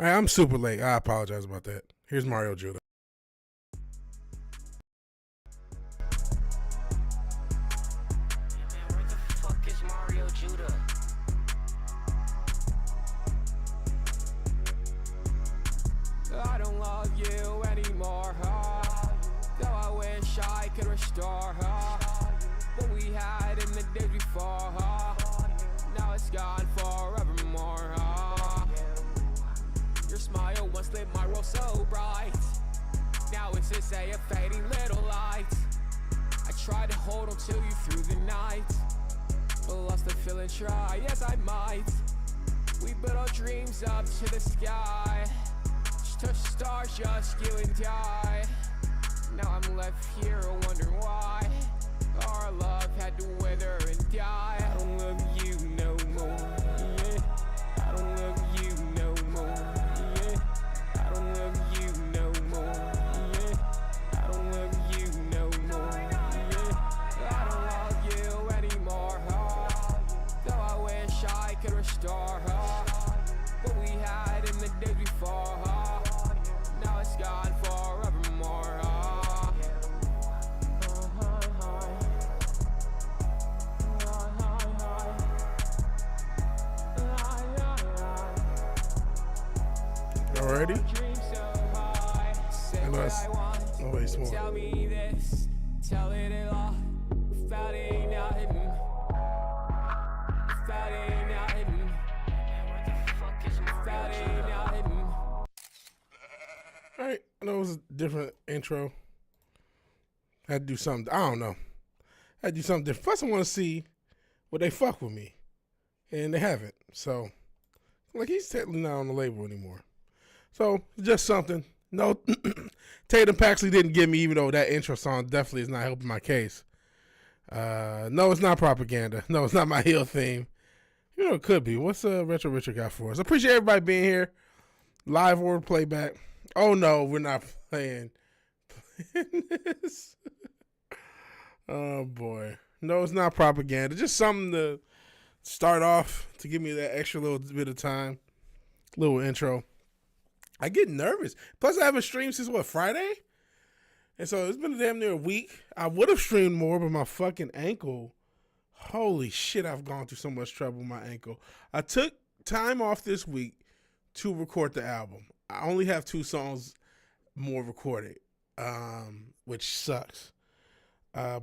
All right, I'm super late. I apologize about that. Here's Mario Judah. Where the fuck is Mario Judah? I don't love you anymore, though I wish I could restore what we had in the days before, now it's gone forevermore. Your smile once lit my world so bright, now it's just a fading little light. I tried to hold on to you through the night, but lost the feeling, try, yes I might. We built our dreams up to the sky, touch stars, just you and I. Now I'm left here wondering why our love had to wither and die. I don't love you no more, yeah. I don't love you no more, yeah. I don't love you no more, yeah. I don't love you no more, yeah. I don't love you anymore, though I wish I could restore what we had in the days before, now it's gone forevermore. Already? I know it's always small. Tell me this, tell it all, without ain't nothing, without ain't nothing, Where the fuck is without Mario ain't Judah? nothing. All right, I know it was a different intro. Had to do something. I don't know. Had to do something different. Plus, I want to see would they fuck with me, and they haven't. So, like, he's technically not on the label anymore. So, just something. No, Tatum Paxley didn't give me, even though that intro song definitely is not helping my case. No, it's not propaganda. No, it's not my heel theme. You know, it could be. What's Retro Richard got for us? I appreciate everybody being here. Live or playback. Oh, no, we're not playing this. Oh, boy. No, it's not propaganda. Just something to start off to give me that extra little bit of time. Little intro. I get nervous. Plus, I haven't streamed since, what, Friday? And so it's been damn near a week. I would have streamed more, but my fucking ankle. Holy shit, I've gone through so much trouble with my ankle. I took time off this week to record the album. I only have 2 songs more recorded, which sucks.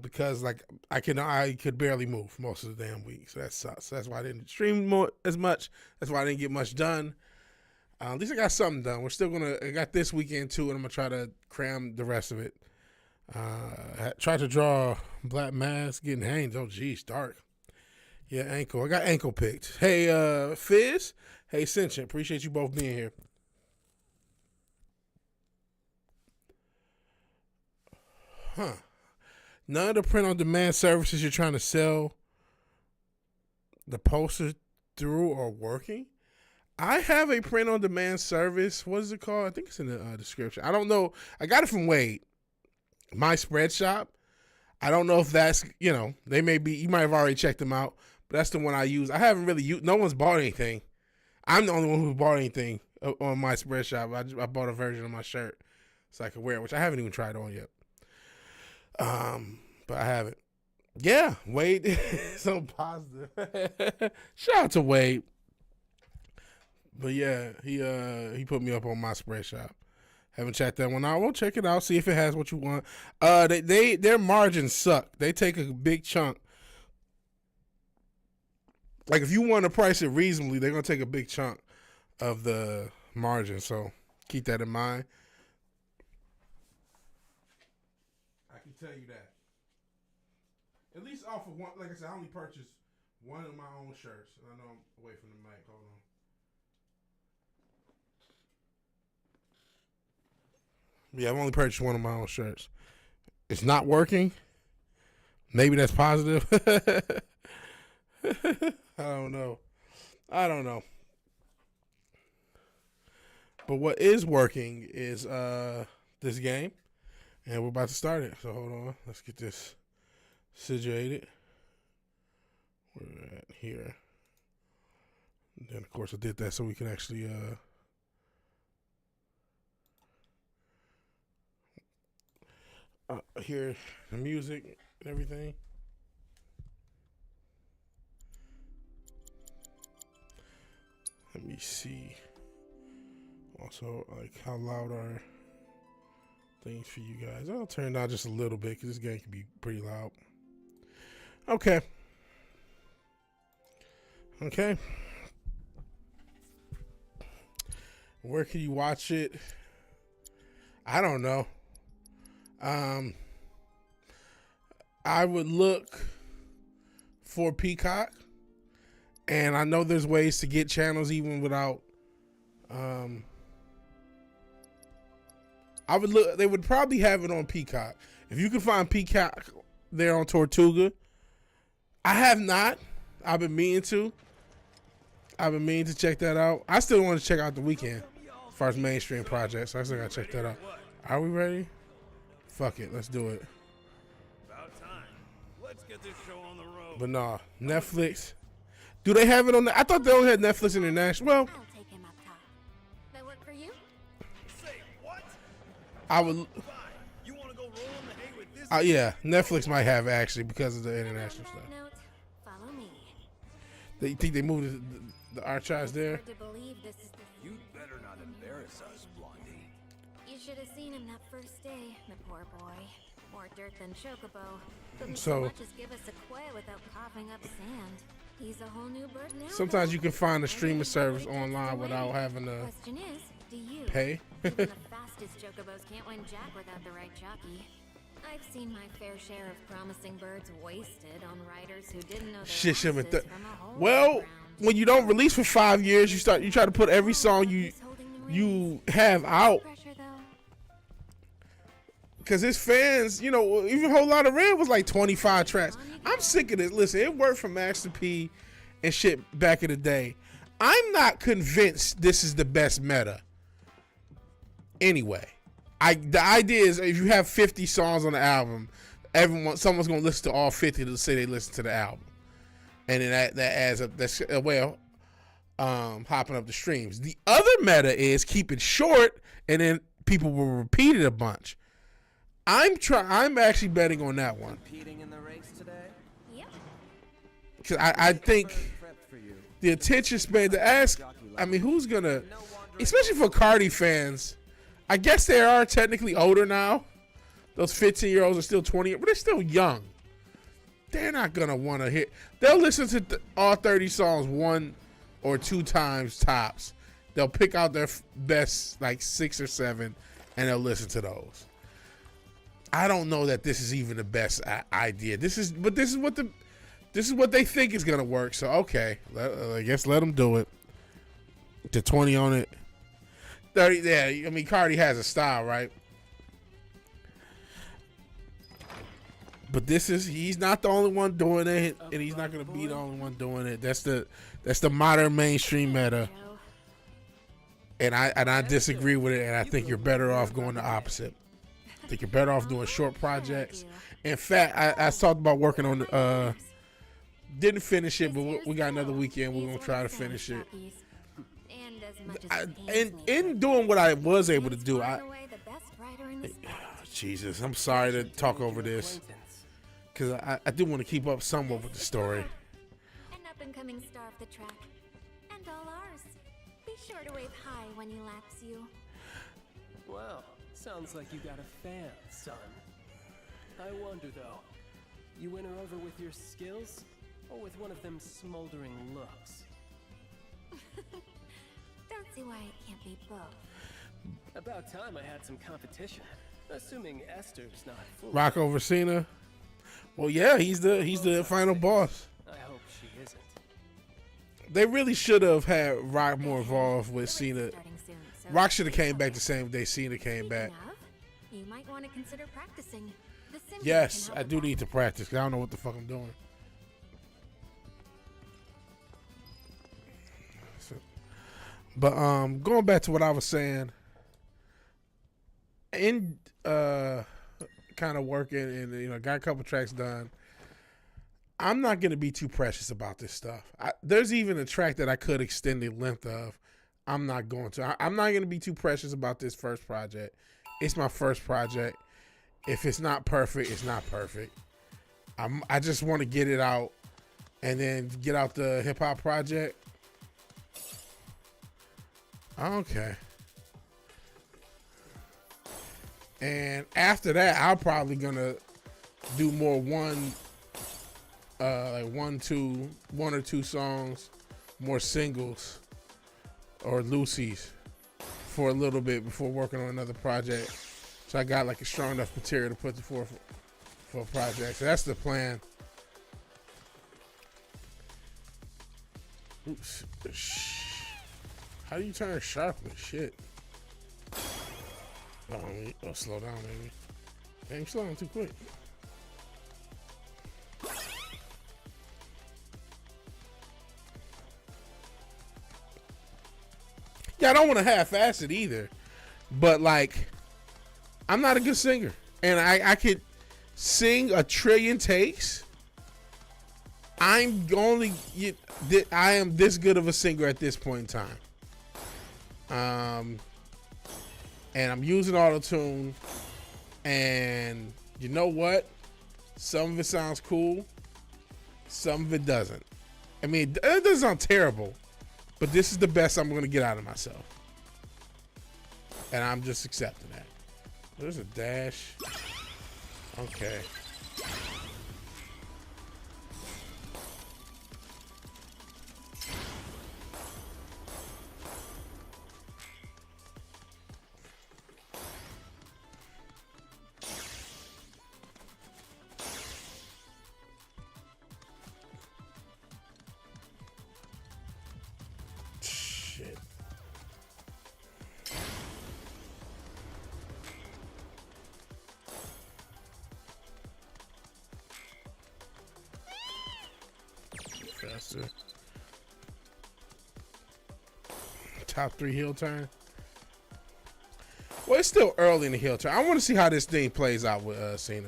Because like I could barely move most of the damn week, so that sucks. So that's why I didn't stream as much. That's why I didn't get much done. At least I got something done. I got this weekend too, and I'm gonna try to cram the rest of it. I tried to draw black mask, getting hands. Oh geez, dark. Yeah, ankle. I got ankle picked. Hey, Fizz. Hey, Sentient. Appreciate you both being here. Huh. None of the print-on-demand services you're trying to sell the poster through are working. I have a print-on-demand service. What is it called? I think it's in the description. I don't know. I got it from Wade, my spread shop. I don't know if that's, they may be, you might have already checked them out, but that's the one I use. I haven't really used, no one's bought anything. I'm the only one who bought anything on my spread shop. I bought a version of my shirt so I could wear it, which I haven't even tried on yet. But I haven't. Yeah, Wade, so positive. Shout out to Wade. But yeah, he put me up on my spread shop. Haven't checked that one out. We'll check it out, see if it has what you want. Their margins suck. They take a big chunk. Like if you want to price it reasonably, they're gonna take a big chunk of the margin. So keep that in mind. I can tell you that. At least off of one, like I said, I only purchased one of my own shirts. I know I'm away from the mic. Hold on. Yeah, I've only purchased one of my own shirts. It's not working. Maybe that's positive. I don't know. But what is working is this game. And we're about to start it. So hold on. Let's get this situated. We're at here. And then of course I did that so we can actually hear the music and everything. Let me see. Also, like how loud are things for you guys? I'll turn it down just a little bit because this game can be pretty loud. Okay. Okay. Where can you watch it? I don't know. I would look for Peacock, and I know there's ways to get channels even without. I would look. They would probably have it on Peacock. If you can find Peacock there on Tortuga, I have not. I've been meaning to. Check that out. I still want to check out The Weeknd as far as mainstream projects. So I still gotta check that out. Are we ready? Fuck it, let's do it. About time. Let's get this show on the road. But nah, Netflix. Do they have it on? I thought they only had Netflix International. Well, I'll take him up top. That work for you? Say what? I would. Fine. You want to go roll in the hay with this? Yeah, Netflix might have actually because of the international On stuff. that note, follow me. They think they moved the archives there. Hard to believe this is the. You'd better not embarrass us, Blondie. You should have seen him that first day, the poor boy. More dirt than Chocobo. Couldn't So- so much as give us a quail without coughing up sand. He's a whole new bird now. Sometimes though. you can find a streaming Everybody service takes online away. without having to Question is, do you? pay. Even the fastest Chocobos can't win Jack without the right jockey. I've seen my fair share of promising birds wasted on riders who didn't know their Shit should have asses been. from a hole in Well, the ground. when you don't release for 5 years, you try to put every song you have out. Pressure, though. Because his fans, even Whole Lotta Red was like 25 tracks. I'm sick of this. Listen, it worked for Master P and shit back in the day. I'm not convinced this is the best meta. Anyway, the idea is if you have 50 songs on the album, someone's gonna listen to all 50 to say they listen to the album, and then that adds up. That's hopping up the streams. The other meta is keep it short, and then people will repeat it a bunch. I'm actually betting on that one Competing in the race today? Yep. because I think Prepped for you. the attention span to ask. I mean, who's gonna, especially for Cardi fans. I guess they are technically older now. Those 15-year-olds are still 20, but they're still young. They're not gonna want to hear. They'll listen to all 30 songs 1 or 2 times tops. They'll pick out their best like 6 or 7, and they'll listen to those. I don't know that this is even the best idea. This is what they think is gonna work. So okay, I guess let them do it. The 20 on it. 30. Yeah, I mean Cardi has a style, right? But he's not the only one doing it, and he's not gonna be the only one doing it. That's the modern mainstream meta, Joe. and I disagree with it. And I think you're better off going the opposite. I think you're better off doing short projects. In fact, I talked about working on didn't finish it, but we got another weekend. We're gonna try to finish it. And as much as it pains me, In doing what I was able to do, far and away the best rider in the sport. Jesus, I'm sorry to talk over this because I do want to keep up somewhat with the story. An up-and-coming star of the track. And all ours. Be sure to wave hi when he laps you. Well, sounds like you got a fan, son. I wonder though, you win her over with your skills, or with one of them smoldering looks? Don't see why it can't be both. About time I had some competition. Assuming Esther's not fooled. Rock over Cena. Well, yeah, he's the final boss. I hope she isn't. They really should have had Rock more involved with The race Cena. is starting soon, so Rock should have came back the same day Cena came back. Speaking of, you might want to consider practicing. The sim Yes, can I help do with need to practice because I don't know what the fuck I'm doing. But going back to what I was saying, in kind of working and got a couple tracks done. I'm not gonna be too precious about this stuff. There's even a track that I could extend the length of. I'm not going to. I'm not gonna be too precious about this first project. It's my first project. if it's not perfect, it's not perfect. I just want to get it out and then get out the hip hop project. Okay. And after that, I'm probably gonna do more one or two songs, more singles or Lucy's for a little bit before working on another project. So I got like a strong enough material to put forth for a project. So that's the plan. Oops. How do you turn sharply? Shit. Oh, slow down, baby. Damn, slow down too quick. Yeah, I don't want to half-ass it either. But, like, I'm not a good singer. And I could sing a trillion takes. I am this good of a singer at this point in time. And I'm using auto-tune. And you know what? Some of it sounds cool. Some of it doesn't. I mean, it doesn't sound terrible. But this is the best I'm going to get out of myself. And I'm just accepting that. There's a dash. Okay. Shit. Faster. Top 3 heel turn. Well, it's still early in the heel turn. I want to see how this thing plays out with Cena.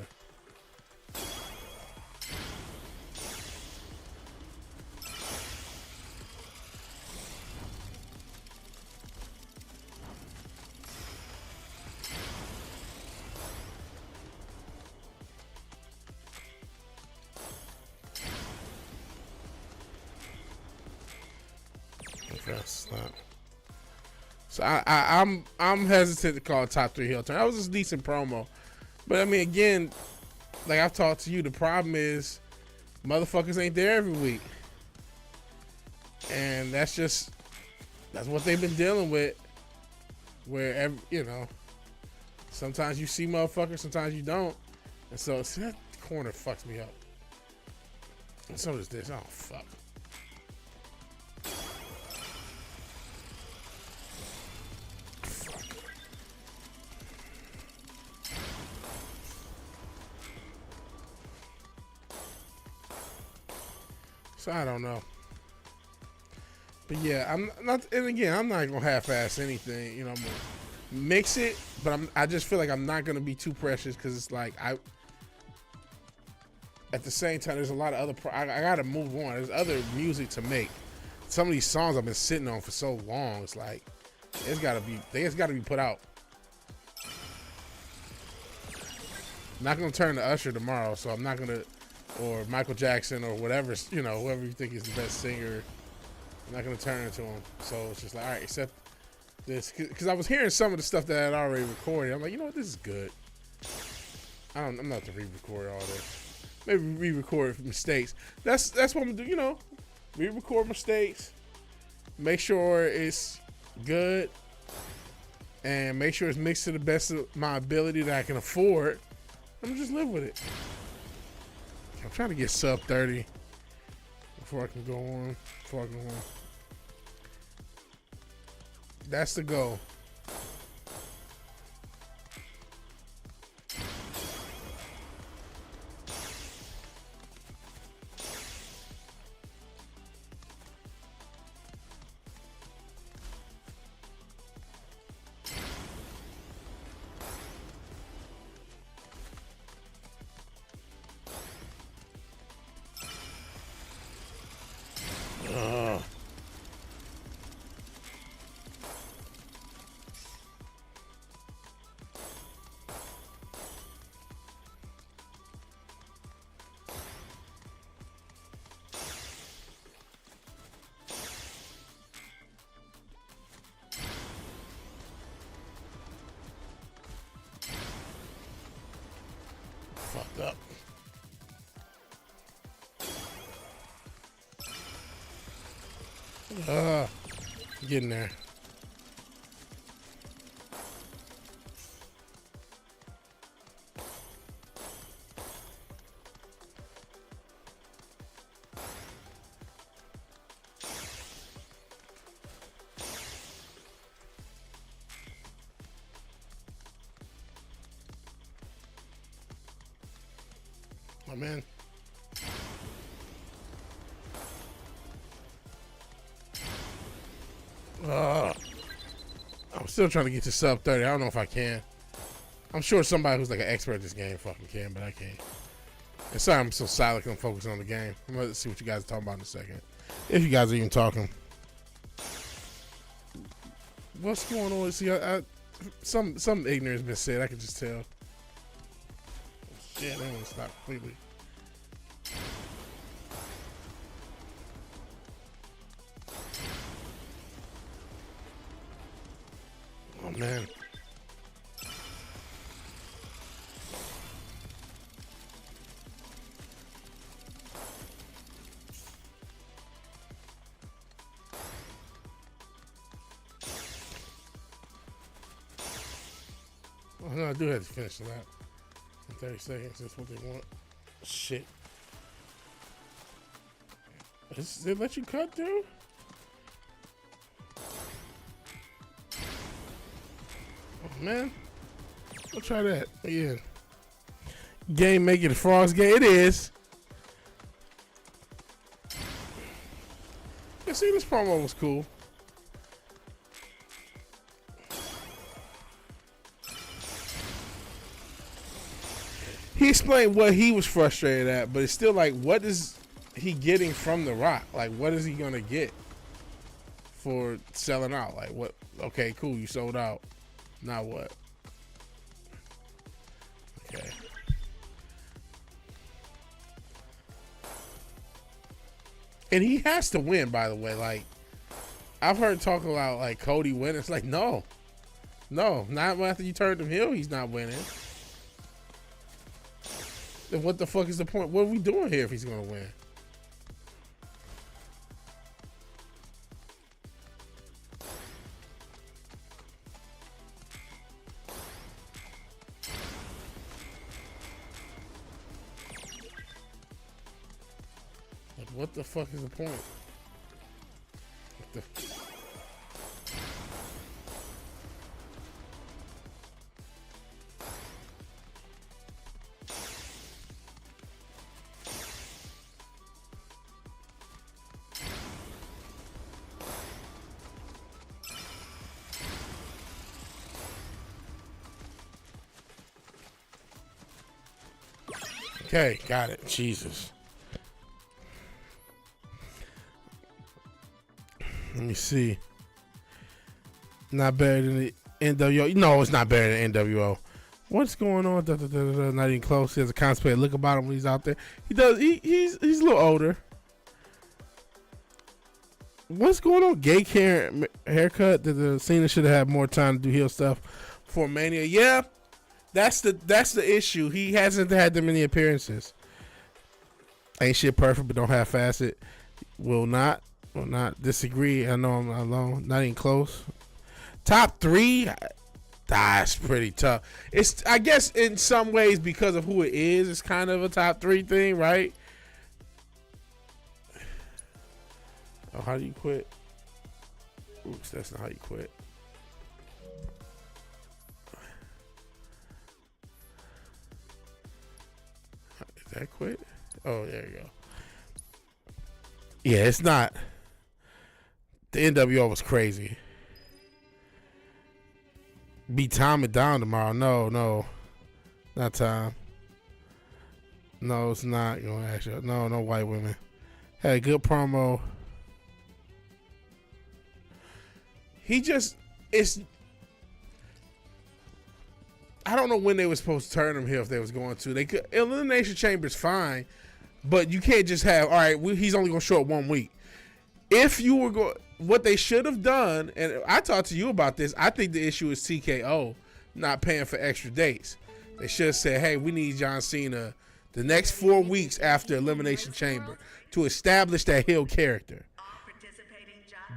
So I'm hesitant to call it top 3 heel turn. That was a decent promo, but I mean, again, like I've talked to you, the problem is motherfuckers ain't there every week, and that's what they've been dealing with. Where sometimes you see motherfuckers, sometimes you don't, and so that corner fucks me up. And so does this. Oh fuck. So I don't know, but yeah, I'm not. And again, I'm not gonna half-ass anything. I'm gonna mix it, but I just feel like I'm not gonna be too precious because it's like at the same time, there's a lot of other. I gotta move on. There's other music to make. Some of these songs I've been sitting on for so long. It's like it's gotta be put out. I'm not gonna turn to Usher tomorrow, so I'm not gonna. Or Michael Jackson or whatever, whoever you think is the best singer. I'm not going to turn into him. So it's just like, all right, accept this. Because I was hearing some of the stuff that I had already recorded. I'm like, you know what, this is good. I'm not to re-record all this. Maybe re-record mistakes. That's what I'm going to do, re-record mistakes. Make sure it's good. And make sure it's mixed to the best of my ability that I can afford. I'm just live with it. I'm trying to get sub 30 before I can go on. That's the goal. Up. Getting there. Oh man. I'm still trying to get to sub 30. I don't know if I can. I'm sure somebody who's like an expert at this game fucking can, but I can't. And sorry I'm so silent. I'm focusing on the game. I'm gonna see what you guys are talking about in a second. If you guys are even talking. What's going on? See, some ignorance been said. I can just tell. Shit, that one's not completely. Oh man. Oh no, I do have to finish that in 30 seconds. That's what they want. Shit. Does it let you cut through? Oh man. I'll try that. Yeah. Game making the frogs game. It is. Yeah, see, this promo was cool. He explained what he was frustrated at, but it's still like, what is he getting from The Rock? Like, what is he gonna get for selling out? Like, what? Okay, cool, you sold out. Now what? Okay. And he has to win, by the way. Like, I've heard talk about like Cody winning. It's like, no, not after you turned him heel. He's not winning. Then what the fuck is the point? What are we doing here if he's gonna win? Like, what the fuck is the point? What the? Okay, got it. Jesus. Let me see. Not better than the NWO. No, it's not better than NWO. What's going on? Not even close. He has a constipated look about him when he's out there. He does. He's a little older. What's going on? Gay haircut. The Cena should have had more time to do heel stuff for Mania. Yeah. That's the issue. He hasn't had that many appearances. Ain't shit perfect, but don't half-ass it. Will not disagree. I know I'm not alone. Not even close. Top 3. That's pretty tough. It's, I guess, in some ways because of who it is. It's kind of a top 3 thing, right? Oh, how do you quit? Oops, that's not how you quit. That quit? Oh, there you go. Yeah, it's not. The NWO was crazy. Beat Tom and down tomorrow. No. Not Tom. No, it's not going to actually. No white women. Had a good promo. I don't know when they were supposed to turn him here if they was going to. They could. Elimination Chamber's fine, but you can't just have, all right, he's only going to show up 1 week. If you were going, what they should have done, and I talked to you about this, I think the issue is TKO not paying for extra dates. They should have said, hey, we need John Cena the next 4 weeks after Elimination Chamber to establish that heel character.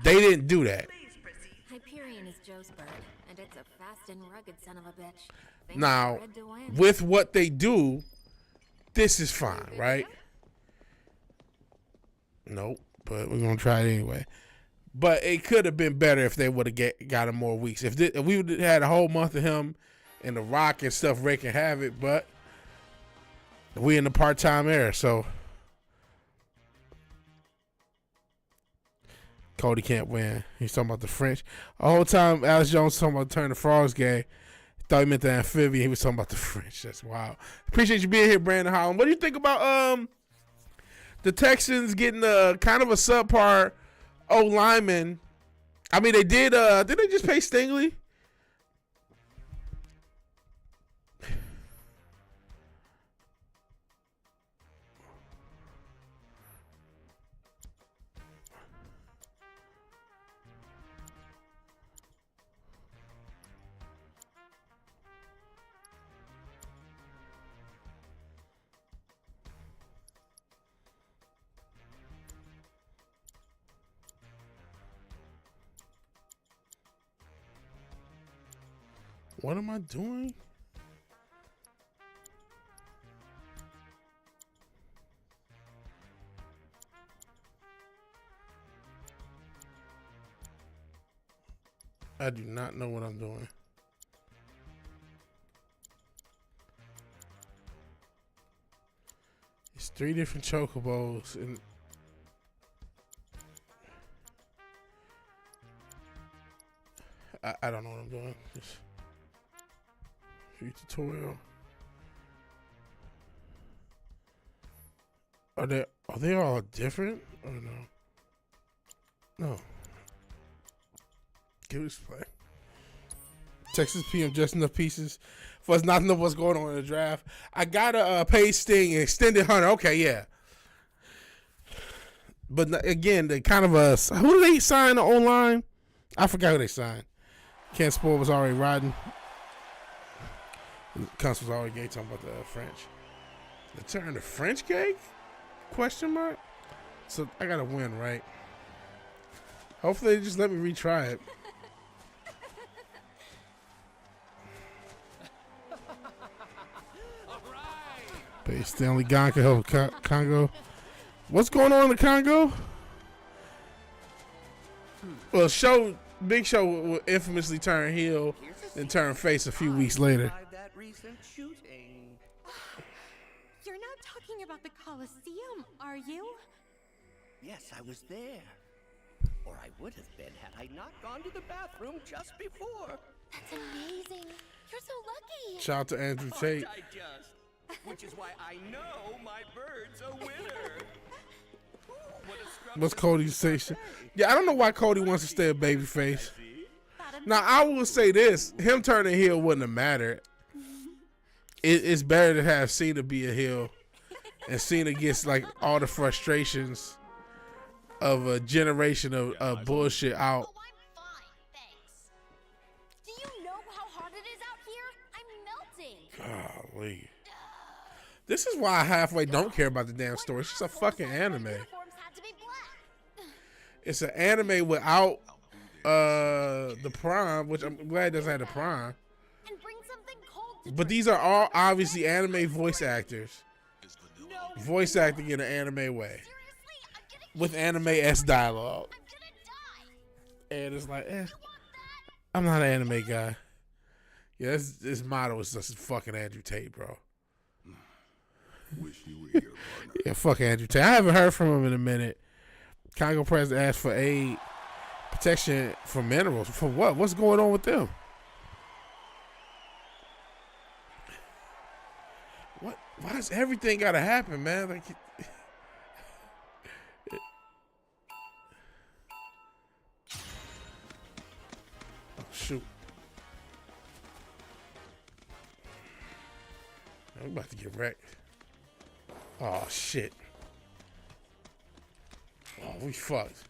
They didn't do that. Hyperion is Joe's bird, and it's a fast and rugged son of a bitch. Things Now, are red to win. with what they do, this is fine, right? Nope, but we're gonna try it anyway. But it could have been better if they would have got him more weeks. If we would have had a whole month of him and The Rock and stuff wreaking havoc, but we in the part-time era, so Cody can't win. He's talking about the French. The whole time Alex Jones was talking about turning the frogs gay. Thought he meant the amphibian. He was talking about the French. That's wild. Appreciate you being here, Brandon Holland. What do you think about the Texans getting kind of a subpar O lineman? I mean, they did they just pay Stingley? What am I doing? I do not know what I'm doing. It's 3 different chocobos and I don't know what I'm doing. Just tutorial. Are they all different or no? No. Give us play. Texas PM just enough pieces for us not to know what's going on in the draft. I got a paid Sting and extended Hunter. Okay, yeah. But again, they kind of who did they sign online? I forgot who they signed. Can't spoil was already riding. Cunts was already gay talking about the French. The turn to French gay? Question mark? So I gotta win, right? Hopefully they just let me retry it. Pay Stanley Gonka help Congo. What's going on in the Congo? Well, Big Show will infamously turn heel and turn face a few weeks later. You're not talking about the Coliseum, are you? Yes, I was there. Or I would have been had I not gone to the bathroom just before. That's amazing. You're so lucky. Shout out to Andrew Tate. Which is why I know my bird's a winner. What's Cody's say? Yeah, I don't know why Cody wants to stay a babyface. Now, I will say this. Him turning heel wouldn't have mattered. It's better to have Cena be a heel. And Cena gets, like, all the frustrations of a generation of bullshit out. Oh, I'm fine, thanks. Do you know how hot it is out here? I'm melting. Golly. This is why I halfway don't care about the damn story. It's just a fucking anime. Uniforms had to be black. It's an anime without the prime, which I'm glad it doesn't have the prime. And bring something cold to But these are all obviously anime voice actors. Voice acting in an anime way. Seriously, I'm gonna With anime-esque dialogue. I'm gonna die. And it's like, I'm not an anime guy. Yeah, this motto is just fucking Andrew Tate, bro. Wish you were here, partner. Yeah, fuck Andrew Tate. I haven't heard from him in a minute. Congo president asked for aid, protection for minerals. For what? What's going on with them? What? Why does everything gotta happen, man? Like, oh, shoot. I'm about to get wrecked. Oh, shit. Oh, we fucked.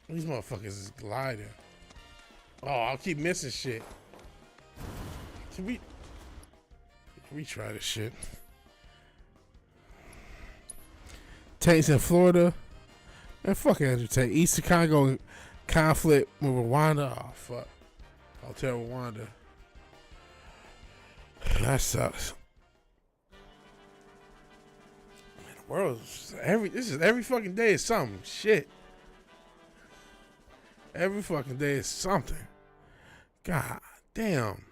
These motherfuckers is gliding. Oh, I'll keep missing shit. Can we... Retry this shit. Tate's in Florida. Man, fuck Andrew Tate. Eastern Congo conflict with Rwanda. Oh, fuck. Hotel Rwanda. That sucks. Man, the world is every fucking day is something. Shit. Every fucking day is something. God damn.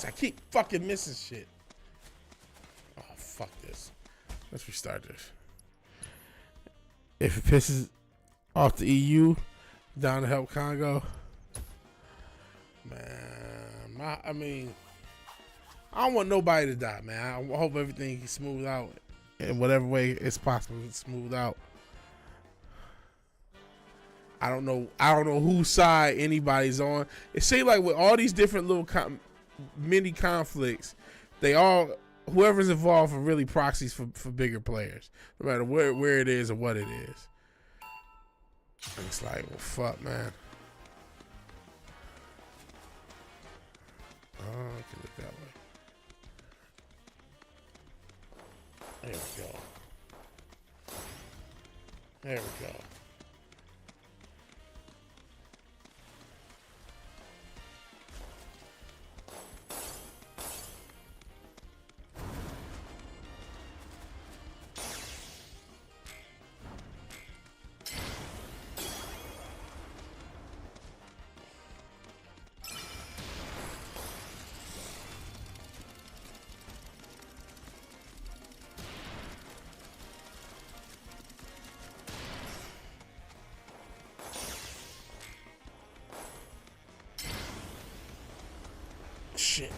I keep fucking missing shit. Oh, fuck this. Let's restart this. If it pisses off the EU down to help Congo, man, I mean, I don't want nobody to die, man. I hope everything gets smoothed out in whatever way it's possible to smooth out. I don't know whose side anybody's on. It seems like with all these different little mini conflicts, they all, whoever's involved, are really proxies for bigger players, no matter where it is or what it is. And it's like, well, fuck, man. Oh, I can look that way. There we go. There we go. Shit.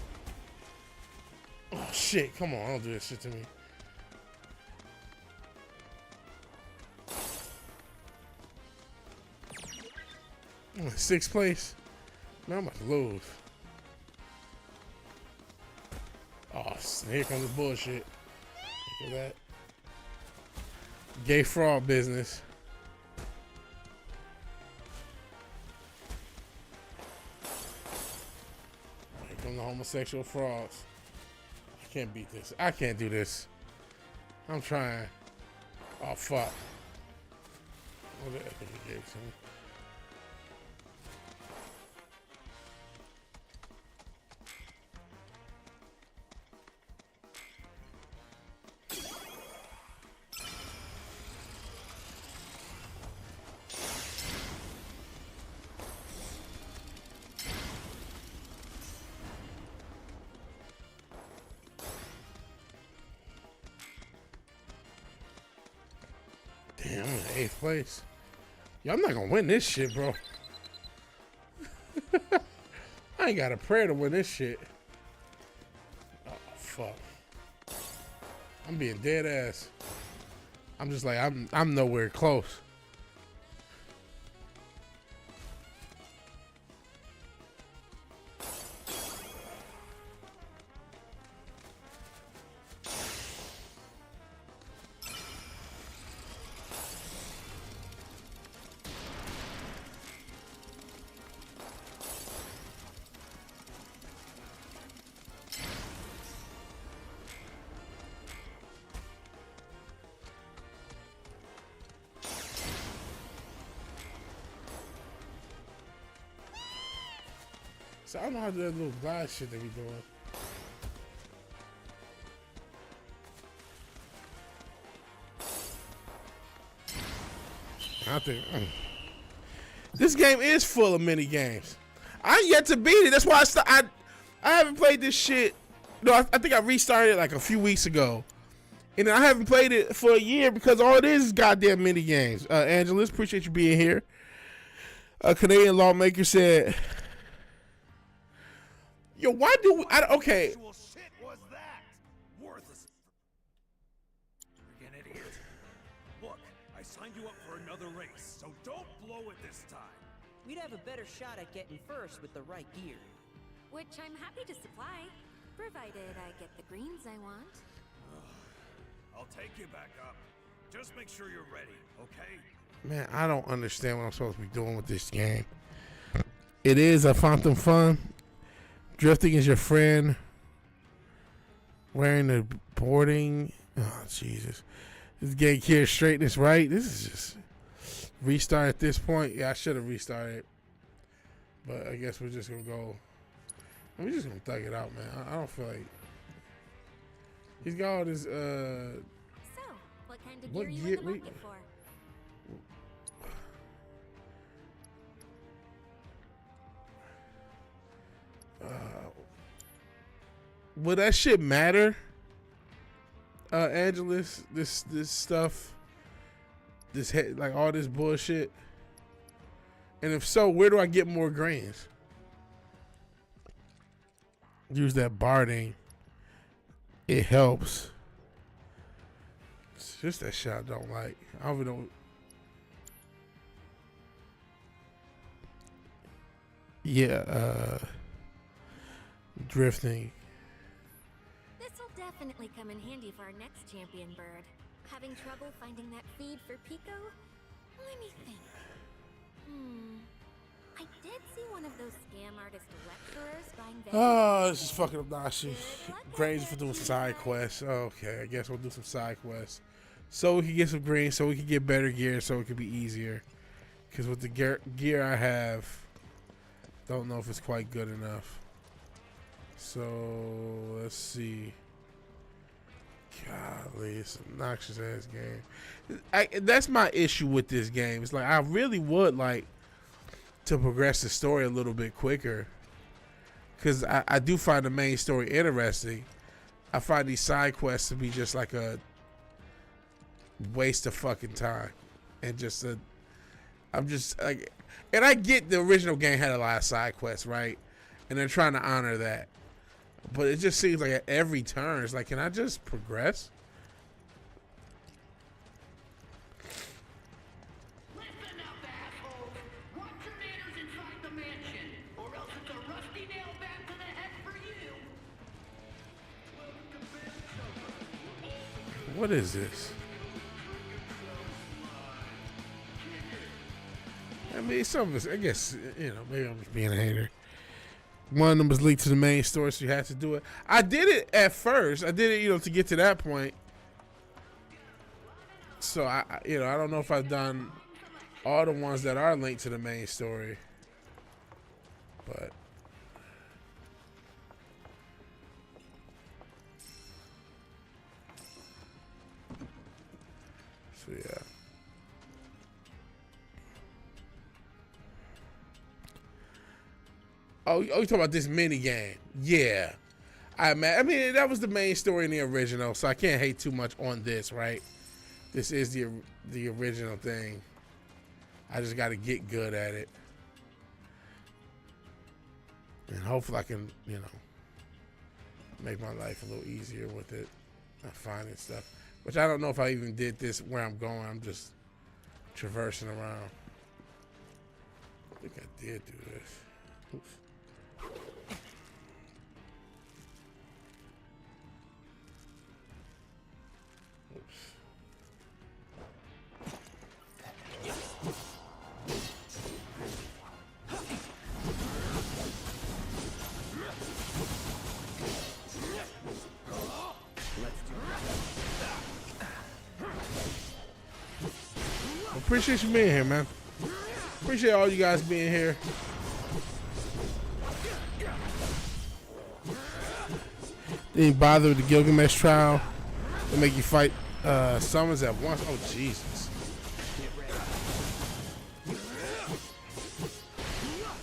Oh, shit. Come on. Don't do this shit to me. I'm in 6th place. Man, I'm about to lose. Oh, here comes the bullshit. Look at that. Gay fraud business. From the homosexual frauds. I can't beat this. I can't do this. I'm trying. Oh, fuck. What the heck he gave to me? Damn, I'm in 8th place. Yo, I'm not gonna win this shit, bro. I ain't got a prayer to win this shit. Oh, fuck. I'm being dead ass. I'm just like, I'm nowhere close. So I don't know how to do that little glide shit that we doing. I think this game is full of mini games. I ain't yet to beat it. That's why I haven't played this shit. No, I think I restarted it like a few weeks ago, and I haven't played it for a year because all it is goddamn mini games. Angeles, appreciate you being here. A Canadian lawmaker said, "Yo, why do we?" Okay. What shit was that? Worthless. Freaking idiot. Look, I signed you up for another race, so don't blow it this time. We'd have a better shot at getting first with the right gear. Which I'm happy to supply, provided I get the greens I want. I'll take you back up. Just make sure you're ready, okay? Man, I don't understand what I'm supposed to be doing with this game. It is a phantom fun. Drifting is your friend. Wearing the boarding. Oh, Jesus. This game here straightness right. This is just restart at this point. Yeah, I should have restarted. But I guess we're just going to go. We're just going to thug it out, man. I don't feel like. He's got all this. So, what kind of gear you in the market for? Will that shit matter? Angelus, this stuff, like all this bullshit. And if so, where do I get more grains? Use that barding. It helps. It's just that shit I don't like. I don't even know. Yeah, drifting. This'll definitely come in handy for our next champion bird. Having trouble finding that feed for Pico? Let me think. I did see one of those scam artist lecturers buying Oh, this is fucking obnoxious. Grains for doing side quests. Okay, I guess we'll do some side quests. So we can get some greens, so we can get better gear, so it can be easier. Because with the gear I have, don't know if it's quite good enough. So, let's see. Golly, it's an obnoxious ass game. That's my issue with this game. It's like, I really would like to progress the story a little bit quicker. Because I do find the main story interesting. I find these side quests to be just like a waste of fucking time. And just I'm just like, and I get the original game had a lot of side quests, right? And they're trying to honor that. But it just seems like at every turn, it's like, can I just progress? Listen up, assholes. Watch your manners inside the mansion, or else it's a rusty nail back to the head for you. What is this? I mean, some of us, I guess, you know, maybe I'm just being a hater. One of them was linked to the main story, so you had to do it. I did it at first. I did it, you know, to get to that point. So, I don't know if I've done all the ones that are linked to the main story. But. So, yeah. Oh, you talking about this mini game? Yeah, I mean that was the main story in the original, so I can't hate too much on this, right? This is the original thing. I just got to get good at it, and hopefully I can, you know, make my life a little easier with it. Finding stuff, which I don't know if I even did this where I'm going. I'm just traversing around. I think I did do this. Oops. Appreciate you being here, man. Appreciate all you guys being here. Didn't bother with the Gilgamesh trial. They make you fight summons at once. Oh, Jesus.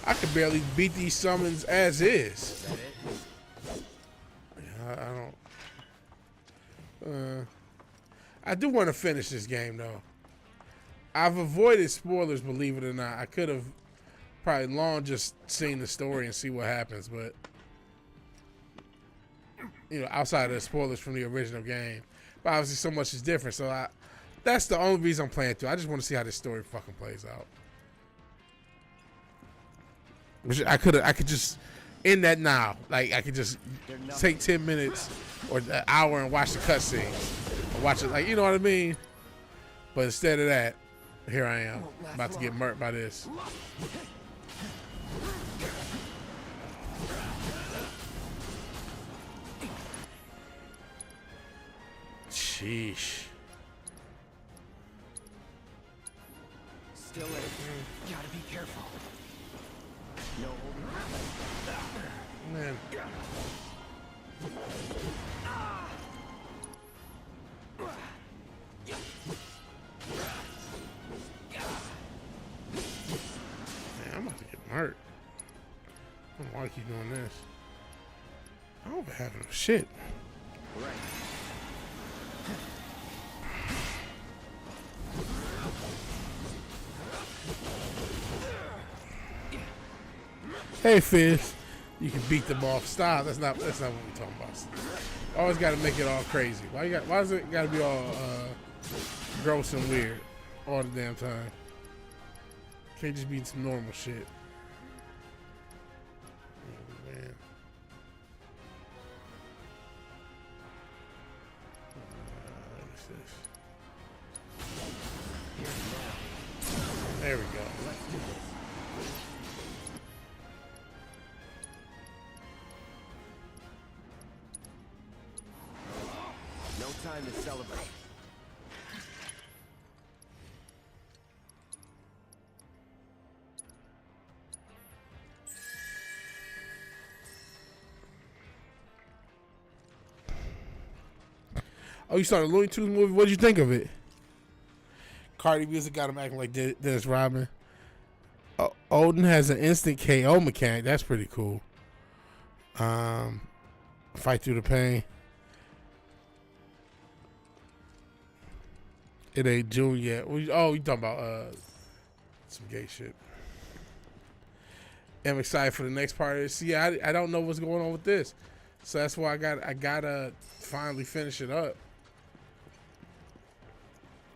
I could barely beat these summons as is. I don't. I do want to finish this game, though. I've avoided spoilers, believe it or not. I could have probably long just seen the story and see what happens, but you know, outside of the spoilers from the original game. But obviously so much is different, so that's the only reason I'm playing through. I just want to see how this story fucking plays out. Which I could just end that now. Like I could just take 10 minutes or an hour and watch the cutscene. watch it, like, you know what I mean? But instead of that, here I am, about to get murked by this. Sheesh. Still in. Gotta be careful. No. Man. Man, I'm about to get hurt. I don't know why I keep doing this. I don't have no shit. Right. Hey, Fizz, you can beat them off. Stop. That's not what we're talking about. Always got to make it all crazy. Why does it got to be all gross and weird all the damn time? Can't just be some normal shit. Oh, man. What's this? There we go. No time to celebrate. Oh, you saw the Looney Tunes movie? What did you think of it? Cardi music got him acting like Dennis Rodman. Odin has an instant KO mechanic. That's pretty cool. Fight through the pain. It ain't June yet. Oh, you talking about some gay shit. I'm excited for the next part of this. See, I don't know what's going on with this. So that's why I gotta finally finish it up.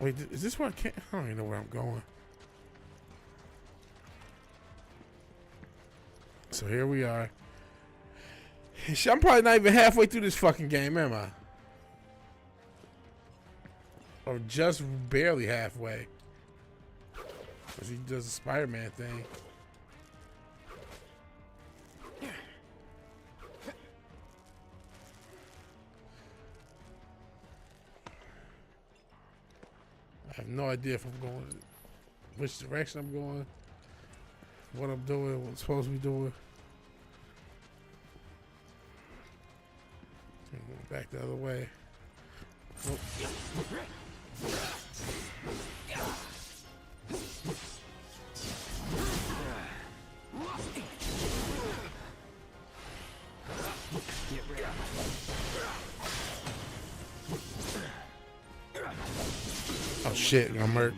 Wait, is this where I can't? I don't even know where I'm going. So here we are. I'm probably not even halfway through this fucking game, am I? Or just barely halfway. Because he does a Spider-Man thing. I have no idea if I'm going, which direction I'm going, what I'm doing, what I'm supposed to be doing. I'm going back the other way. Oh. Oh shit, I'm hurt.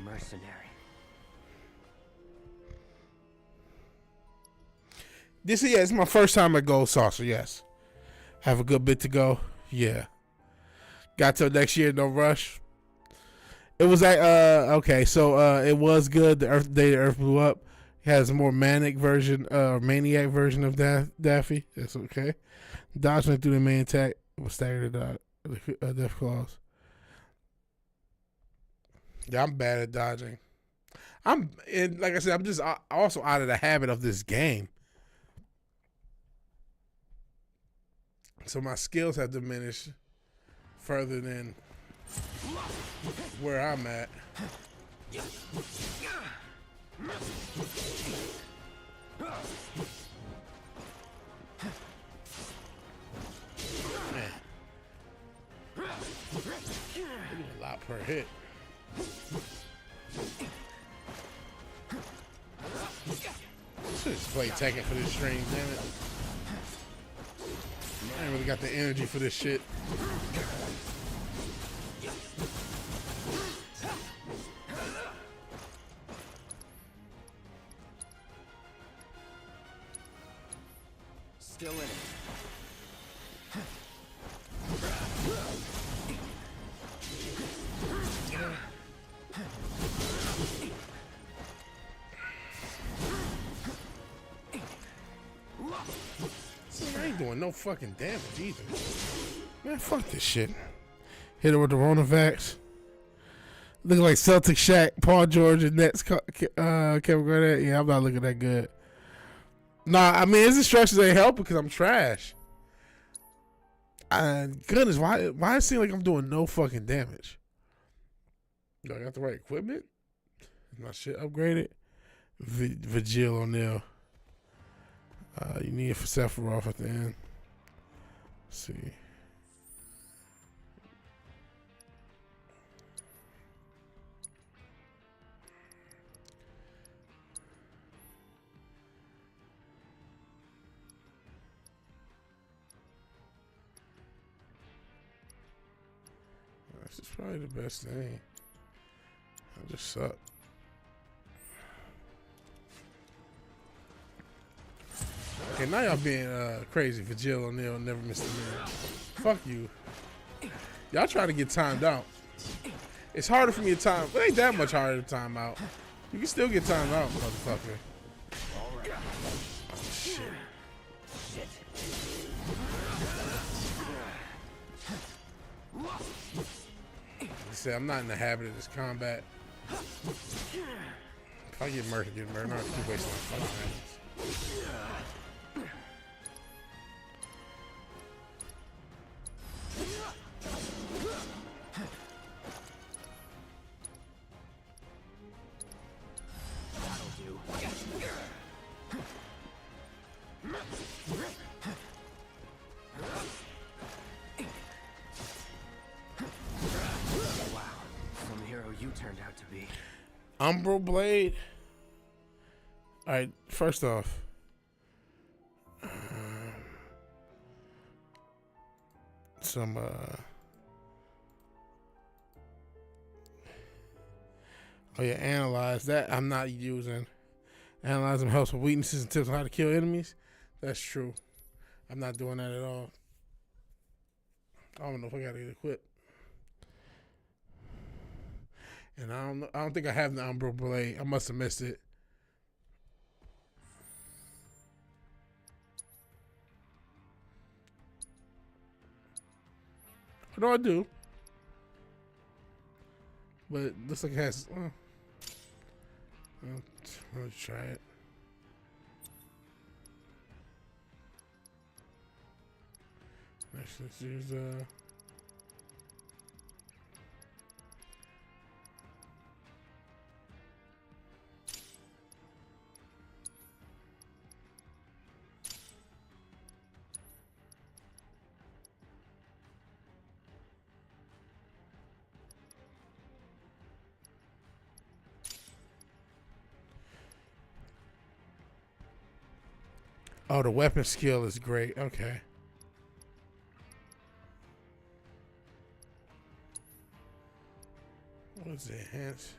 This is my first time at Gold Saucer, yes. Have a good bit to go. Yeah. Got till next year, no rush. It was okay, so it was good. The day the Earth blew up. It has a more maniac version of Daffy. That's okay. Dodging through the main attack was staggered death claws. Yeah, I'm bad at dodging. Like I said, I'm just also out of the habit of this game. So my skills have diminished further than where I'm at. Man. A lot per hit. Should just play Tekken for this stream, damn it. I ain't really got the energy for this shit. Still in it. See, I ain't doing no fucking damage either. Man, fuck this shit. Hit her with the Ronavax. Looking like Celtic Shaq, Paul George, and Nets, Kevin Garnett. Yeah, I'm not looking that good. Nah, I mean, his instructions ain't helping because I'm trash. Goodness, why it seem like I'm doing no fucking damage? Do I got the right equipment? Is my shit upgraded? Vigil O'Neil. You need it for Sephiroth at the end. Let's see. This is probably the best thing. I just suck. Okay, now y'all being crazy for Jill O'Neil never missed a minute. Fuck you. Y'all trying to get timed out. It's harder for me to time. It ain't that much harder to time out. You can still get timed out, motherfucker. Oh, shit. Say I'm not in the habit of this combat. If I get murdered, I don't have to keep wasting my fucking hands. Umbral Blade. Alright, first off. Oh yeah, analyze that. I'm not using. Analyze them helps with weaknesses and tips on how to kill enemies. That's true. I'm not doing that at all. I don't know if I gotta get equipped. And I don't think I have the Umbral Blade. I must have missed it. No, I do. But it looks like it has. Let's try it. Next, let's use Oh, the weapon skill is great. Okay. What's the enhance?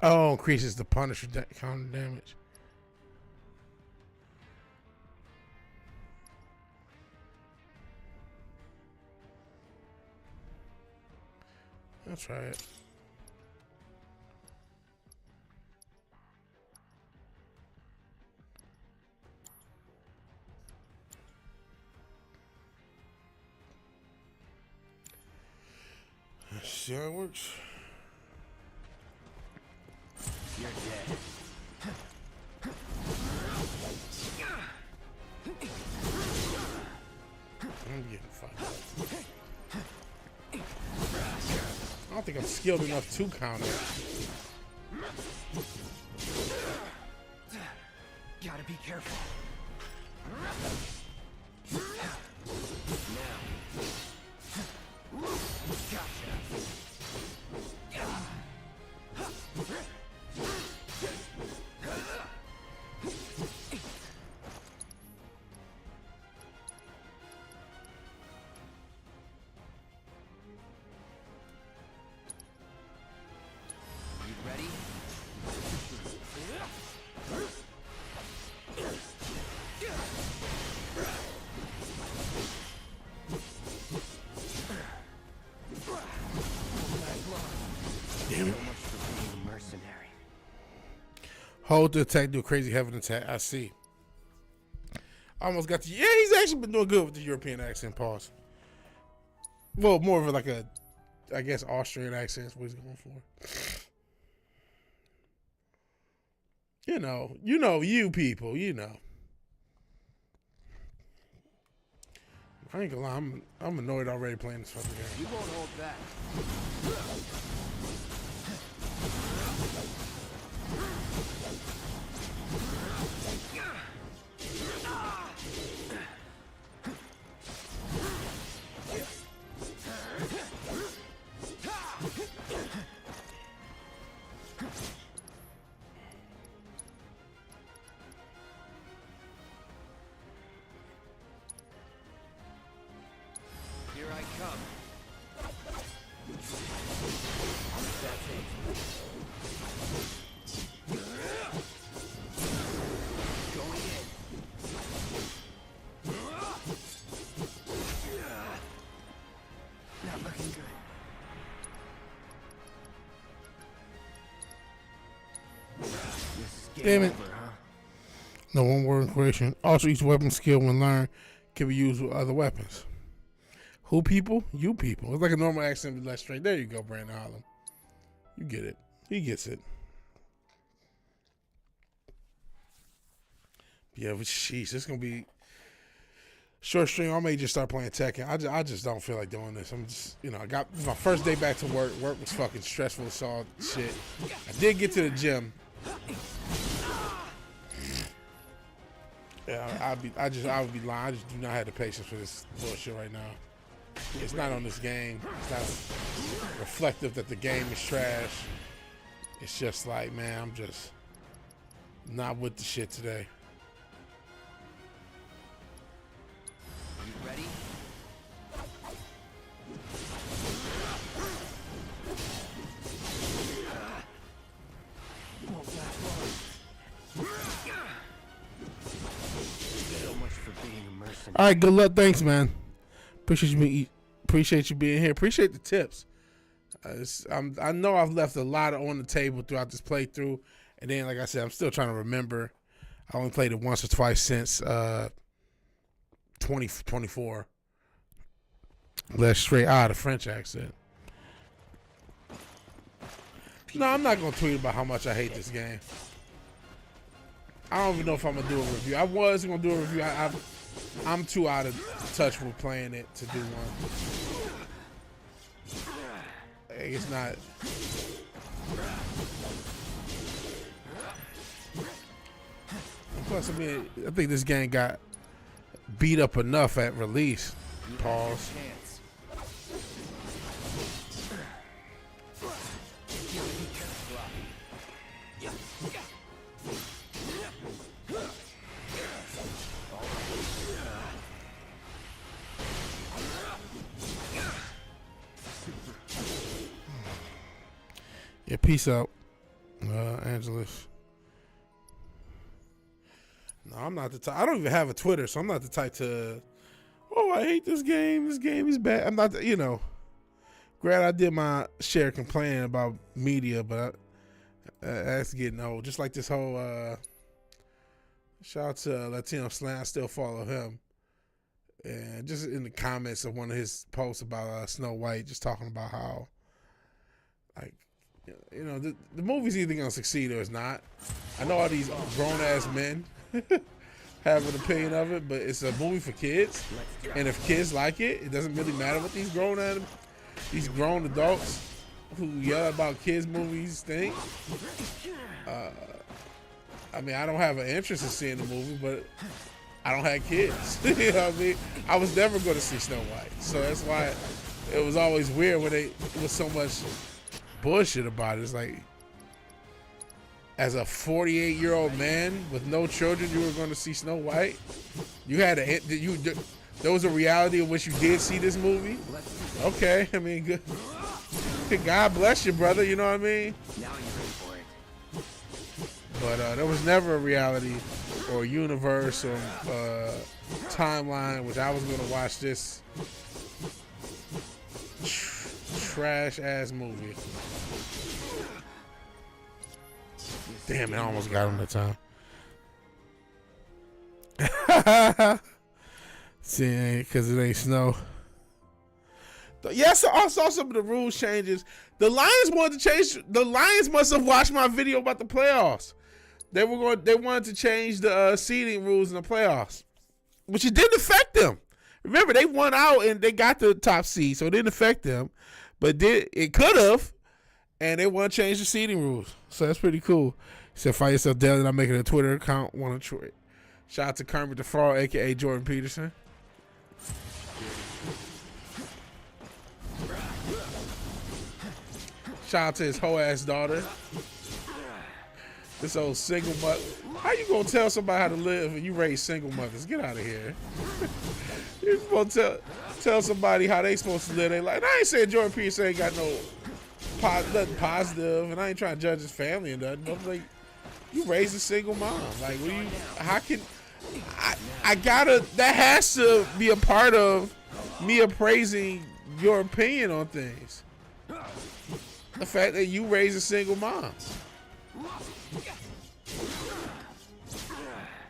Oh, increases the Punisher counter damage. I'll try it. Let's see how it works. You're dead. I'm getting fucked up. I don't think I'm skilled enough to counter. Gotta be careful. Hold the attack, do a crazy heaven attack. I see. Almost got to. Yeah, he's actually been doing good with the European accent. Pause. Well, more of like a, I guess, Austrian accent is what he's going for. You people, I ain't gonna lie, I'm annoyed already playing this fucking game. You won't hold back. Here I come. That's it. Going in. Not looking good. Damn it. No, one word in creation. Also, each weapon skill when learned can be used with other weapons. Who people? You people. It's like a normal accent, but less straight. There you go, Brandon Harlem. You get it. He gets it. Yeah, but sheesh, it's gonna be short stream. I may just start playing Tekken. I just don't feel like doing this. I'm just, I got my first day back to work. Work was fucking stressful as all shit. I did get to the gym. Yeah, I would be lying. I just do not have the patience for this bullshit right now. It's not on this game. It's not reflective that the game is trash. It's just like, man, I'm just not with the shit today. You ready? So much for being a mercenary. All right, good luck. Thanks, man. Appreciate you being here. Appreciate the tips. I know I've left a lot on the table throughout this playthrough, and then, like I said, I'm still trying to remember. I only played it once or twice since 2024. Let's straight out of French accent. No, I'm not gonna tweet about how much I hate this game. I don't even know if I'm gonna do a review. I was gonna do a review. I'm too out of touch with playing it to do one. It's not. Plus, I mean, I think this game got beat up enough at release. Pause. Yeah, peace out, Angelus. No, I'm not the type. I don't even have a Twitter, so I'm not the type to, oh, I hate this game. This game is bad. I'm not, Granted, I did my share complaining about media, but that's getting old. Just like this whole, shout out to Latino Slam. I still follow him. And just in the comments of one of his posts about Snow White, just talking about how, like, the movie's either going to succeed or it's not. I know all these grown-ass men have an opinion of it, but it's a movie for kids. And if kids like it, it doesn't really matter what these grown adults who yell about kids' movies think. I mean, I don't have an interest in seeing the movie, but I don't have kids. You know what I mean? I was never going to see Snow White. So that's why it was always weird when it was so much bullshit about it. It's like, as a 48-year-old man with no children, you were going to see Snow White? You had there was a reality of which you did see this movie? Okay, I mean, good. God bless you, brother, you know what I mean? Now you're ready for it. But there was never a reality or a universe or timeline which I was going to watch this trash-ass movie. Damn it, I almost got him that time. See, because it ain't snow. Yes, I saw some of the rules changes. The Lions wanted to change. The Lions must have watched my video about the playoffs. They wanted to change the seeding rules in the playoffs, which it didn't affect them. Remember, they won out and they got the top seed, so it didn't affect them. But it could have, and they want to change the seeding rules. So that's pretty cool. He said, "Fight yourself down," and I'm making a Twitter account. Want to trade? Shout out to Kermit the Frog, aka Jordan Peterson. Shout out to his whole ass daughter. This old single mother. How you gonna tell somebody how to live and you raise single mothers? Get out of here. You supposed to tell somebody how they supposed to live their life. And I ain't saying Jordan Peterson ain't got nothing positive, and I ain't trying to judge his family and nothing. But like, you raise a single mom. Like, how can I gotta? That has to be a part of me appraising your opinion on things. The fact that you raise a single mom.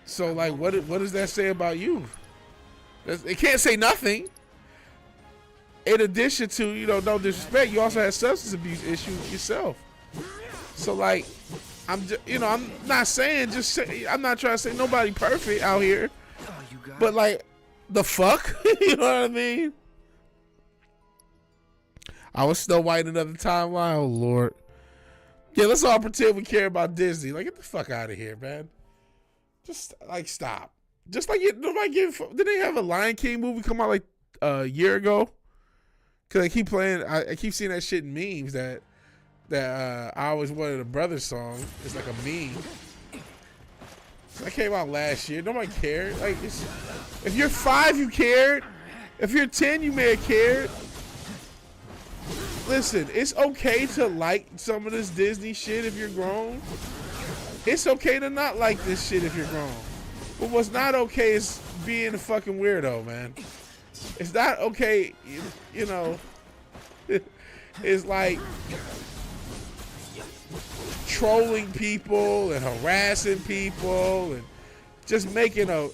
So, like, what does that say about you? It can't say nothing. In addition to, no disrespect, you also had substance abuse issues yourself. So, like, I'm not saying, I'm not trying to say nobody perfect out here. But, like, the fuck? You know what I mean? I was Snow White in another timeline. Oh, Lord. Yeah, let's all pretend we care about Disney. Like, get the fuck out of here, man. Just, like, stop. Just like nobody give. Did they have a Lion King movie come out like a year ago? Because I keep playing. I keep seeing that shit in memes that I Always Wanted a Brother song. It's like a meme. That came out last year. Nobody cared. Like, if you're 5, you cared. If you're 10, you may have cared. Listen, it's okay to like some of this Disney shit if you're grown. It's okay to not like this shit if you're grown. But what's not okay is being a fucking weirdo, man. It's not okay, it's like trolling people and harassing people and just making a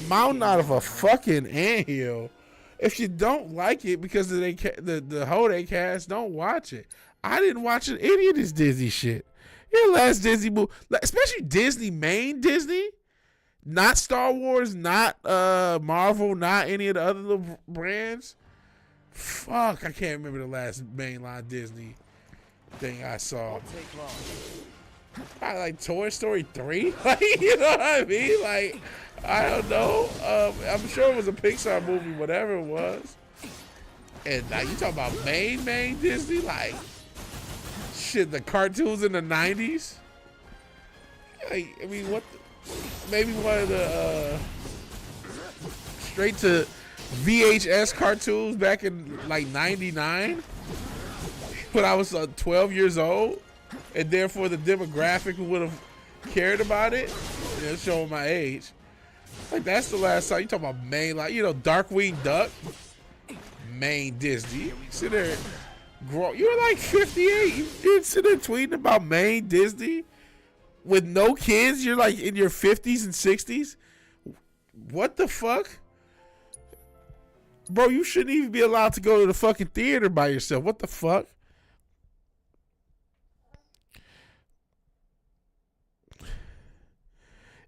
mountain out of a fucking anthill. If you don't like it because of the whole they cast, don't watch it. I didn't watch any of this Disney shit. Your last Disney movie, especially Disney, main Disney, not Star Wars, not Marvel, not any of the other little brands. Fuck, I can't remember the last mainline Disney thing I saw. Won't take long. I like Toy Story 3. Like, you know what I mean? Like, I don't know. I'm sure it was a Pixar movie, whatever it was. And now you talking about main Disney? Like, shit, the cartoons in the 90s? Like, I mean, maybe one of the straight to VHS cartoons back in like 99 when I was 12 years old, and therefore the demographic who would have cared about it. It's showing my age. Like, that's the last time you talking about main, like, Darkwing Duck, main Disney. You sit there, you're like 58. You sit there tweeting about main Disney with no kids. You're like in your 50s and 60s. What the fuck? Bro, you shouldn't even be allowed to go to the fucking theater by yourself. What the fuck?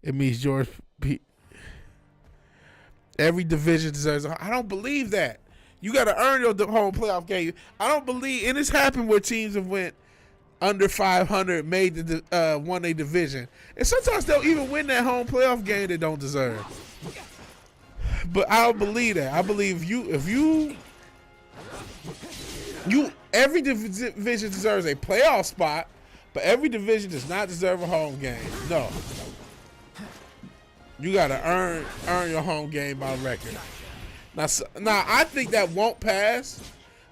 It means George P. Every division deserves. I don't believe that. You got to earn your home playoff game. I don't believe, and it's happened where teams have went under 500, made won a division, and sometimes they'll even win that home playoff game they don't deserve. But I don't believe that. I believe if you every division deserves a playoff spot, but every division does not deserve a home game. No. You gotta earn your home game by record. Now I think that won't pass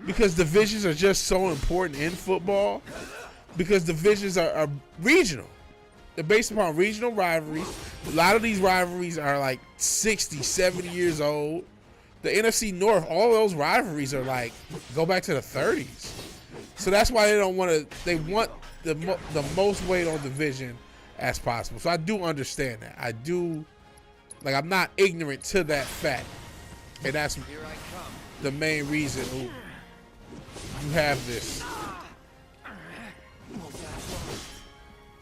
because divisions are just so important in football. Because divisions are regional. They're based upon regional rivalries. A lot of these rivalries are like 60, 70 years old. The NFC North, all those rivalries are like, go back to the 30s. So that's why they want the most weight on division as possible. So I do understand that. I'm not ignorant to that fact. And that's the main reason. Ooh. you have this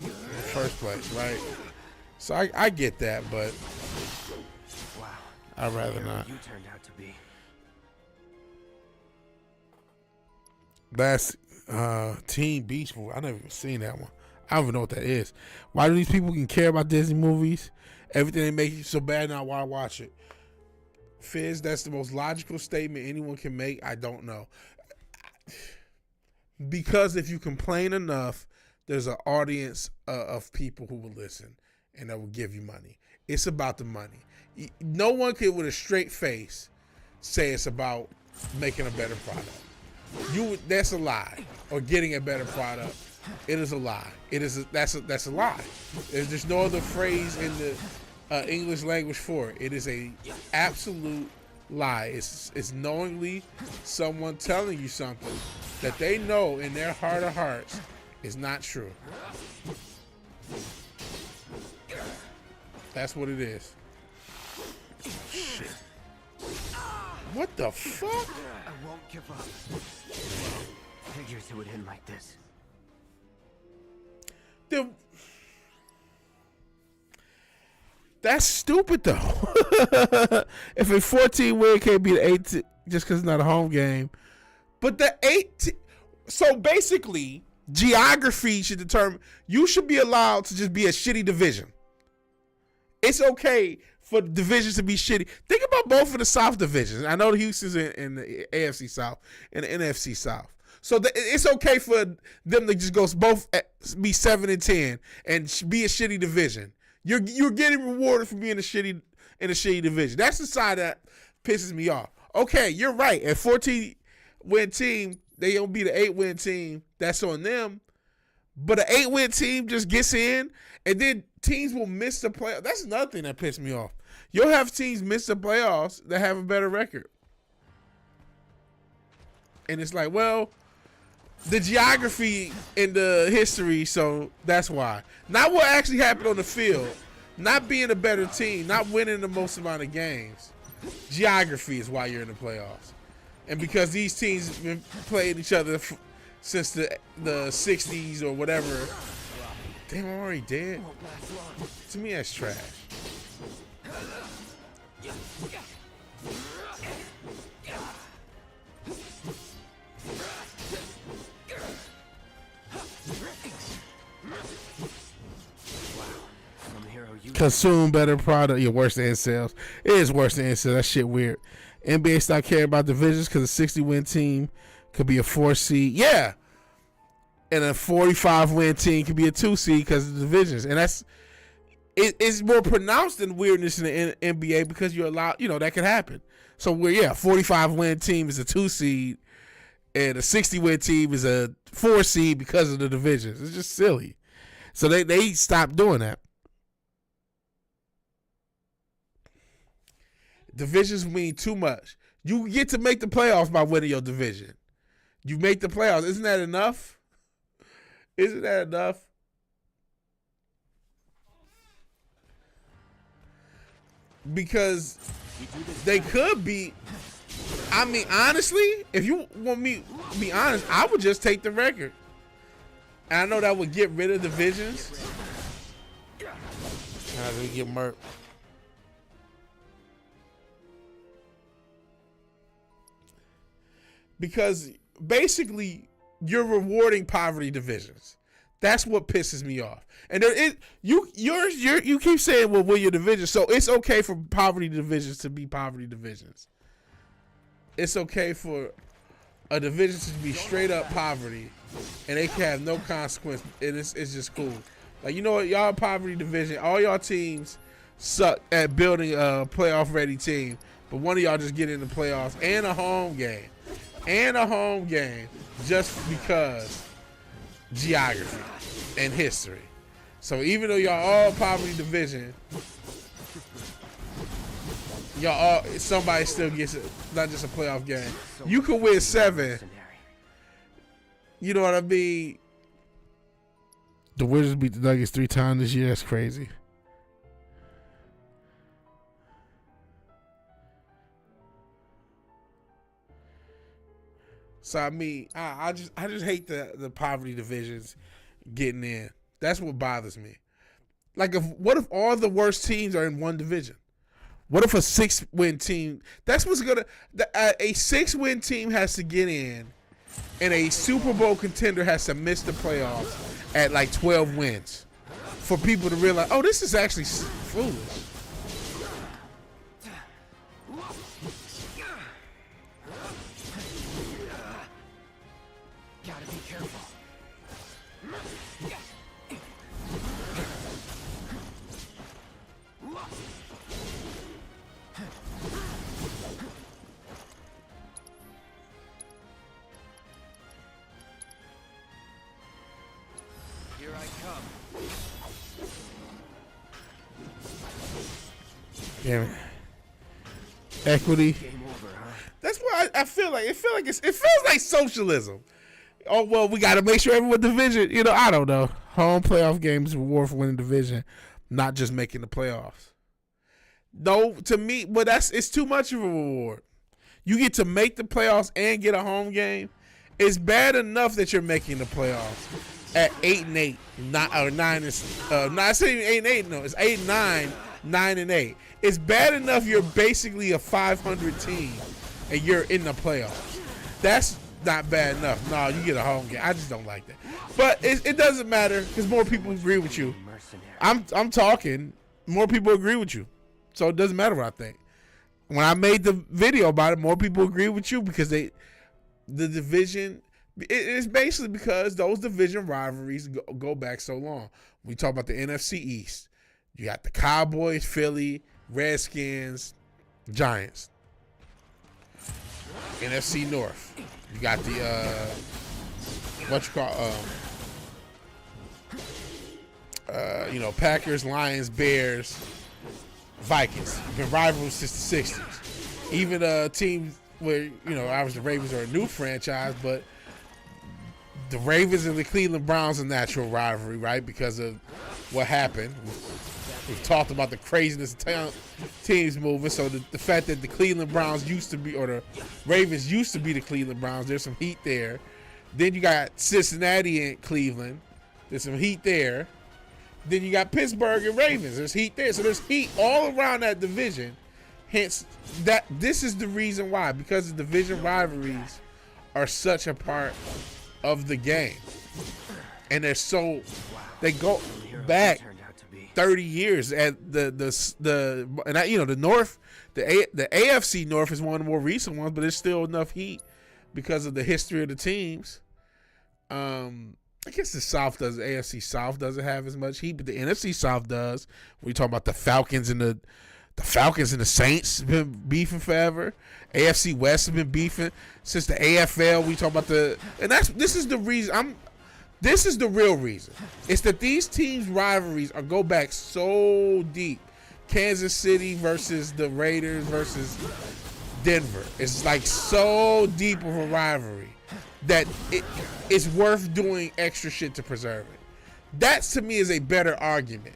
in the first place, right? So I get that, but Wow. I'd rather not. You turned out to be. Last Teen Beach movie, I never even seen that one. I don't even know what that is. Why do these people can care about Disney movies? Everything they make you so bad now, why watch it? Fizz, that's the most logical statement anyone can make. I don't know. Because if you complain enough, there's an audience of people who will listen and that will give you money. It's about the money. No one can, with a straight face, say it's about making a better product. That's a lie. Or getting a better product. It is a lie. That's a lie. There's no other phrase in the English language for it. It is a absolute lie. It's knowingly someone telling you something that they know in their heart of hearts is not true. That's what it is. Shit. What the fuck? I won't give up. Figures it would end like this. That's stupid though. If a 14 win can't be the 18 just because it's not a home game, but the 18. So basically, geography should determine. You should be allowed to just be a shitty division. It's okay for divisions to be shitty. Think about both of the South divisions. I know the Houston's in the AFC South and the NFC South. So it's okay for them to just go both be 7-10 and be a shitty division. You're getting rewarded for being in a shitty division. That's the side that pisses me off. Okay, you're right. A 14-win team, they don't be the 8-win team. That's on them. But an 8-win team just gets in, and then teams will miss the playoffs. That's another thing that pissed me off. You'll have teams miss the playoffs that have a better record. And it's like, well, the geography and the history, so that's why. Not what actually happened on the field. Not being a better team. Not winning the most amount of games. Geography is why you're in the playoffs. And because these teams have been playing each other since the 60s or whatever. Damn, I'm already dead. To me, that's trash. Consume better product. You're worse than sales. It is worse than sales. That shit weird. NBA start caring about divisions because a 60-win team could be a 4 seed. Yeah. And a 45-win team could be a 2 seed because of the divisions. And it's more pronounced than weirdness in the NBA because you're allowed, that can happen. So a 45-win team is a 2 seed and a 60-win team is a 4 seed because of the divisions. It's just silly. So they stopped doing that. Divisions mean too much. You get to make the playoffs by winning your division. You make the playoffs. Isn't that enough? Isn't that enough? Because they could be. I mean, honestly, if you want me to be honest, I would just take the record. And I know that would get rid of divisions. How do we get murked? Because basically, you're rewarding poverty divisions. That's what pisses me off. And you keep saying, well, we're your division, so it's okay for poverty divisions to be poverty divisions. It's okay for a division to be straight up poverty, and they can have no consequence. And it's just cool. Like, you know what, y'all poverty division, all y'all teams suck at building a playoff ready team, but one of y'all just get in the playoffs and a home game. Just because geography and history. So even though y'all all poverty division, somebody still gets it, not just a playoff game. You could win 7. You know what I mean? The Wizards beat the Nuggets 3 times this year. That's crazy. So I mean, I just hate the poverty divisions getting in. That's what bothers me. Like, what if all the worst teams are in one division? What if a 6-win team? That's what's gonna. A 6-win team has to get in, and a Super Bowl contender has to miss the playoffs at like 12 wins for people to realize, oh, this is actually foolish. Gotta be careful. Here I come. Damn it. Equity. Game over, huh? That's why I feel like it feels like socialism. Oh well, we got to make sure everyone division. You know, I don't know. Home playoff games reward for winning division, not just making the playoffs. No, to me, but it's too much of a reward. You get to make the playoffs and get a home game. It's bad enough that you're making the playoffs at 8-8, not 9 and not saying 8-8. No, it's 8-9, 9-8. It's bad enough you're basically a 500 team and you're in the playoffs. That's not bad enough. No, you get a home game. I just don't like that. But it doesn't matter because more people agree with you. I'm talking. More people agree with you, so it doesn't matter what I think. When I made the video about it, more people agree with you because the division. It's basically because those division rivalries go back so long. We talk about the NFC East. You got the Cowboys, Philly, Redskins, Giants. NFC North. You got the Packers, Lions, Bears, Vikings. Been rivals since the 60s. Even teams where, obviously the Ravens are a new franchise, but the Ravens and the Cleveland Browns a natural rivalry, right? Because of what happened. We've talked about the craziness of teams moving. So the fact that the Cleveland Browns used to be, or the Ravens used to be the Cleveland Browns, there's some heat there. Then you got Cincinnati and Cleveland. There's some heat there. Then you got Pittsburgh and Ravens. There's heat there. So there's heat all around that division. Hence, this is the reason why. Because the division rivalries are such a part of the game. And they go back 30 years at the North, the AFC North is one of the more recent ones, but there's still enough heat because of the history of the teams. I guess the South does. The AFC South doesn't have as much heat, but the NFC South does. We talk about the Falcons and the Saints have been beefing forever. AFC West has been beefing since the AFL. We talk about this is the reason. This is the real reason. It's that these teams' rivalries go back so deep. Kansas City versus the Raiders versus Denver. It's like so deep of a rivalry that it's worth doing extra shit to preserve it. That, to me, is a better argument.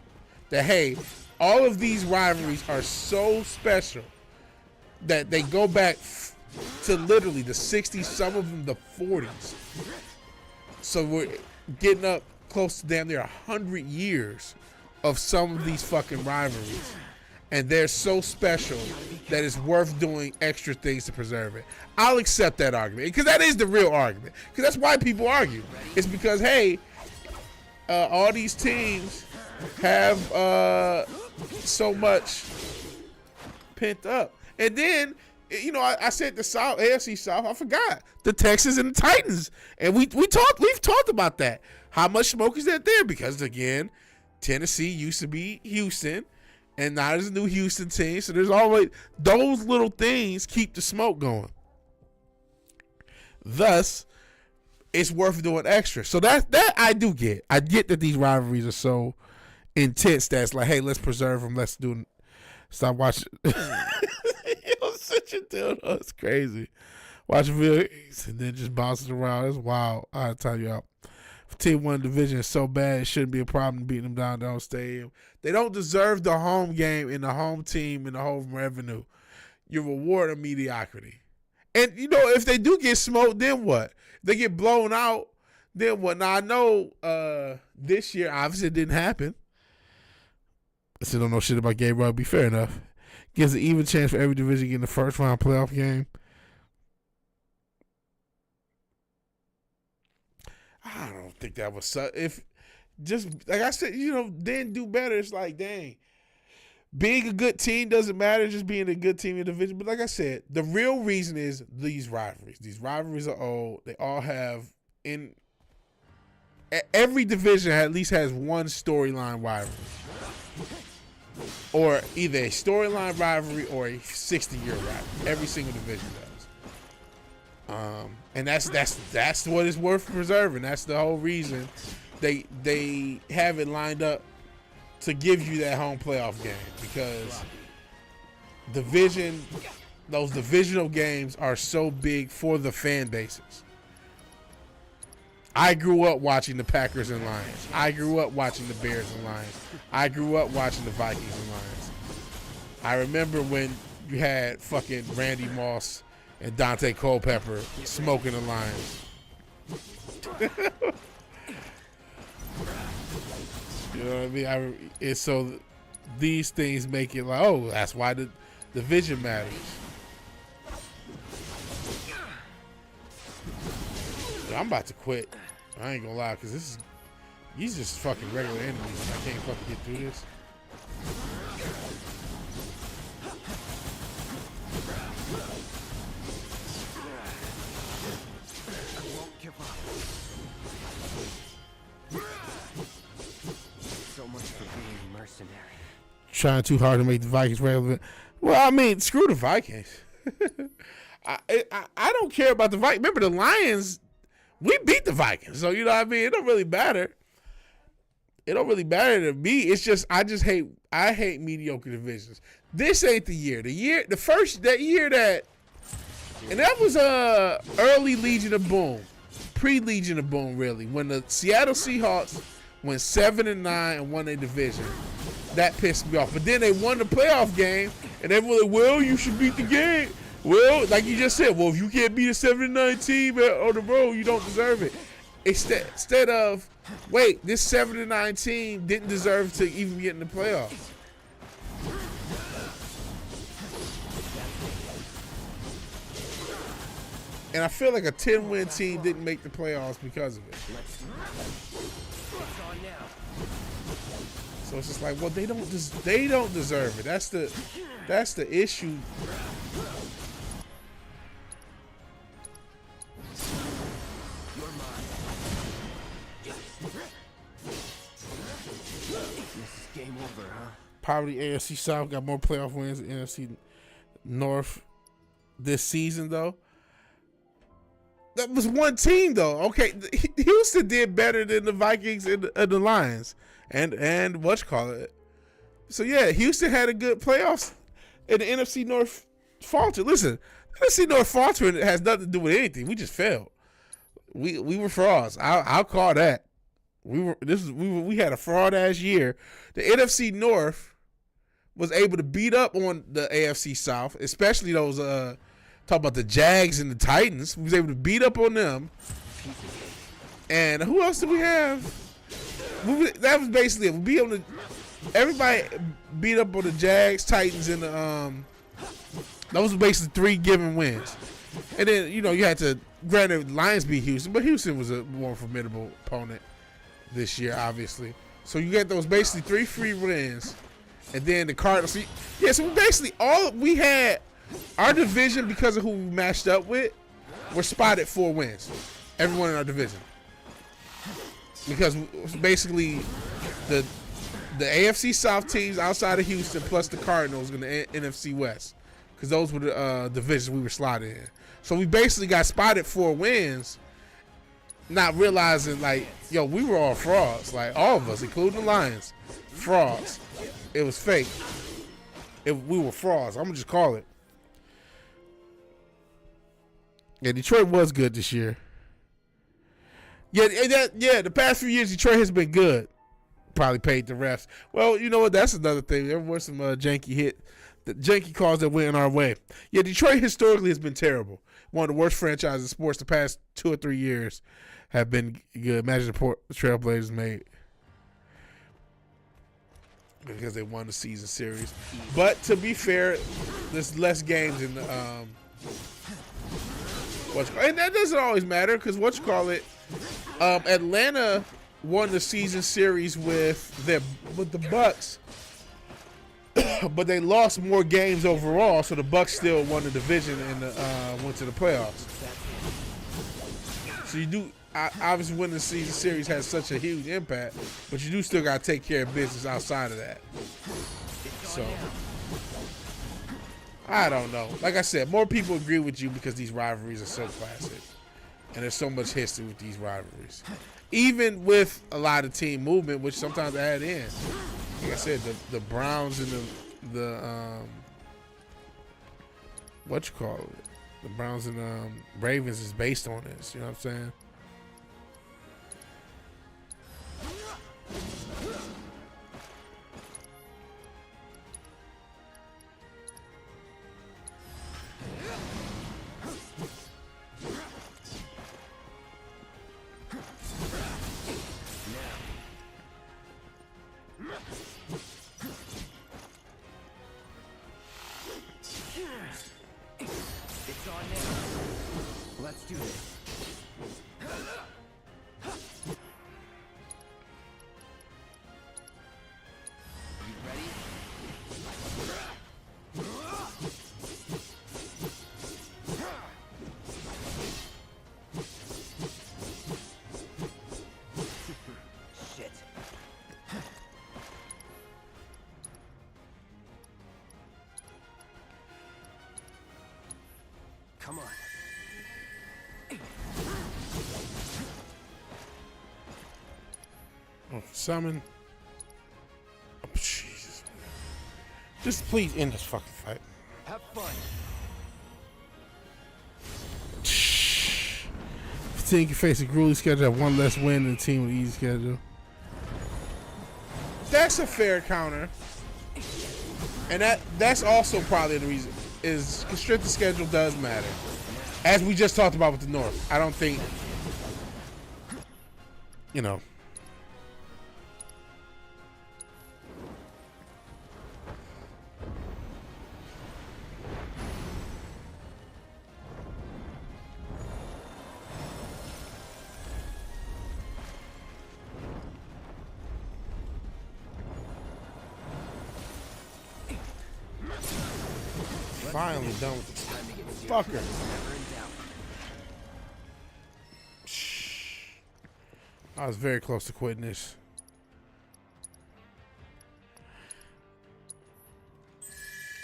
That, hey, all of these rivalries are so special that they go back to literally the 60s, some of them the 40s. So we're getting up close to damn near 100 years of some of these fucking rivalries. And they're so special that it's worth doing extra things to preserve it. I'll accept that argument because that is the real argument. Because that's why people argue. It's because, hey, all these teams have so much pent up. And then, I said the South, AFC South, I forgot. The Texans and the Titans. And we've talked about that. How much smoke is that there? Because, again, Tennessee used to be Houston. And now there's a new Houston team. So there's always those little things keep the smoke going. Thus, it's worth doing extra. So that I do get. I get that these rivalries are so intense that it's like, hey, let's preserve them. Let's stop watching. Yo, such a dude. Oh, it's crazy. Watching videos and then just bouncing around. It's wild. I'll tell you out. If Team 1 division is so bad, it shouldn't be a problem beating them down their own stadium. They don't deserve the home game and the home team and the home revenue. You reward a mediocrity. And if they do get smoked, then what? If they get blown out, then what? Now I know this year obviously it didn't happen. I still don't know shit about gay rugby. Fair enough. Gives an even chance for every division to get in the first round playoff game. I don't think that was if just like I said, then do better. It's like, dang, being a good team doesn't matter. Just being a good team in the division. But like I said, the real reason is these rivalries. These rivalries are old. They all have every division at least has one storyline rivalry, or either a storyline rivalry or a 60-year rivalry. Every single division does. And that's what it's worth preserving. That's the whole reason they have it lined up to give you that home playoff game, because those divisional games are so big for the fan bases. I grew up watching the Packers and Lions. I grew up watching the Bears and Lions. I grew up watching the Vikings and Lions. I remember when you had fucking Randy Moss and Dante Culpepper smoking the Lions. You know what I mean? And so these things make it like, oh, that's why the division matters. I'm about to quit. I ain't gonna lie, because these just fucking regular enemies, and I can't fucking get through this. So much for being mercenary. Trying too hard to make the Vikings relevant. Well, I mean, screw the Vikings. I don't care about the Vikings. Remember, the Lions, we beat the Vikings. So, you know what I mean? It don't really matter. It don't really matter to me. It's just, I hate mediocre divisions. This ain't the year. That year that, and that was early Legion of Boom. Pre-Legion of Boom, really. When the Seattle Seahawks went 7-9 and won their division. That pissed me off. But then they won the playoff game, and everyone was like, well, you should beat the game. Well, like you just said, well, if you can't beat a 7-9 team on the road, you don't deserve it. Instead of, wait, this 7-9 team didn't deserve to even get in the playoffs. And I feel like a 10-win team didn't make the playoffs because of it. So it's just like, well, they don't deserve it. That's the issue. Game over, huh? Probably AFC South got more playoff wins than NFC North this season, though. That was one team, though. Okay, Houston did better than the Vikings and the Lions, and whatchamacallit. So yeah, Houston had a good playoffs, and the NFC North faltered. Listen, the NFC North faltering has nothing to do with anything. We just failed. We were frauds. I'll call that. We had a fraud ass year. The NFC North was able to beat up on the AFC South, especially those talk about the Jags and the Titans. We was able to beat up on them. And who else did we have? That was basically it. We beat on everybody beat up on the Jags, Titans, and the those were basically 3 given wins. And then you had to granted Lions beat Houston, but Houston was a more formidable opponent this year, obviously. So you get those basically 3 free wins, and then the Cardinals. So basically all we had, our division, because of who we matched up with, were spotted 4 wins. Everyone in our division, because basically the AFC South teams outside of Houston plus the Cardinals in the NFC West, because those were the divisions we were slotted in. So we basically got spotted 4 wins, not realizing, like, yo, we were all frauds. Like, all of us, including the Lions, frauds. It was fake. We were frauds. I'm going to just call it. Yeah, Detroit was good this year. Yeah, the past few years, Detroit has been good. Probably paid the refs. Well, you know what? That's another thing. There were some janky The janky calls that went in our way. Yeah, Detroit historically has been terrible. One of the worst franchises in sports the past 2 or 3 years have been good. Imagine the Trailblazers made because they won the season series. But to be fair, there's less games in the and that doesn't always matter because Atlanta won the season series with the Bucks. But they lost more games overall, so the Bucks still won the division and went to the playoffs. So you do obviously winning the season series has such a huge impact, but you do still got to take care of business outside of that. So I don't know. Like I said, more people agree with you because these rivalries are so classic, and there's so much history with these rivalries. Even with a lot of team movement, which sometimes I add in. Like I said, the Browns and the the Browns and Ravens is based on this. You know what I'm saying? It's on now. Let's do this. You ready? Shit. Come on. Oh, summon. Oh, Jesus. Just please end this fucking fight. Have fun. The team can face a grueling schedule, have one less win than the team with an easy schedule. That's a fair counter. And that's also probably the reason is constricted schedule does matter. As we just talked about with the North. I don't think, you know. Finally done with this fucker. I was very close to quitting this.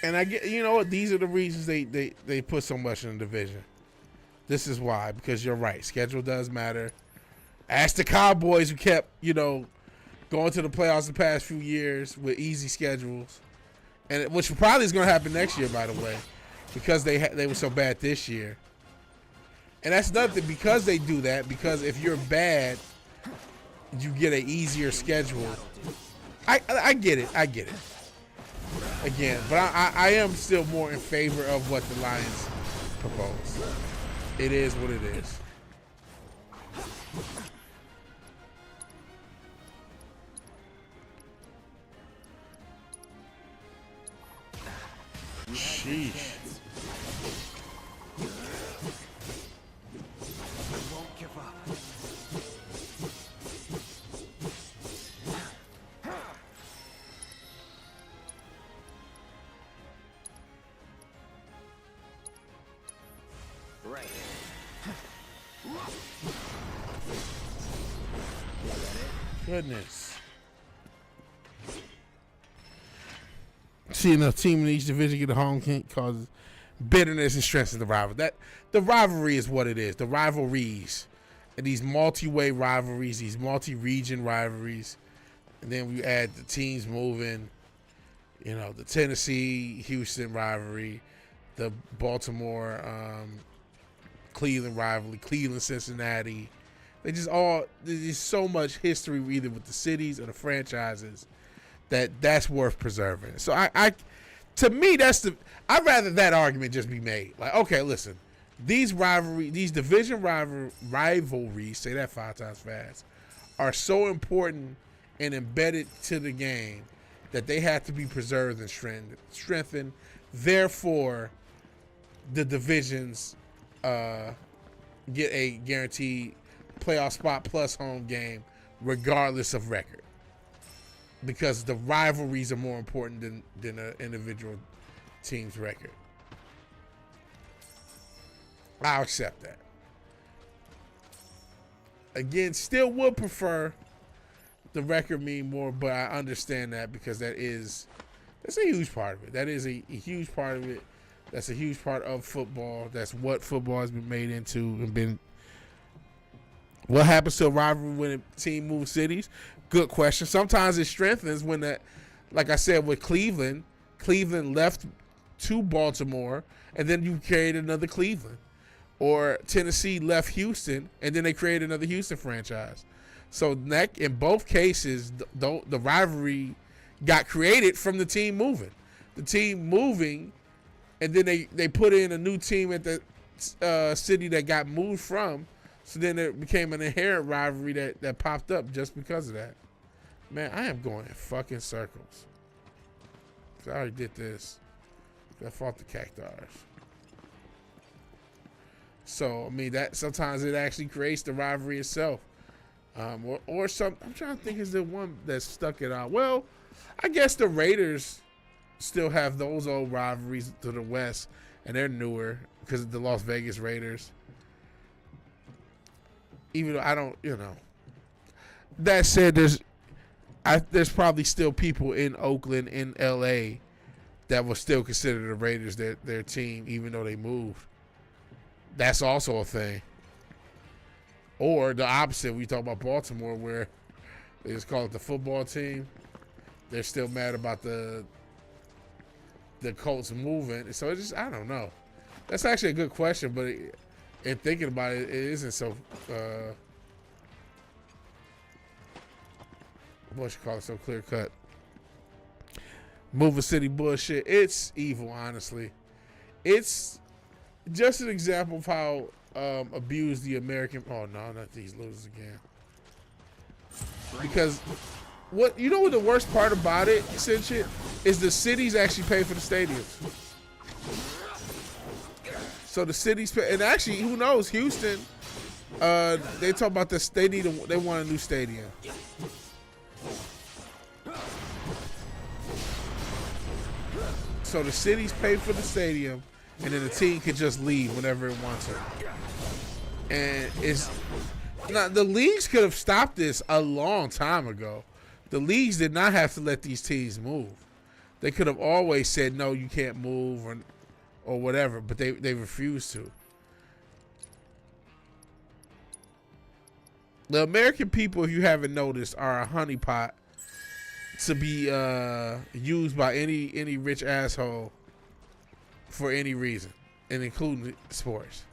And I get, you know what? These are the reasons they put so much in the division. This is why, because you're right. Schedule does matter. Ask the Cowboys who kept, going to the playoffs the past few years with easy schedules. And which probably is going to happen next year, by the way, because they were so bad this year. And that's nothing because they do that. Because if you're bad, you get an easier schedule. I get it. I get it. Again, but I am still more in favor of what the Lions propose. It is what it is. Sheesh. I won't give up. Right. Goodness. Seeing a team in each division get a home causes bitterness and strengthens the rivalry. The rivalry is what it is. The rivalries. And these multi-way rivalries, these multi-region rivalries. And then we add the teams moving. The Tennessee-Houston rivalry. The Baltimore Cleveland rivalry. Cleveland-Cincinnati. There's so much history either with the cities or the franchises that's worth preserving. So To me, I'd rather that argument just be made. Like, okay, listen, these division rivalries, say that 5 times fast, are so important and embedded to the game that they have to be preserved and strengthened. Therefore, the divisions get a guaranteed playoff spot plus home game, regardless of record. Because the rivalries are more important than an individual team's record. I'll accept that. Again, still would prefer the record mean more, but I understand that because that's a huge part of it. That is a huge part of it. That's a huge part of football. That's what football has been made into and been. What happens to a rivalry when a team moves cities? Good question. Sometimes it strengthens when that, like I said with Cleveland left to Baltimore, and then you created another Cleveland. Or Tennessee left Houston, and then they created another Houston franchise. So in both cases, the rivalry got created from the team moving. The team moving, and then they put in a new team at the city that got moved from. So then it became an inherent rivalry that popped up just because of that. Man, I am going in fucking circles. I already did this. I fought the cactars. So, I mean, that sometimes it actually creates the rivalry itself. Or some, I'm trying to think, is there one that stuck it out? Well, I guess the Raiders still have those old rivalries to the west, and they're newer because of the Las Vegas Raiders. Even though I don't, That said, there's probably still people in Oakland, in L.A., that will still consider the Raiders their team, even though they moved. That's also a thing. Or the opposite, we talk about Baltimore, where they just call it the football team. They're still mad about the Colts moving. So it's just, I don't know. That's actually a good question, but in thinking about it, it isn't so, what you call it, so clear cut. Moving city bullshit. It's evil, honestly. It's just an example of how abused the American. Oh no, not these losers again. Because what the worst part about it, shit, is the cities actually pay for the stadiums. So the cities pay, and actually, who knows? Houston, they talk about this. They want a new stadium. So the cities pay for the stadium, and then the team can just leave whenever it wants to. And the leagues could have stopped this a long time ago. The leagues did not have to let these teams move. They could have always said, no, you can't move or whatever, but they refused to. The American people, if you haven't noticed, are a honeypot to be used by any rich asshole for any reason, and including sports.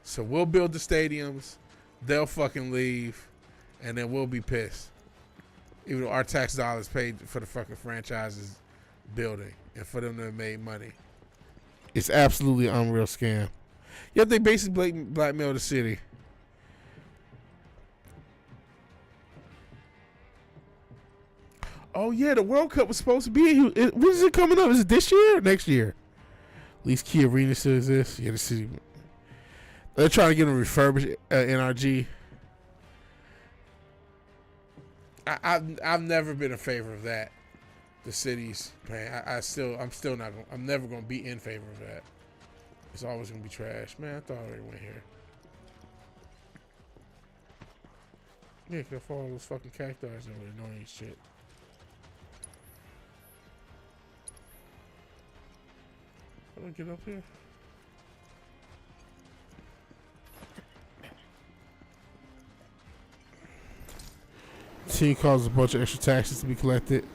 So we'll build the stadiums, they'll fucking leave, and then we'll be pissed. Even though our tax dollars paid for the fucking franchises building and for them to have made money. It's absolutely an unreal scam. Yet they basically blackmail the city. Oh yeah, the World Cup was supposed to be. When is it coming up? Is it this year or next year? At least Key Arena still exists. Yeah, the city. They're trying to get a refurbished NRG. I've never been in favor of that. The cities, man. I'm never gonna be in favor of that. It's always gonna be trash, man. I thought I already went here. Yeah, cause I follow those fucking cacti over there, annoying shit. How do I get up here? Team causes a bunch of extra taxes to be collected.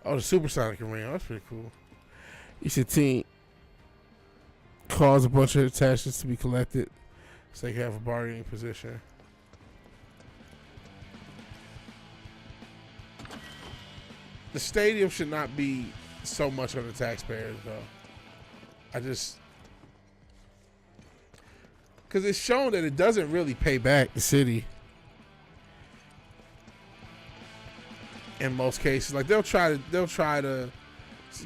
Oh, the supersonic arena. That's pretty cool. You said team cause a bunch of taxes to be collected so they can have a bargaining position. the stadium should not be so much on the taxpayers, though. Because it's shown that it doesn't really pay back the city. In most cases, like they'll try to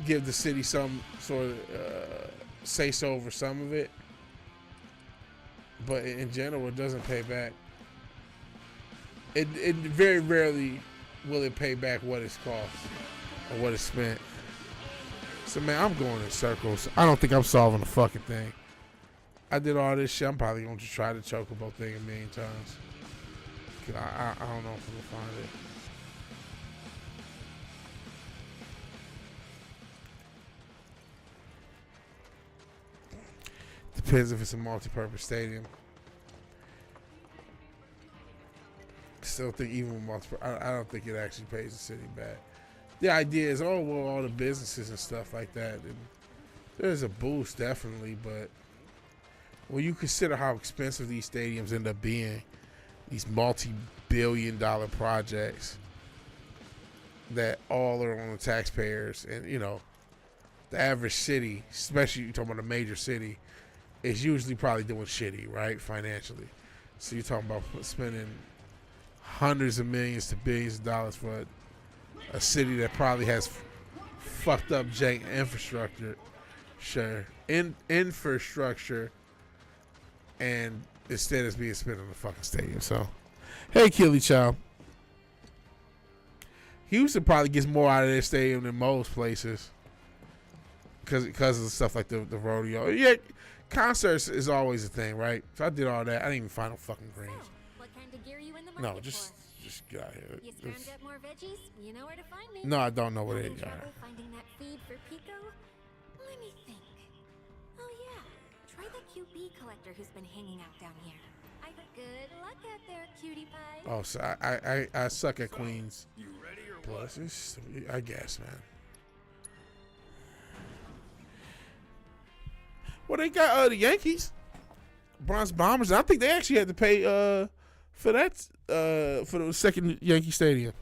give the city some sort of say so over some of it, but in general, it doesn't pay back. It very rarely will it pay back what it's cost or what it's spent. So man, I'm going in circles. I don't think I'm solving the fucking thing. I did all this shit. I'm probably going to try the chocobo thing a million times. I don't know if I'm gonna find it. Depends if it's a multi-purpose stadium. Still think even with multiple, I don't think it actually pays the city back. The idea is, oh well, all the businesses and stuff like that, and there's a boost definitely, but when you consider how expensive these stadiums end up being, these multi-billion-dollar projects that all are on the taxpayers, and you know, the average city, especially you're talking about a major city, is usually probably doing shitty, right, financially. So you're talking about spending hundreds of millions to billions of dollars for a city that probably has fucked up jank infrastructure, infrastructure, and instead it's being spent on the fucking stadium. So, hey, Keely Child. Houston probably gets more out of their stadium than most places because of stuff like the rodeo. Yeah, concerts is always a thing, right? So I did all that. I didn't even find no fucking greens. What kind of gear you in the market No, just get out of here. You scrounge up more veggies? You know where to find me. No, I don't know where they Having are. trouble finding that feed for Pico? Let me think. Oh yeah, try the QB collector who's been hanging out down here. Good luck out there, cutie pie. Oh, so I suck at Queens. You ready or what? I guess, man. Well, they got the Yankees, Bronx Bombers. I think they actually had to pay for that for the second Yankee Stadium.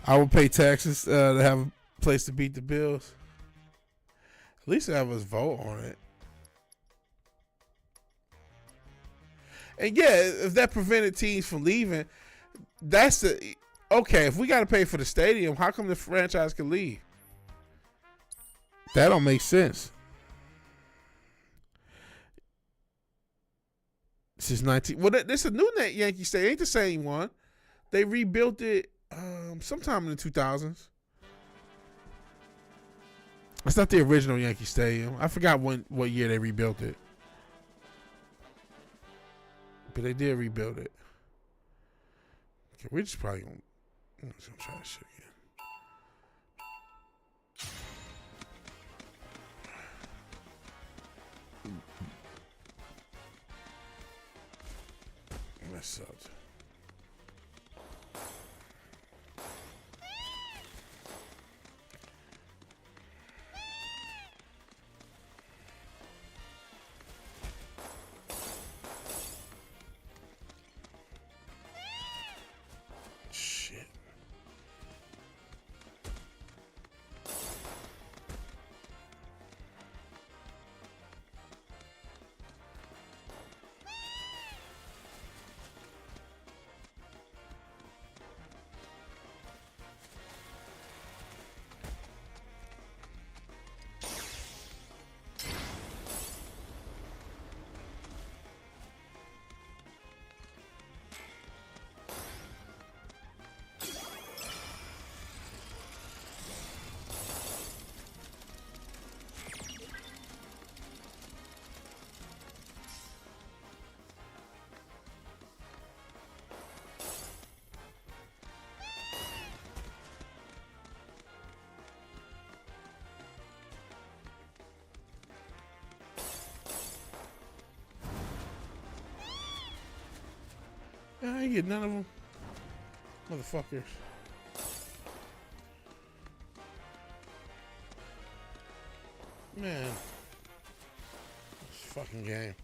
I would pay taxes to have a place to beat the Bills. At least have us vote on it. And yeah, if that prevented teams from leaving, that's the okay. If we got to pay for the stadium, how come the franchise can leave? That don't make sense. This is 19. Well, this is a new Yankee Stadium. Ain't the same one. They rebuilt it sometime in the 2000s. It's not the original Yankee Stadium. I forgot what year they rebuilt it. But they did rebuild it. Okay, we're just probably going to try this shit again. That sucks. I ain't get none of them. Motherfuckers. Man. This fucking game.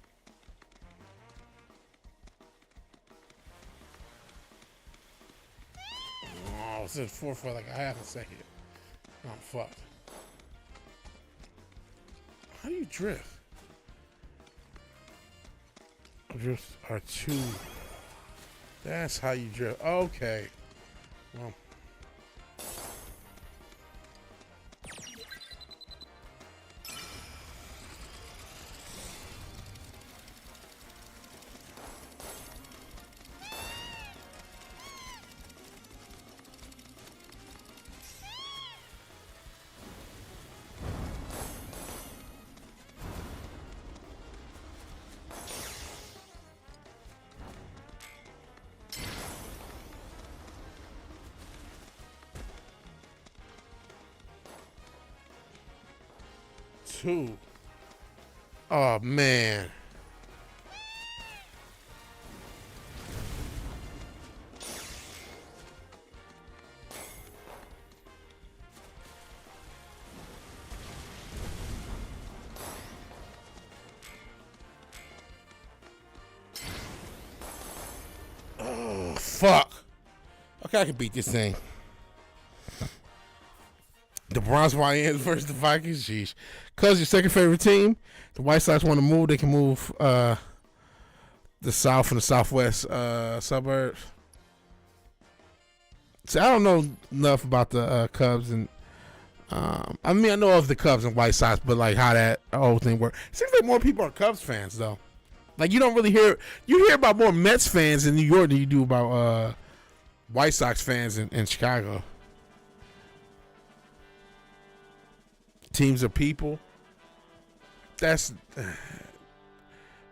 I was in fourth for like a half a second. I'm fucked. How do you drift? Drifts are 2. That's how you drift. Okay. Well. Two. Oh man. Oh fuck. Okay, I can beat this thing. The Bronx YNs versus the Vikings. Jeez. Cuz your second favorite team, the White Sox want to move. They can move the South and the Southwest suburbs. See, I don't know enough about the Cubs and I mean I know of the Cubs and White Sox, but like how that whole thing works. It seems like more people are Cubs fans though. Like you don't really hear about more Mets fans in New York than you do about White Sox fans in Chicago. Teams of people. That's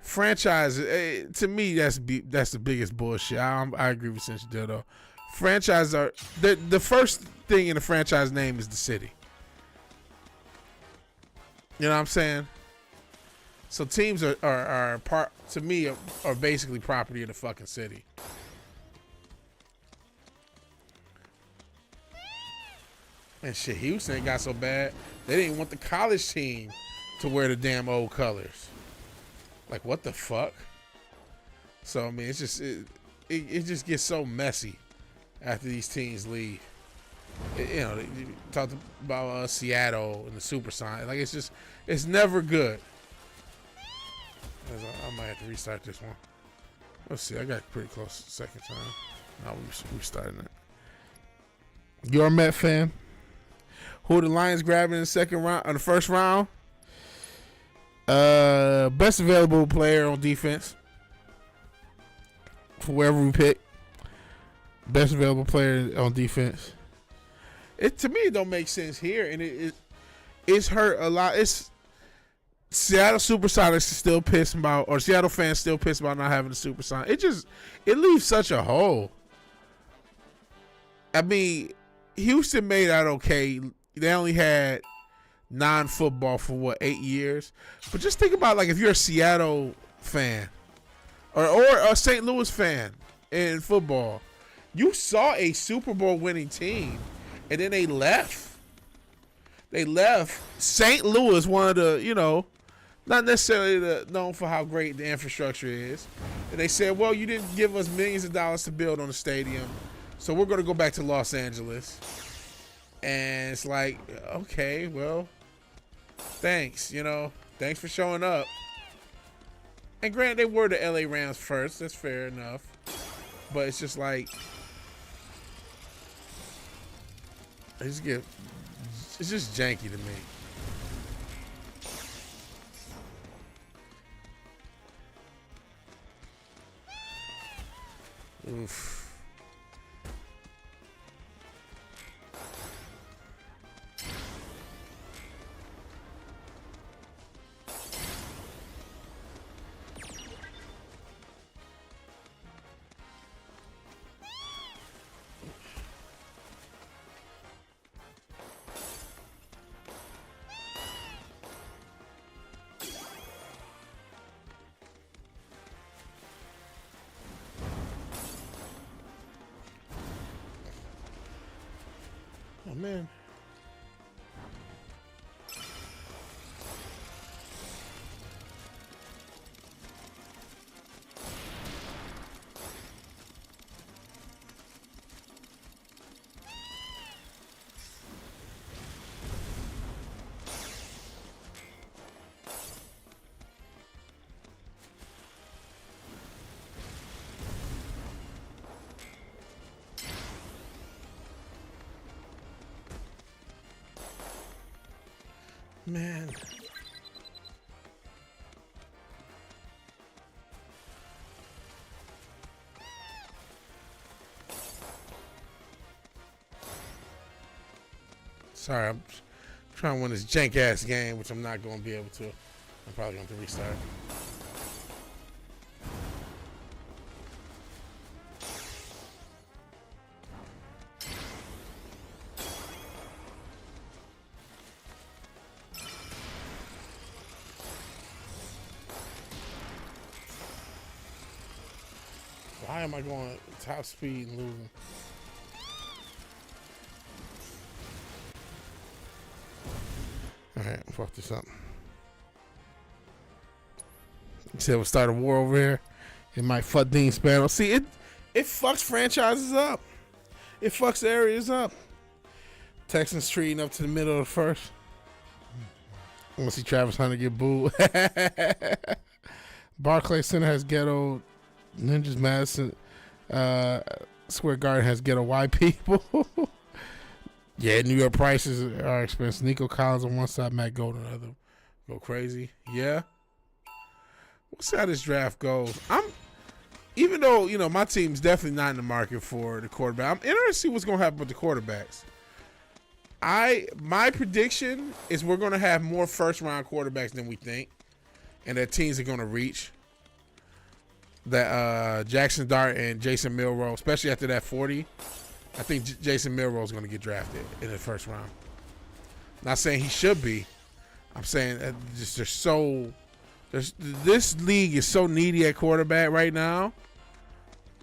franchise. To me, that's the biggest bullshit. I agree with Cinch Dildo. Franchises are the first thing in the franchise name is the city. You know what I'm saying? So teams are part to me are basically property of the fucking city. And shit, Houston ain't got so bad. They didn't want the college team to wear the damn old colors. Like, what the fuck? So, I mean, it's just, it just gets so messy after these teams leave. You know, they talked about Seattle and the Supersonics. Like, it's never good. I might have to restart this one. Let's see, I got pretty close the second time. No, we starting it. You're a Met fan? Who the Lions grabbing in the second round or the first round? Best available player on defense for wherever we pick. Best available player on defense. To me, it don't make sense here, and it's hurt a lot. It's Seattle Supersonics still pissed about, or Seattle fans still pissed about not having the Supersonics. It leaves such a hole. I mean, Houston made out okay. They only had non-football for 8 years. But just think about like if you're a Seattle fan or a St. Louis fan in football, you saw a Super Bowl winning team and then they left. They left. St. Louis, one of the, not necessarily known for how great the infrastructure is. And they said, well, you didn't give us millions of dollars to build on the stadium, so we're going to go back to Los Angeles. And it's like, okay, well, thanks, thanks for showing up. And granted, they were the LA Rams first. That's fair enough. But it's just like, it's just janky to me. Oof. Oh, man. Man. Sorry, I'm trying to win this jank ass game, which I'm not going to be able to. I'm probably going to restart. Why am I going top speed and losing? Alright, fuck this up. You said we'll start a war over here. It might fuck Dean Spano. See, it fucks franchises up. It fucks areas up. Texans treating up to the middle of the first. I want to see Travis Hunter get booed. Barclays Center has ghetto. Ninjas Madison Square Garden has ghetto white people. Yeah, New York prices are expensive. Nico Collins on one side, Matt Golden on the other. Go crazy. Yeah. We'll see how this draft goes. Even though, you know, my team's definitely not in the market for the quarterback, I'm interested to see what's going to happen with the quarterbacks. My prediction is we're going to have more first-round quarterbacks than we think, and that teams are going to reach. That Jackson Dart and Jason Milroe, especially after that 40, I think Jason Milroe is going to get drafted in the first round. Not saying he should be. I'm saying that this league is so needy at quarterback right now,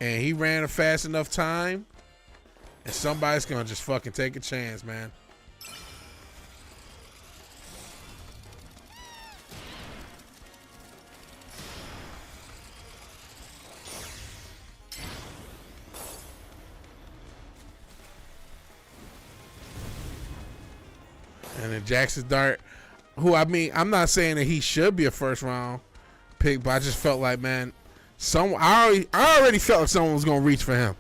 and he ran a fast enough time, and somebody's going to just fucking take a chance, man. And then Jackson Dart, who, I mean, I'm not saying that he should be a first round pick, but I just felt like, man, I already felt like someone was going to reach for him.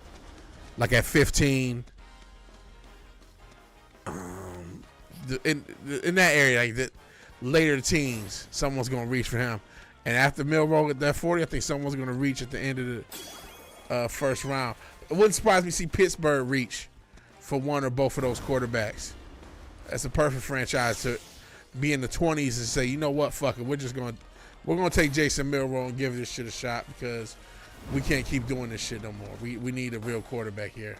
Like at 15. In that area, like the later teens, someone's going to reach for him. And after Milroe at that 40, I think someone's going to reach at the end of the first round. It wouldn't surprise me to see Pittsburgh reach for one or both of those quarterbacks. That's a perfect franchise to be in the 20s and say, you know what, fuck it, we're gonna take Jason Milroe and give this shit a shot because we can't keep doing this shit no more. We need a real quarterback here.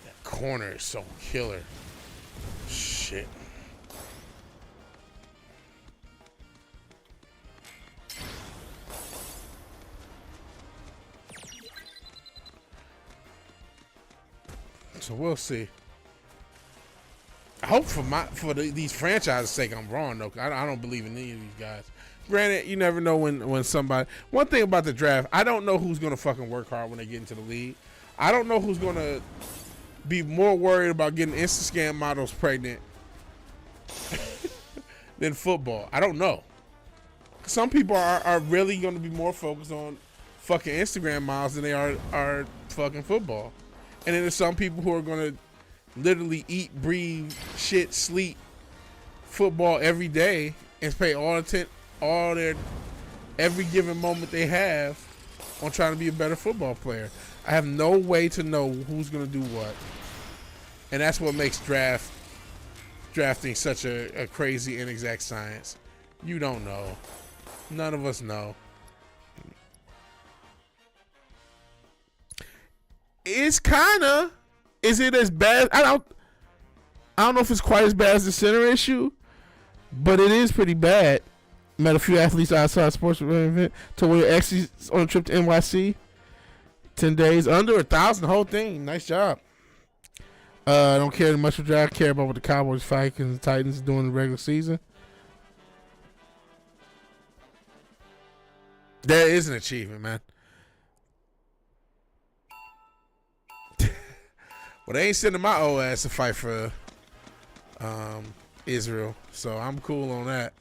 That corner is so killer. Shit. So we'll see. I hope for these franchises' sake I'm wrong though. I don't believe in any of these guys. Granted, you never know when somebody. One thing about the draft, I don't know who's gonna fucking work hard when they get into the league. I don't know who's gonna be more worried about getting Insta-scam models pregnant than football. I don't know. Some people are really gonna be more focused on fucking Instagram models than they are fucking football. And then there's some people who are going to literally eat, breathe, shit, sleep football every day and pay all their every given moment they have on trying to be a better football player. I have no way to know who's going to do what. And that's what makes drafting such a crazy, inexact science. You don't know. None of us know. It's is it as bad? I don't know if it's quite as bad as the center issue, but it is pretty bad. Met a few athletes outside sports event. Told one of your exes on a trip to NYC. 10 days, under 1,000, the whole thing. Nice job. I don't care much for draft. Care about what the Cowboys, Vikings, and Titans doing in the regular season. That is an achievement, man. Well, they ain't sending my old ass to fight for Israel, so I'm cool on that.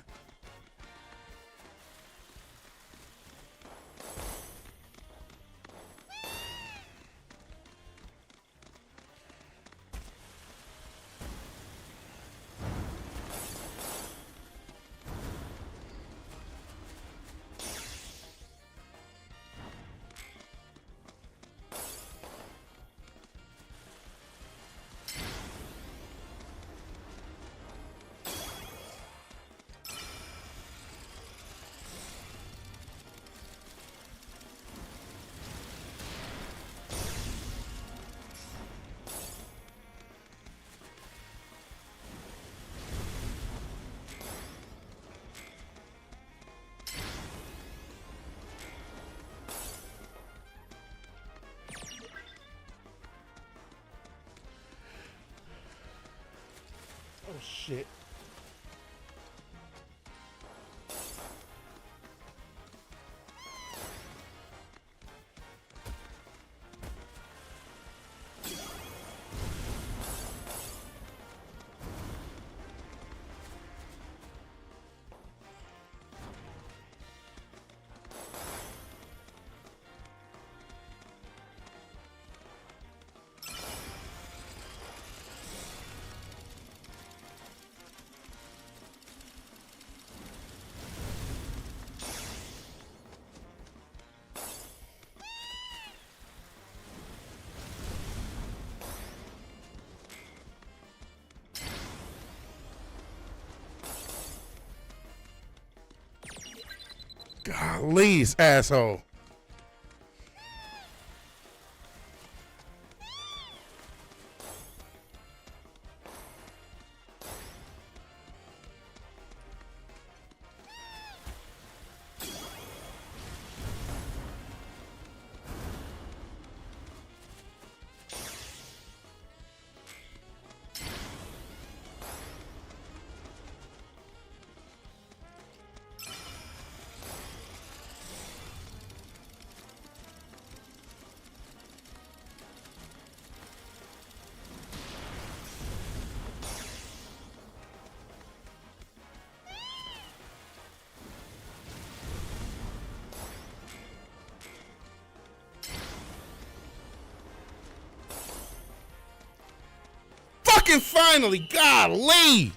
shit. Golly's asshole. Fucking finally, golly.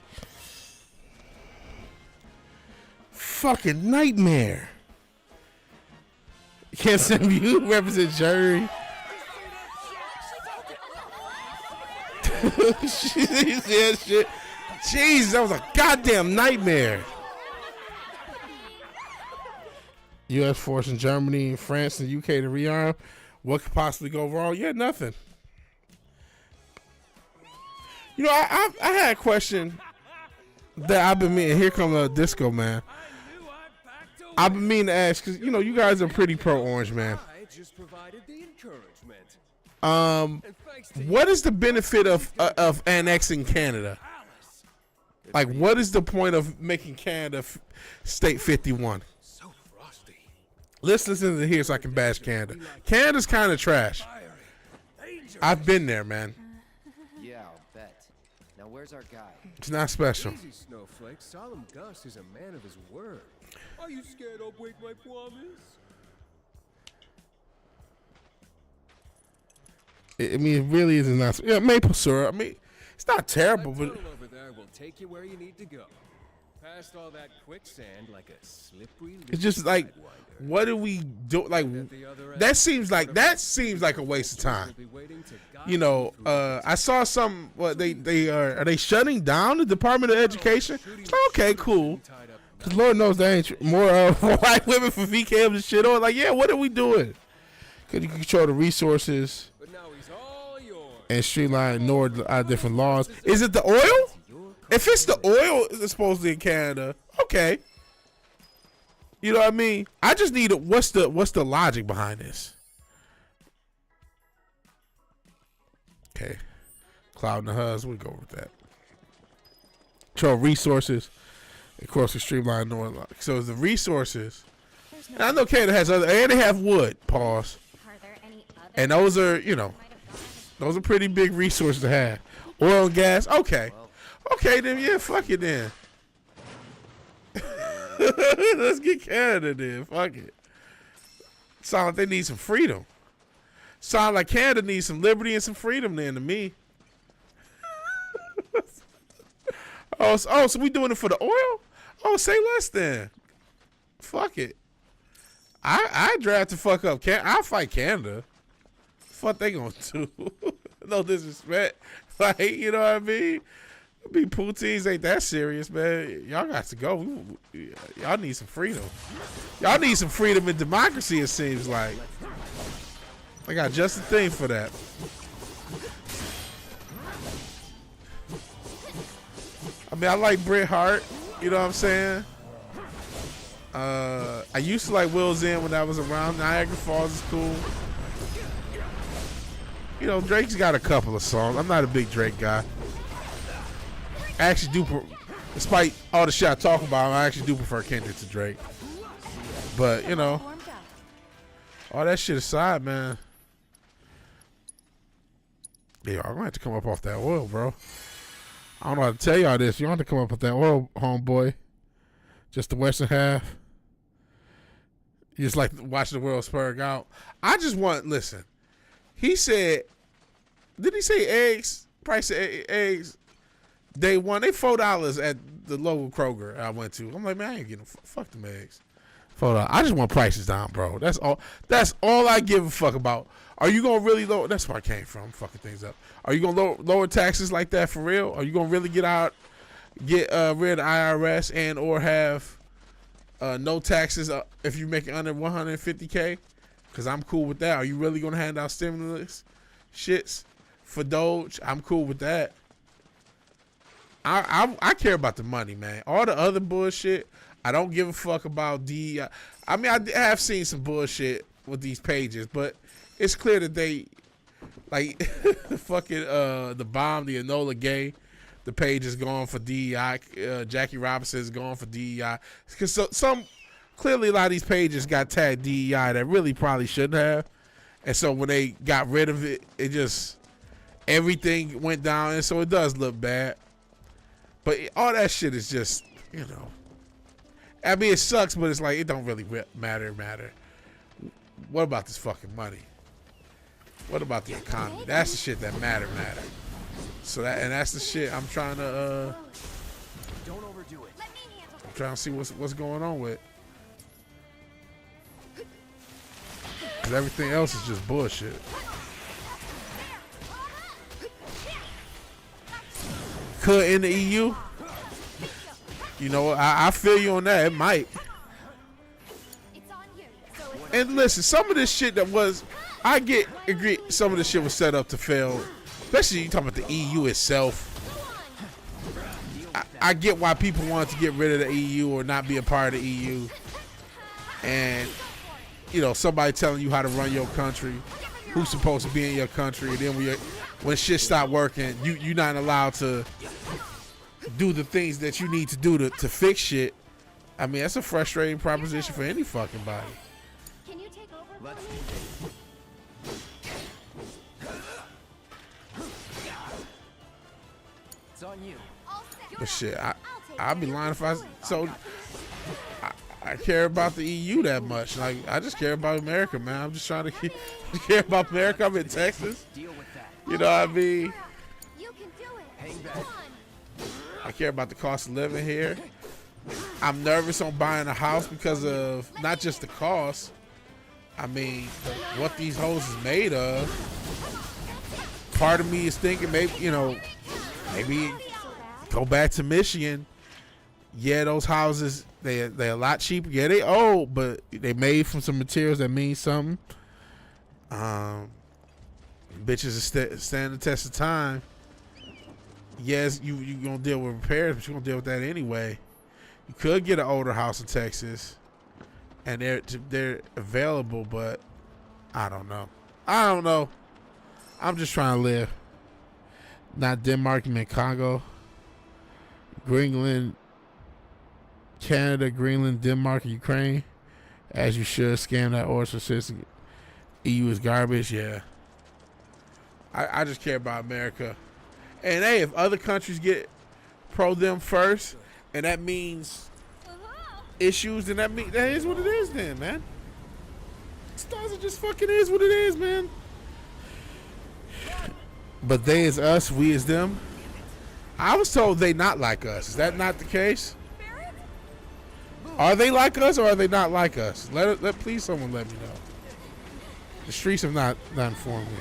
Fucking nightmare. Can't send you represent jury. Yeah, shit. Jeez, that was a goddamn nightmare. U.S. force in Germany, France, and UK to rearm. What could possibly go wrong? Yeah, nothing. You know, I had a question that I've been meaning. Here comes the disco man. I've been meaning to ask because you know you guys are pretty pro Orange Man. I just provided the encouragement. What is the benefit of annexing Canada? Like, what is the point of making Canada state 51? So frosty. Let's listen to here so I can bash Canada. Canada's kind of trash. I've been there, man. Yeah, I'll bet. Now where's our guy? It's not special. Easy, Snowflake. Solemn Gus is a man of his word. Are you scared I'll break my promise? I mean, it really isn't that. Yeah, maple syrup. I mean, it's not terrible, but over there will take you where you need to go. Past all that quicksand like a slippery. it's just like, what do we do? Like, that seems like a waste of time. You know, I saw some. What they are they shutting down the Department of Education? Okay, cool. Cause Lord knows there ain't more white women for VKM and shit on. Like, yeah, what are we doing? Could you control the resources and streamline different laws? Is it the oil? If it's the oil, it's supposedly in Canada. Okay. You know what I mean? I just need what's the logic behind this? Okay. Cloud and the Huz, we go with that. Control resources. Of course, we streamline Northern. So the resources. And I know Canada has other, and they have wood. Pause. And those are, you know, those are pretty big resources to have. Oil and gas. Okay. Okay, then yeah, fuck it then. Let's get Canada then. Fuck it. Sound like they need some freedom. Sound like Canada needs some liberty and some freedom then to me. So we doing it for the oil? Oh, say less then. Fuck it. I draft the fuck up. I'll fight Canada. Fuck they gonna do? No disrespect. Like, you know what I mean? Be poutines ain't that serious, man. Y'all got to go. Y'all need some freedom. Y'all need some freedom and democracy, it seems like. I got just a thing for that. I mean, I like Bret Hart. You know what I'm saying? I used to like Will's End when I was around. Niagara Falls is cool. You know, Drake's got a couple of songs. I'm not a big Drake guy. I actually do, despite all the shit I talk about, I actually do prefer Kendrick to Drake. But, you know, all that shit aside, man. Yeah, I'm gonna have to come up off that oil, bro. I don't know how to tell y'all this. You don't have to come up with that oil, homeboy. Just the western half. You just like to watch the world spurg out. I just want, listen. He said, did he say eggs? Price of eggs. Day one, they $4 at the local Kroger I went to. I'm like, man, I ain't getting fuck them eggs. $4. I just want prices down, bro. That's all. That's all I give a fuck about. Are you gonna really lower? That's where I came from. Fucking things up. Are you gonna lower taxes like that for real? Are you gonna really get rid of the IRS and or have no taxes if you're making under 150K? Because I'm cool with that. Are you really gonna hand out stimulus shits for Doge? I'm cool with that. I care about the money, man. All the other bullshit, I don't give a fuck about DEI. I mean, I have seen some bullshit with these pages, but it's clear that they, like, fucking the bomb, the Enola Gay, the page is going for DEI. Jackie Robinson is going for DEI. Because clearly a lot of these pages got tagged DEI that really probably shouldn't have. And so when they got rid of it, it just, everything went down. And so it does look bad. But all that shit is just, you know. I mean, it sucks, but it's like, it don't really matter. What about this fucking money? What about the economy? That's the shit that matter. So that's the shit I'm trying to Don't overdo it. I'm trying to see what's going on with. Cause everything else is just bullshit. Could in the EU? You know, I feel you on that. It might. And listen, some of this shit that was, I agree, some of this shit was set up to fail. Especially you talking about the EU itself. I get why people wanted to get rid of the EU or not be a part of the EU. And, you know, somebody telling you how to run your country, who's supposed to be in your country, and then when shit stop working, you're not allowed to do the things that you need to do to fix shit. I mean, that's a frustrating proposition for any fucking body. Can you take over? Let's It's on you. But shit, I'd be lying if I care about the EU that much. Like, I just care about America, man. I'm just trying to care about America. I'm in Texas. Deal with that. You know what I mean? You can do it. Hang back. I care about the cost of living here. I'm nervous on buying a house because of not just the cost. I mean, what these hoes is made of. Part of me is thinking maybe go back to Michigan. Yeah, those houses, they're a lot cheaper. Yeah, they old, but they made from some materials that mean something. Bitches are stand the test of time. Yes, you gonna deal with repairs, but you're gonna deal with that anyway. You could get an older house in Texas, and they're available, but I don't know. I'm just trying to live. Not Denmark, you mean Congo, Greenland, Canada, Greenland, Denmark, and Ukraine. As you should. Scam that order system. EU is garbage. Yeah. I just care about America. And hey, if other countries get pro them first, and that means issues, then that is what it is then, man. Stars are just fucking is what it is, man. But they is us, we is them. I was told they not like us. Is that not the case? Are they like us or are they not like us? Please someone let me know. The streets have not informed me.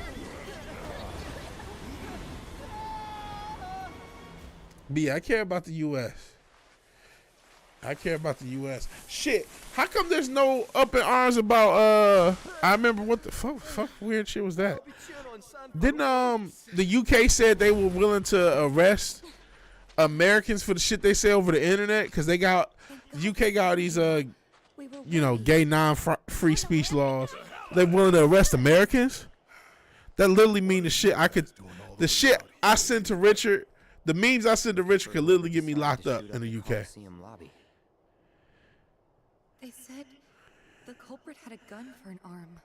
But yeah, I care about the U.S. I care about the U.S. Shit, how come there's no up in arms about, I remember what the fuck weird shit was that? Didn't, the UK said they were willing to arrest Americans for the shit they say over the internet? Because the UK got these, gay non-free speech laws. They willing to arrest Americans? That literally mean the shit I sent to Richard The memes I send to Richard could literally get me locked up in the UK. Lobby. They said the culprit had a gun for an arm.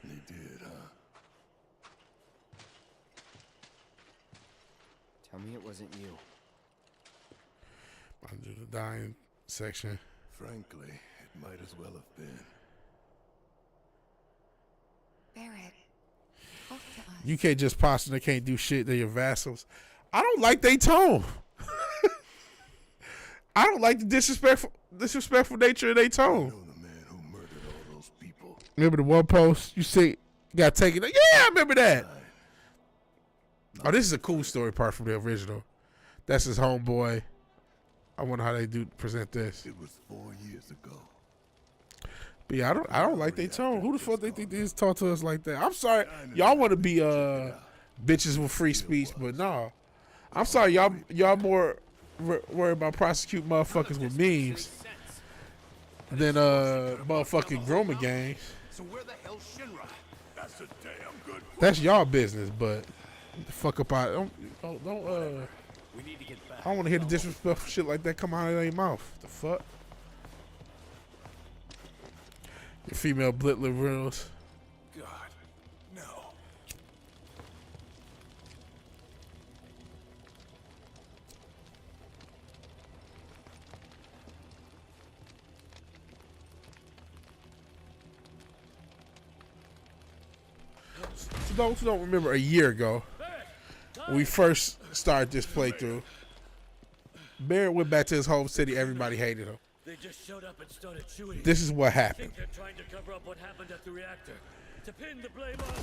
They did, huh? Tell me it wasn't you. I'll do the dying section. Frankly, it might as well have been. Barrett, talk to us. UK just posting they can't do shit. They're your vassals. I don't like they tone. I don't like the disrespectful nature of their tone. The man who murdered all those people. Remember the one post you see got taken? Yeah, I remember that. Oh, this is a cool story part from the original. That's his homeboy. I wonder how they do present this. It was 4 years ago. But yeah, I don't like they tone. Who the fuck they think they just talk to us like that? I'm sorry, y'all want to be bitches with free speech, but nah. I'm sorry, y'all more worried about prosecuting motherfuckers with memes than motherfucking grooming gangs. So where the hell's Shinra? That's a damn good. That's y'all business, but the fuck up out. Don't We need to get back. I don't want to hear the disrespectful shit like that come out of their mouth. The fuck? Your female Blitler rules. God, no. For those who don't remember, a year ago, when we first started this playthrough, Barrett went back to his home city. Everybody hated him. They just showed up and started shooting. This is what I happened. think they're trying to cover up what happened at the reactor. To pin the blame on.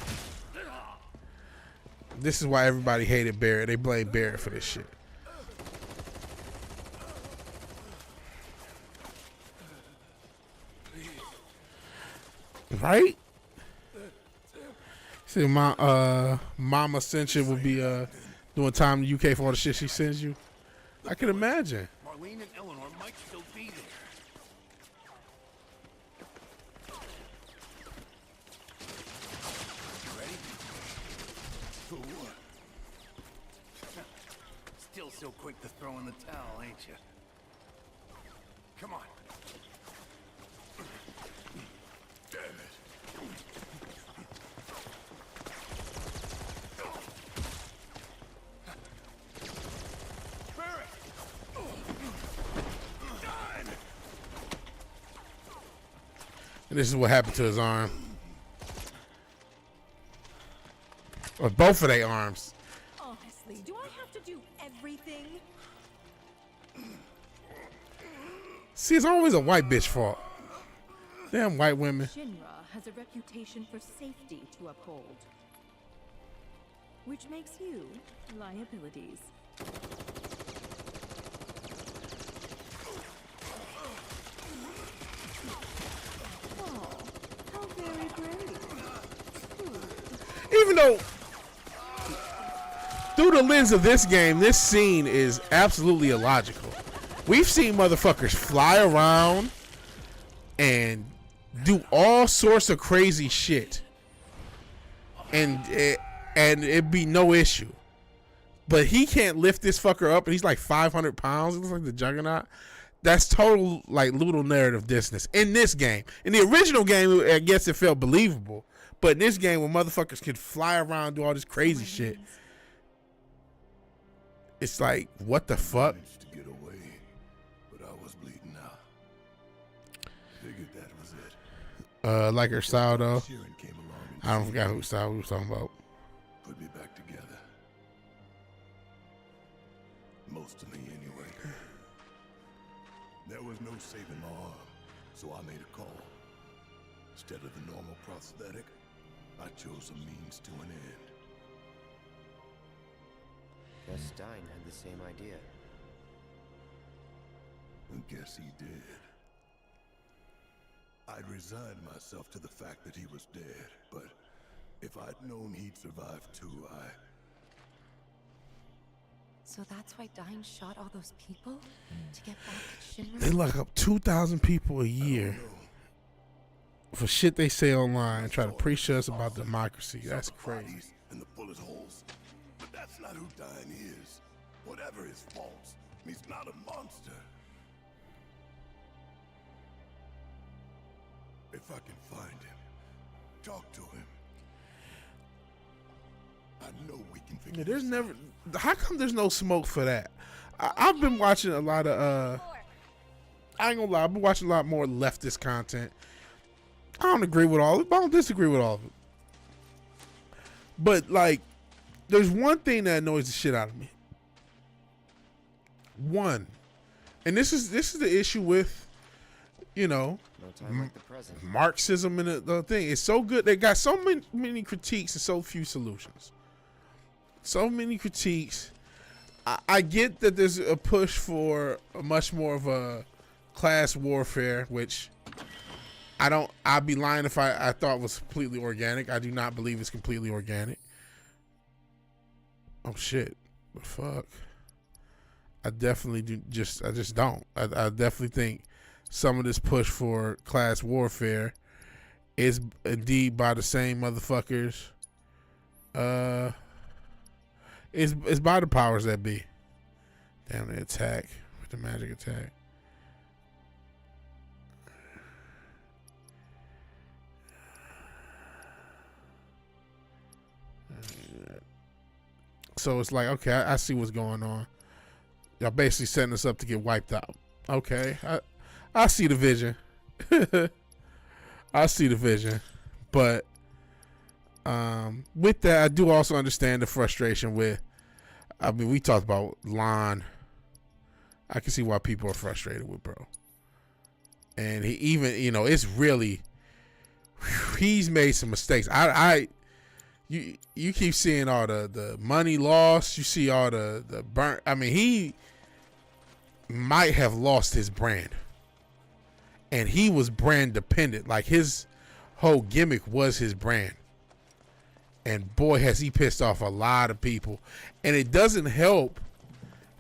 This is why everybody hated Barrett. They blame Barrett for this shit. Right? See, my Mama Ascension will be doing time in the UK for all the shit she sends you. I can imagine. Marlene and Eleanor might still be there. You ready? For what? Still so quick to throw in the towel, ain't you? Come on. Damn it. And this is what happened to his arm. Or both of their arms. Honestly, do I have to do everything? See, it's always a white bitch fault. Damn white women. Shinra has a reputation for safety to uphold, which makes you liabilities. Oh, how very brave. Even though, through the lens of this game, this scene is absolutely illogical. We've seen motherfuckers fly around and do all sorts of crazy shit, and it'd be no issue. But he can't lift this fucker up, and he's like 500 pounds. It looks like the Juggernaut. That's total like little narrative dissonance in this game. In the original game, I guess it felt believable. But in this game, when motherfuckers can fly around and do all this crazy shit, it's like, what the fuck? To get away, but I was bleeding out. Figured that was it. Like her style though. Sharon came along and I don't forget whose style we was talking about. put me back together. Most of me, anyway. There was no saving my arm, so I made a call. Instead of the normal prosthetic, I chose a means to an end. Gus Stein had the same idea. I guess he did. I'd resigned myself to the fact that he was dead, but if I'd known he'd survive too, So that's why Dyne shot all those people? To get back at Shinra? They lock up 2,000 people a year. for shit they say online and try to preach to us about democracy. That's crazy. And the bullet holes. But that's not who Dyne is. Whatever his faults, he's not a monster. If I can find him, talk to him, I know we can figure Yeah, there's this never. out. How come there's no smoke for that? I've been watching a lot of. I ain't gonna lie. I've been watching a lot more leftist content. I don't agree with all of it, but I don't disagree with all of it. But like, there's one thing that annoys the shit out of me. One, and this is the issue with, you know, No time like the present. Marxism and the thing. It's so good. They got so many critiques and so few solutions. So many critiques. I get that there's a push for a much more of a class warfare, which I'd be lying if I thought was completely organic. I do not believe it's completely organic. Oh shit. The fuck. I definitely I just don't. I definitely think some of this push for class warfare is indeed by the same motherfuckers. It's by the powers that be. Damn, the attack with the magic attack. So it's like, okay, I see what's going on. Y'all basically setting us up to get wiped out. Okay, I see the vision. I see the vision, but with that, I do also understand the frustration with. I mean, we talked about Lon. I can see why people are frustrated with bro, and he even, you know, it's really he's made some mistakes. You keep seeing all the money lost. You see all the burnt. I mean, he might have lost his brand, and he was brand dependent. Like his whole gimmick was his brand. And boy, has he pissed off a lot of people. And it doesn't help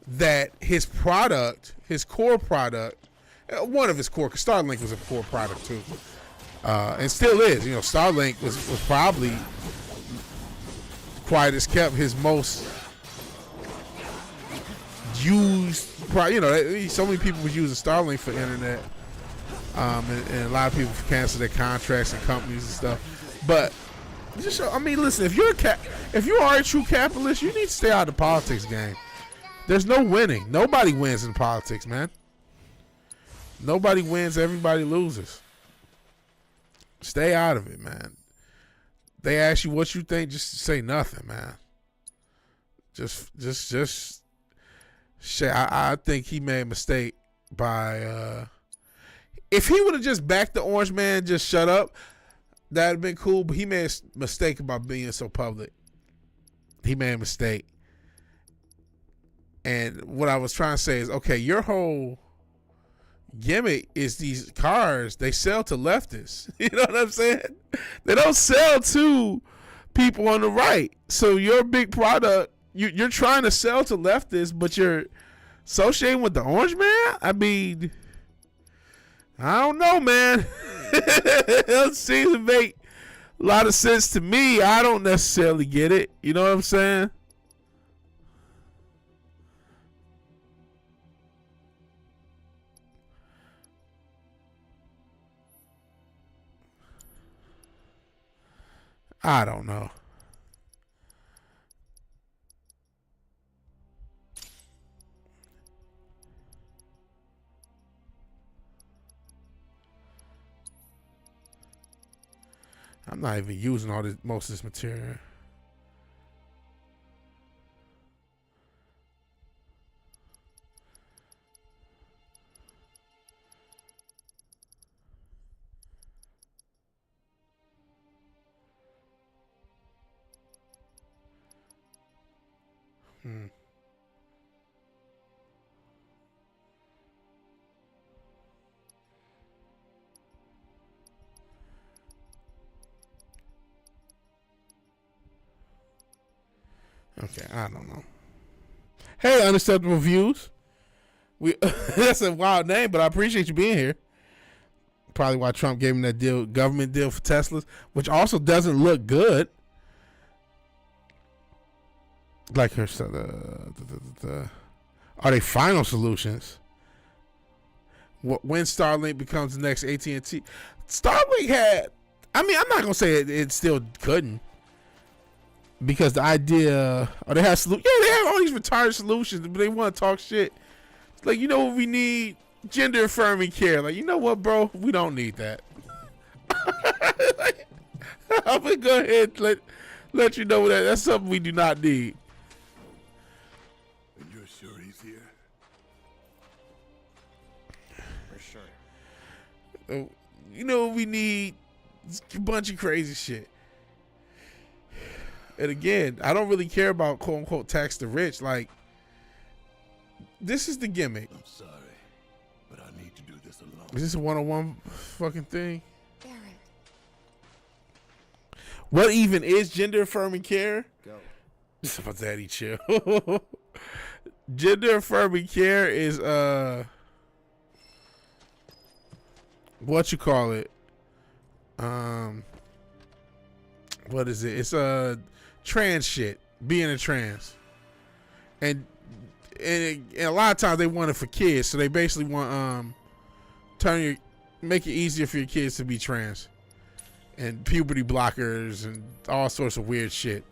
that his product, his core product, one of his core, because Starlink was a core product too, and still is. You know, Starlink was probably, quiet as kept, his most used. You know, so many people was using Starlink for internet, and a lot of people canceled their contracts and companies and stuff. But just, I mean, listen, if you are a true capitalist, you need to stay out of the politics game. There's no winning. Nobody wins in politics, man. Nobody wins. Everybody loses. Stay out of it, man. They ask you what you think, just say nothing, man. Just shit. I think he made a mistake by if he would have just backed the orange man, just shut up, that'd have been cool. But he made a mistake about being so public. He made a mistake. And what I was trying to say is, okay, your whole gimmick is these cars, they sell to leftists. You know what I'm saying? They don't sell to people on the right. So your big product, you're trying to sell to leftists, but you're associating with the orange man? I mean, I don't know, man. It doesn't seem to make a lot of sense to me. I don't necessarily get it. You know what I'm saying? I don't know. I'm not even using most of this material. Okay, I don't know. Hey, Unacceptable Views. That's a wild name, but I appreciate you being here. Probably why Trump gave him that deal, government deal for Teslas, which also doesn't look good. Like her, are they final solutions? When Starlink becomes the next AT&T, Starlink had. I mean, I'm not gonna say it still couldn't, because the idea, or they have solutions. Yeah, they have all these retired solutions, but they want to talk shit. It's like, you know what we need? Gender affirming care. Like, you know what, bro? We don't need that. Like, I'm gonna go ahead and let you know that that's something we do not need. And you're sure he's here? For sure. You know what we need? A bunch of crazy shit. And again, I don't really care about quote unquote tax the rich. Like, this is the gimmick. I'm sorry, but I need to do this alone. Is this a one-on-one fucking thing? Barrett. What even is gender affirming care? Go. This is my daddy chill. Gender affirming care is what you call it? What is it? It's trans shit. Being a trans. And a lot of times they want it for kids, so they basically want make it easier for your kids to be trans, and puberty blockers and all sorts of weird shit.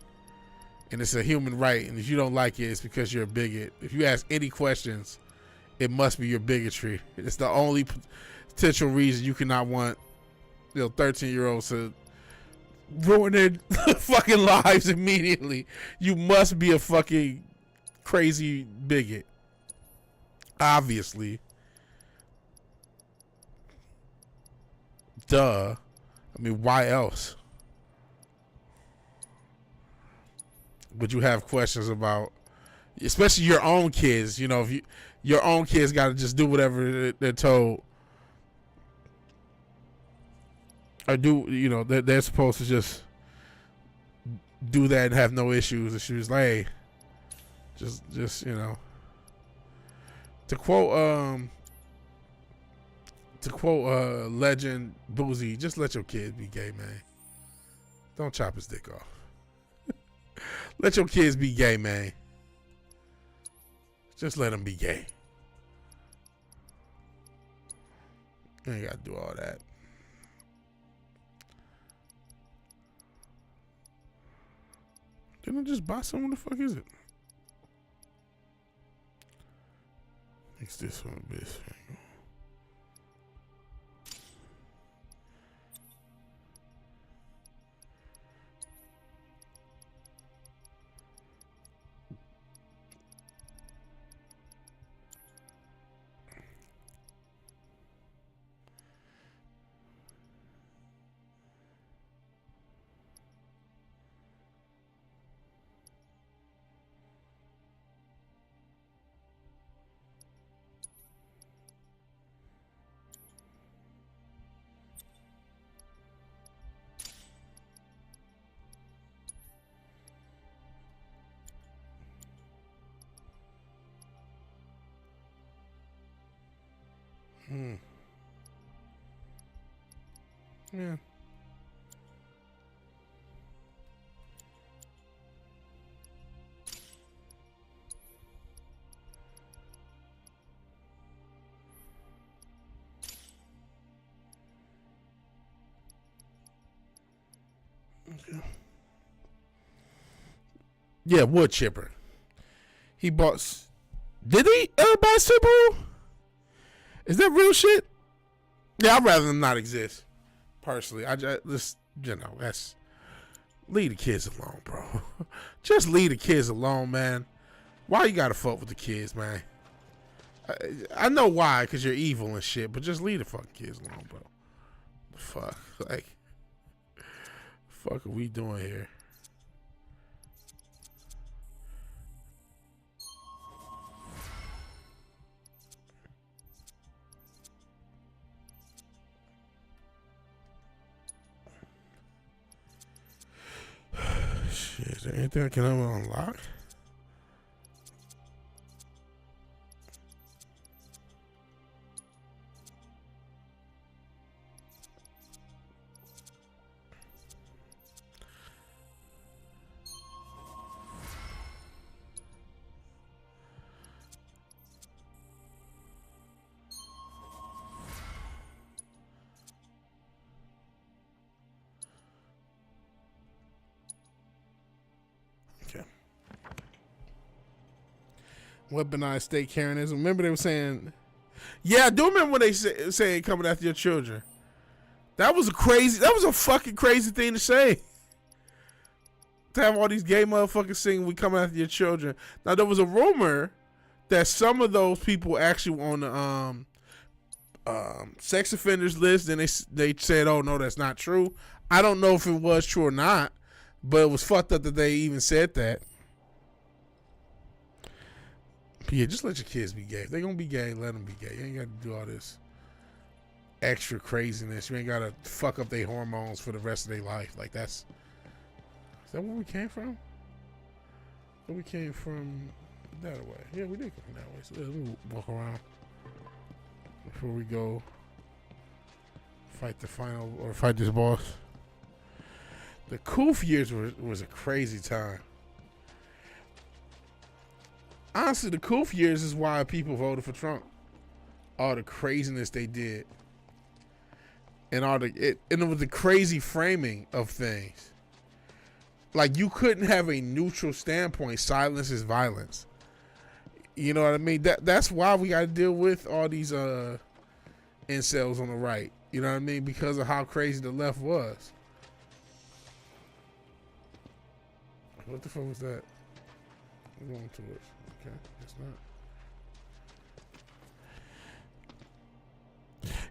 And it's a human right, and if you don't like it, it's because you're a bigot. If you ask any questions, it must be your bigotry. It's the only potential reason you cannot want 13-year-olds to ruin their fucking lives immediately. You must be a fucking crazy bigot. Obviously. Duh. I mean, why else would you have questions about, especially your own kids? You know, if your own kids got to just do whatever they're told, or do, they're supposed to just do that and have no issues. And she was like, hey, just to quote legend Boozy, just let your kids be gay, man. Don't chop his dick off. Let your kids be gay, man. Just let them be gay. You ain't got to do all that. Didn't I just buy some? What the fuck is it? Mix this one, bitch. Yeah. Okay. Yeah, wood chipper. He bought. Did he buy Subaru? Is that real shit? Yeah, I'd rather them not exist. Personally, that's leave the kids alone, bro. Just leave the kids alone, man. Why you gotta fuck with the kids, man? I know why, because you're evil and shit, but just leave the fucking kids alone, bro. Fuck, like, fuck are we doing here? Shit, is there anything I can unlock? Weaponized state Karenism. Remember they were saying, yeah, I do remember when they say coming after your children. That was a fucking crazy thing to say. To have all these gay motherfuckers saying we coming after your children. Now there was a rumor that some of those people actually were on the sex offenders list, and they said, oh no, that's not true. I don't know if it was true or not, but it was fucked up that they even said that. But yeah, just let your kids be gay. If they're gonna be gay, let them be gay. You ain't got to do all this extra craziness. You ain't got to fuck up their hormones for the rest of their life. Like is that where we came from? Where we came from that way. Yeah, we did come that way. So let me walk around before we go fight this boss. The Koof years was a crazy time. Honestly, the Koof years is why people voted for Trump. All the craziness they did. And it was the crazy framing of things. Like, you couldn't have a neutral standpoint. Silence is violence. You know what I mean? That's why we got to deal with all these incels on the right. You know what I mean? Because of how crazy the left was. What the fuck was that? We're going to it. Okay, it's not.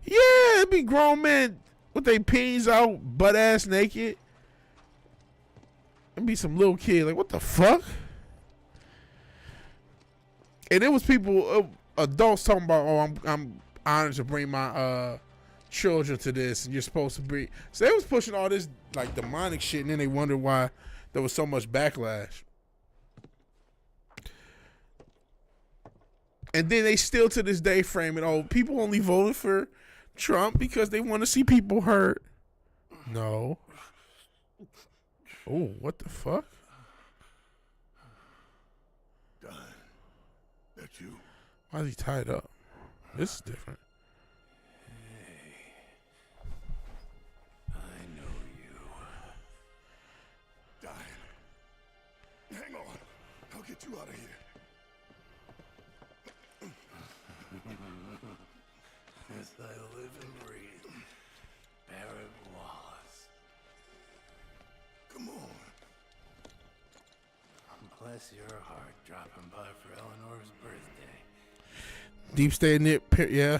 Yeah, it'd be grown men with their peens out, butt ass naked. It'd be some little kid like, what the fuck? And it was people, adults talking about, oh, I'm honored to bring my children to this, and you're supposed to be. So they was pushing all this like demonic shit, and then they wondered why there was so much backlash. And then they still to this day frame it, oh, people only voted for Trump because they want to see people hurt. No. Oh, what the fuck? Done. That's you. Why is he tied up? This is different. Hey. I know you. Dying. Hang on. I'll get you out of here. As I live and breathe, Barrett Wallace. Come on. Bless your heart, dropping by for Eleanor's birthday. Deep state nip, yeah.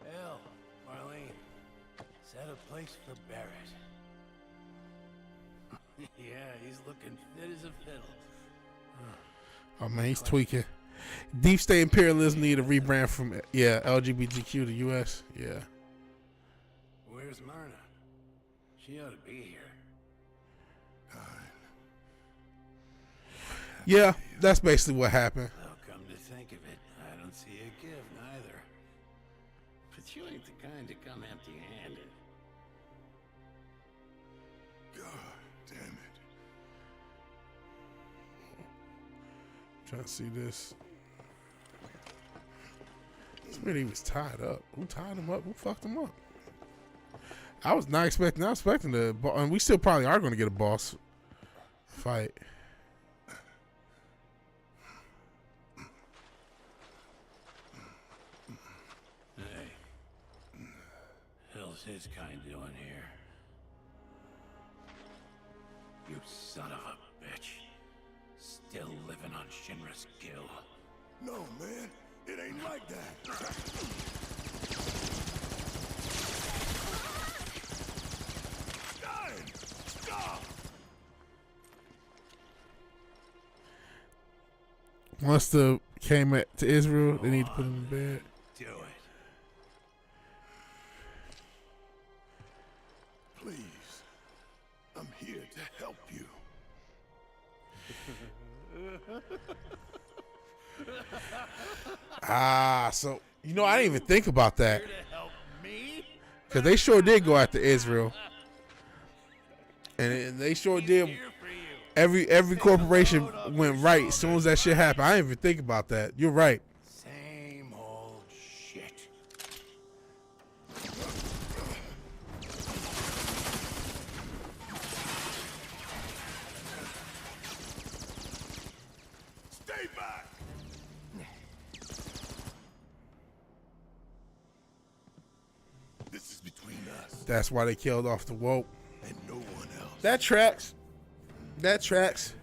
Elle, Marlene, set a place for Barrett. Yeah, he's looking fit as a fiddle. Oh man, he's tweaking. Deep state imperialism need a rebrand from LGBTQ to US. Yeah. Where's Myrna? She ought to be here. Yeah, that's basically what happened. Well, come to think of it, I don't see a gift either. But you ain't the kind to come empty-handed. God damn it. Trying to see this. It's weird he was tied up. Who tied him up? Who fucked him up? I was not expecting. I was expecting and we still probably are going to get a boss fight. Hey, hell's his kind doing here? You son of a bitch. Still living on Shinra's gill. No, man. It ain't like that. Stop! Once the came to Israel, they need to put him in bed. Do it. Please. I'm here to help you. So you know, I didn't even think about that. Because they sure did go after Israel. And they sure did. Every corporation went right as soon as that shit happened. I didn't even think about that. You're right. Same old shit. That's why they killed off the woke. And no one else. That tracks. That tracks.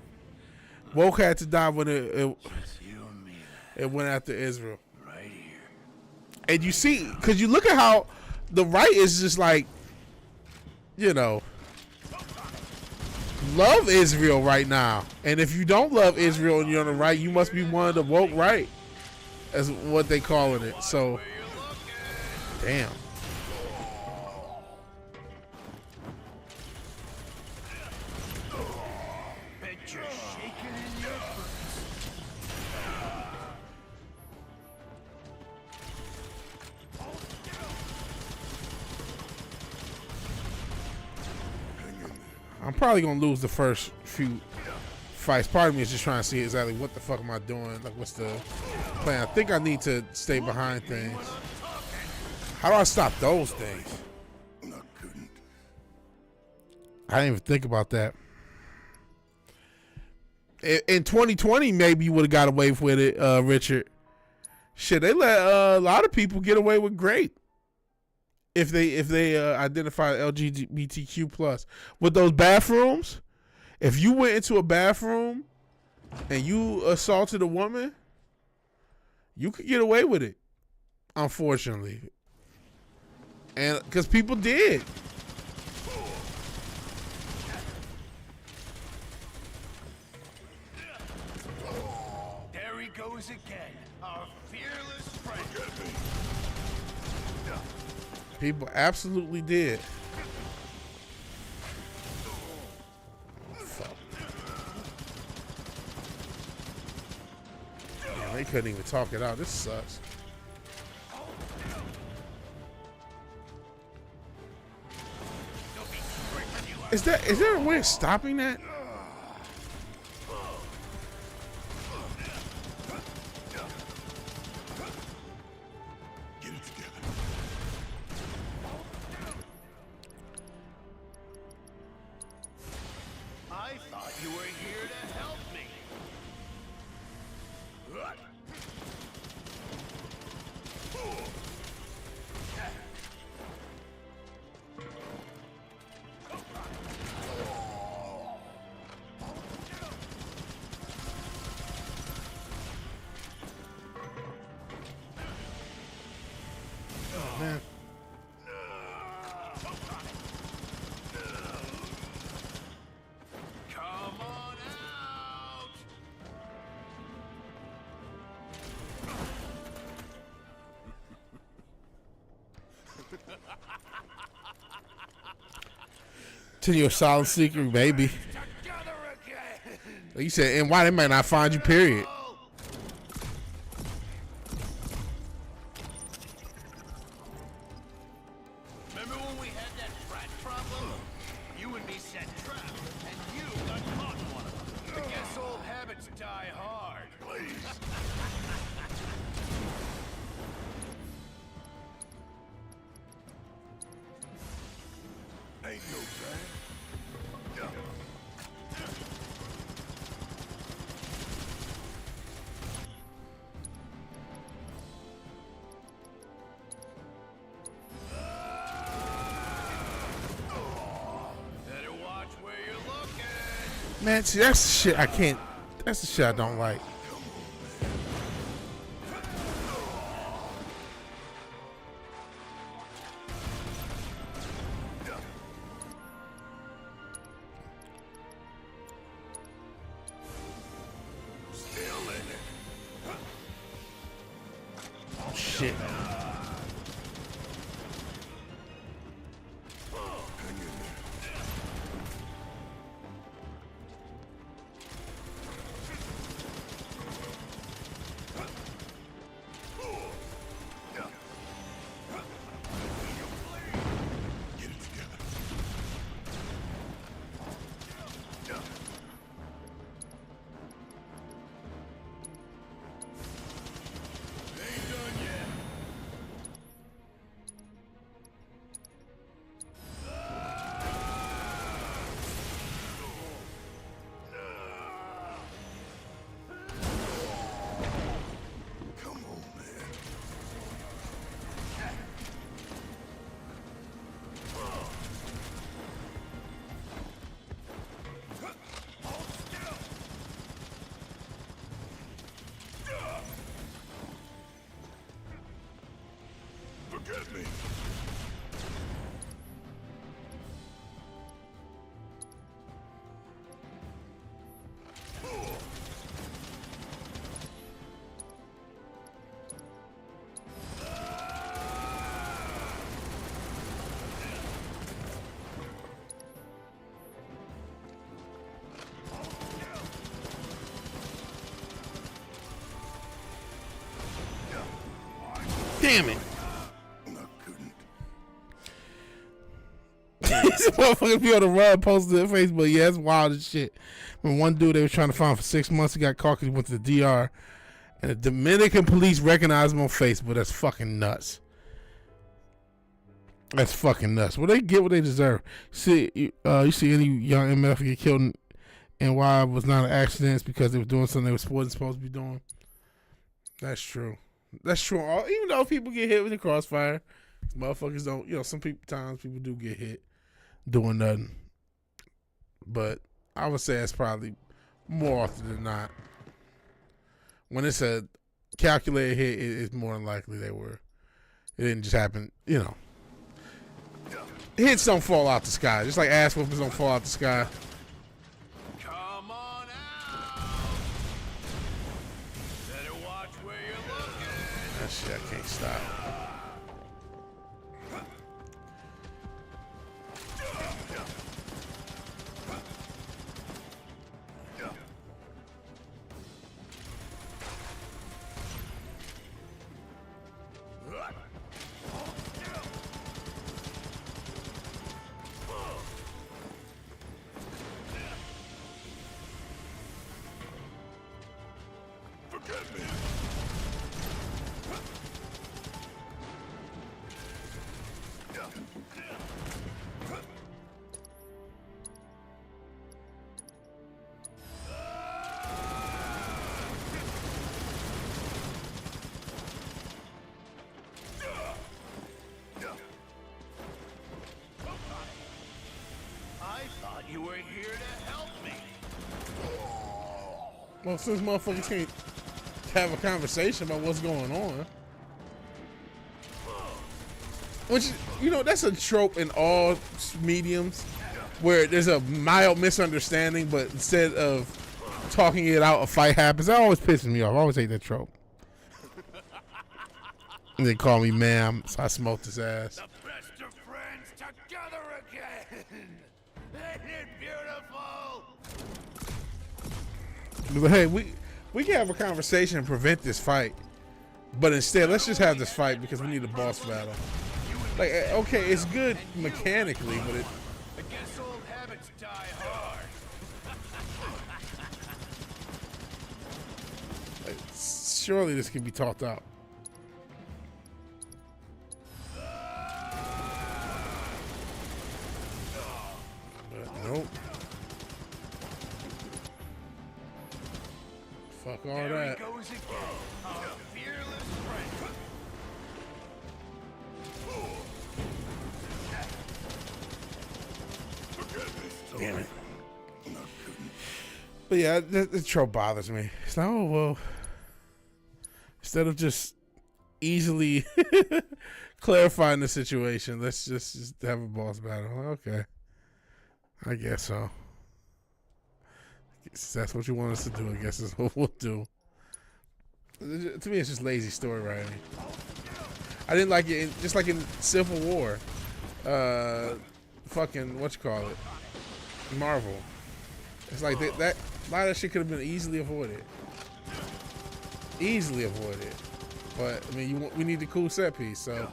Woke had to die when it went after Israel. Right here. And you see, because you look at how the right is just like, you know, love Israel right now. And if you don't love Israel and you're on the right, you must be one of the woke right. That's what they calling it. So, damn. I'm probably gonna lose the first few fights. Part of me is just trying to see exactly what the fuck am I doing. Like, what's the plan? I think I need to stay behind things. How do I stop those things? I didn't even think about that. In 2020, maybe you would have got away with it, Richard. Shit, they let a lot of people get away with great. If they identify LGBTQ plus with those bathrooms, if you went into a bathroom and you assaulted a woman, you could get away with it, unfortunately, and because people did. There he goes again, our fearless friend. People absolutely did. Fuck. Yeah, they couldn't even talk it out. This sucks. Is there a way of stopping that? I thought you were here to help me. Oh, man. Come on out. To your solid secret, baby. Like you said, and why they might not find you, period. Remember when we had that rat problem? You and me set traps, and you got caught in one of them. I guess old habits die hard. Please. Ain't no time. Better watch where you're looking. Man, see, that's the shit I can't. That's the shit I don't like. Oh, shit. Damn it. These motherfuckers be on the run posting to Facebook. Yeah, that's wild as shit. When one dude they was trying to find for 6 months, he got caught because he went to the DR. And the Dominican police recognized him on Facebook. That's fucking nuts. That's fucking nuts. Well, they get what they deserve. See, you see any young MF get killed and why it was not an accident? It's because they were doing something they wasn't supposed to be doing. That's true. That's true. Even though people get hit with the crossfire, motherfuckers don't. You know, times people do get hit doing nothing. But I would say it's probably more often than not. When it's a calculated hit, it's more than likely they were. It didn't just happen, you know. Hits don't fall out the sky. Just like ass whoopers don't fall out the sky. Come on out. Better watch where you're looking. That shit I can't stop. You were here to help me. Well, since motherfuckers can't have a conversation about what's going on. Which, you know, that's a trope in all mediums where there's a mild misunderstanding, but instead of talking it out, a fight happens. That always pisses me off. I always hate that trope. And they call me ma'am, so I smoked his ass. The best of friends together again. Ain't it beautiful? But hey, we can have a conversation and prevent this fight, but instead let's just have this fight because we need a boss battle. Like, okay, it's good mechanically, but I guess old habits die hard. like, surely this can be talked out. But nope. Fuck all There that. he goes again, our fearless friend. Damn it. But yeah, the trope bothers me. It's like, oh, well, instead of just easily clarifying the situation, let's just have a boss battle. Okay. I guess so. If that's what you want us to do, I guess that's what we'll do. To me, it's just lazy story writing. I didn't like it, just like in Civil War. Fucking, what you call it? Marvel. It's like that a lot of that shit could have been easily avoided. Easily avoided. But, I mean, we need the cool set piece, so.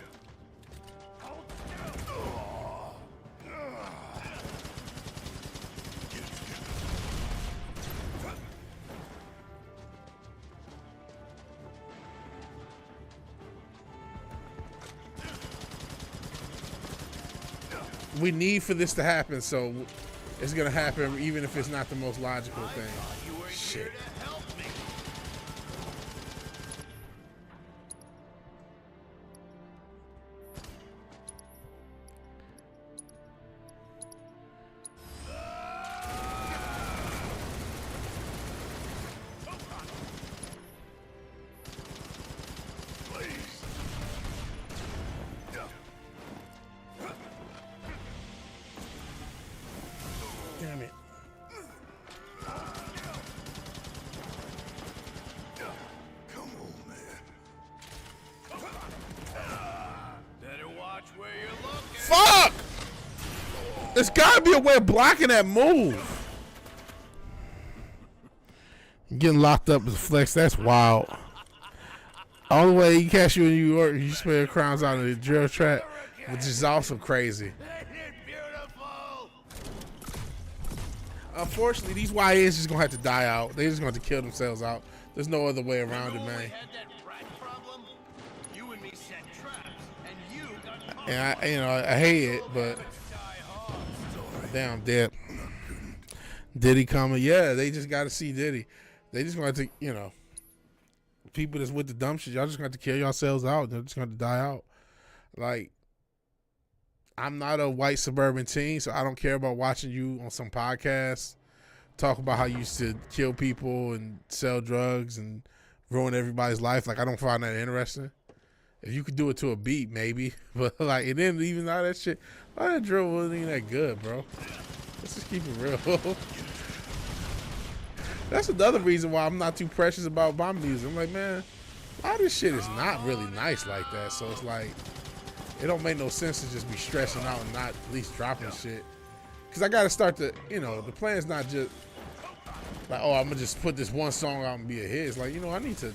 We need for this to happen, so it's gonna happen even if it's not the most logical thing. Shit. Damn it. Come on, man. Better watch where you're looking. Fuck! There's gotta be a way of blocking that move. Getting locked up as a flex, that's wild. All the way he catch you in New York, you spare crowns out in the drill track, which is also crazy. Unfortunately, these YNs just gonna have to die out. They just gonna have to kill themselves out. There's no other way around it, man. And I hate it, but damn, dead. Diddy coming, yeah. They just gotta see Diddy. They just gonna have to, people that's with the dumb shit. Y'all just gonna have to kill yourselves out. They're just gonna have to die out. Like, I'm not a white suburban teen, so I don't care about watching you on some podcast talk about how you used to kill people and sell drugs and ruin everybody's life. Like, I don't find that interesting. If you could do it to a beat, maybe. But, like, it didn't even all that shit. All that drill wasn't even that good, bro. Let's just keep it real. That's another reason why I'm not too precious about my music. I'm like, man, a lot of this shit is not really nice like that. So it's like, it don't make no sense to just be stressing out and not at least dropping shit. Because I got to start to, the plan is not just like, oh, I'm going to just put this one song out and be a hit. It's like, I need to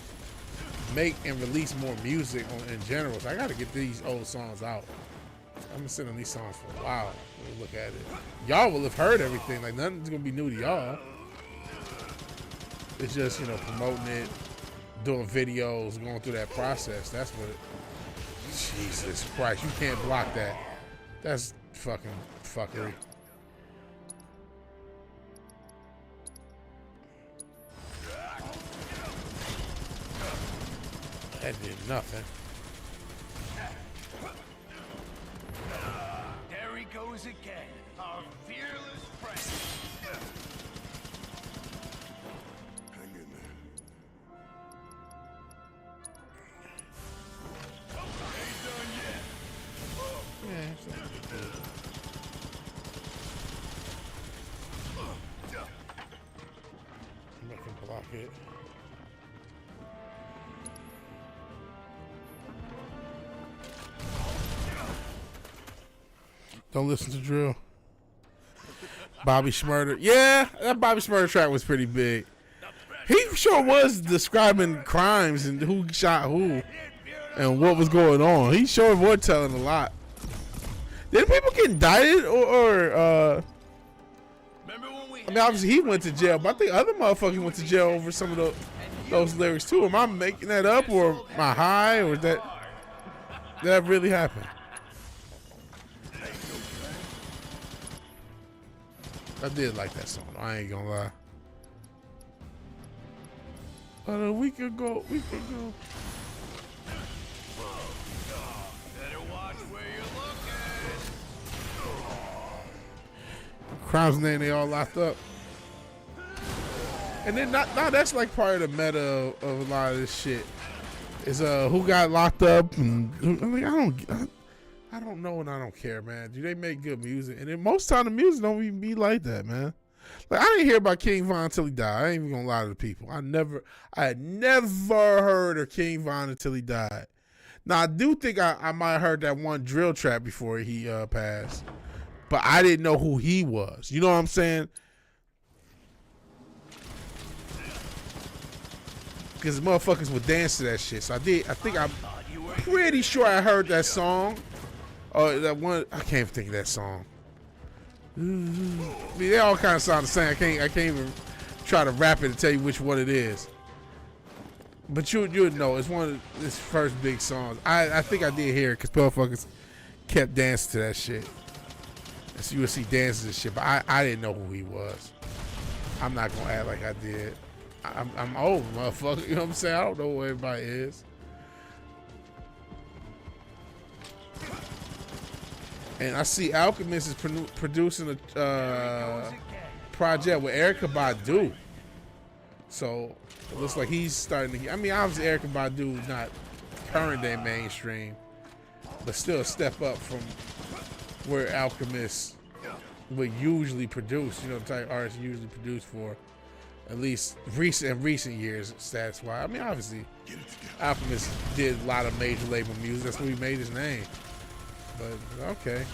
make and release more music in general. So I got to get these old songs out. I've been sitting on these songs for a while. When we look at it. Y'all will have heard everything. Like, nothing's going to be new to y'all. It's just, promoting it, doing videos, going through that process. That's what Jesus Christ, you can't block that. That's fucking fuckery. That did nothing. There he goes again, our fearless friend. Hang in there. Ain't done yet. Yeah, it's not good. I'm not gonna block it. Don't listen to drill. Bobby Shmurda. Yeah, that Bobby Shmurda track was pretty big. He sure was describing crimes and who shot who and what was going on. He sure was telling a lot. Did people get indicted or I mean, obviously he went to jail, but I think other motherfuckers went to jail over some of those lyrics too. Am I making that up, or am I high, or did that really happen? I did like that song. I ain't gonna lie. But a week ago. Better watch where you're looking. Crimes name, they all locked up. And then now that's like part of the meta of a lot of this shit. Is who got locked up, and I don't know, and I don't care, man. Do they make good music? And then most time the music don't even be like that, man. Like, I didn't hear about King Von until he died. I ain't even gonna lie to the people. I had never heard of King Von until he died. Now I do think I might have heard that one drill trap before he passed, but I didn't know who he was. You know what I'm saying? Because motherfuckers would dance to that shit. So I'm pretty sure I heard that song. Oh, that one, I can't even think of that song. I mean, they all kind of sound the same. I can't even try to rap it and tell you which one it is. But you would know. It's one of his first big songs. I think I did hear it because motherfuckers kept dancing to that shit. And so you would see dances and shit, but I didn't know who he was. I'm not going to act like I did. I'm old, motherfucker. You know what I'm saying? I don't know who everybody is. And I see Alchemist is producing a project with Erykah Badu. So it looks like he's starting to. I mean, obviously Erykah Badu is not current day mainstream, but still a step up from where Alchemist would usually produce. You know, the type of artists usually produce for. At least recent years, stats wise. I mean, obviously, Alchemist did a lot of major label music. That's where he made his name. But okay.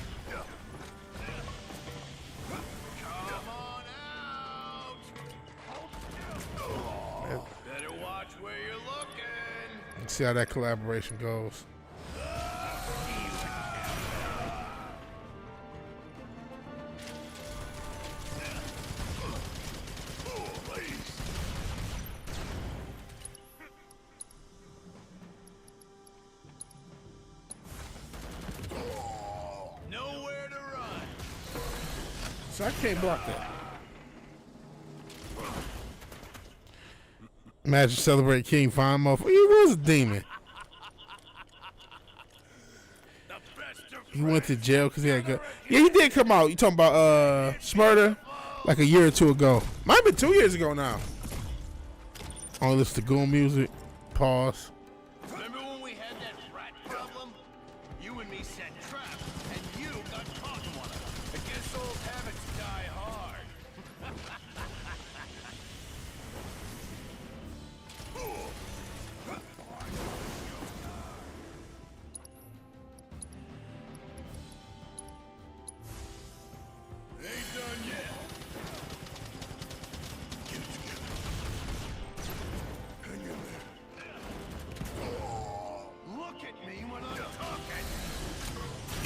Better watch where you're looking. See how that collaboration goes. Nowhere to run. So I can't block that. Imagine celebrate King Fine motherfucker. He was a demon. He went to jail because he had good. Yeah, he did come out. You talking about Smurder? Like a year or two ago. Might have been 2 years ago now. Only listen to Goon music. Pause. Remember when we had that rat problem? You and me set traps, and you got caught in one of them. I guess old habits die hard. Ain't done yet. Get it together. Hang in there. Look at me when I'm talking.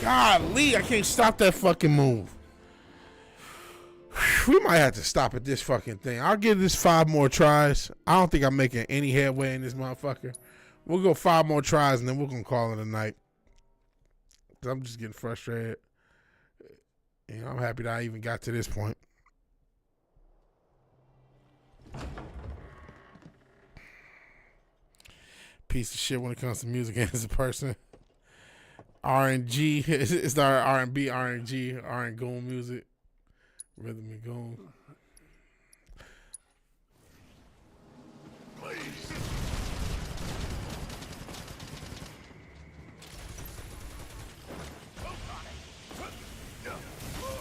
Golly, I can't stop that fucking move. We might have to stop at this fucking thing. I'll give this 5 more tries. I don't think I'm making any headway in this motherfucker. We'll go 5 more tries and then we're gonna call it a night. 'Cause I'm just getting frustrated. You know, I'm happy that I even got to this point. Piece of shit when it comes to music and as a person. R&G, it's the R&B, R&G, R&G Goon music. Rhythm and Goon.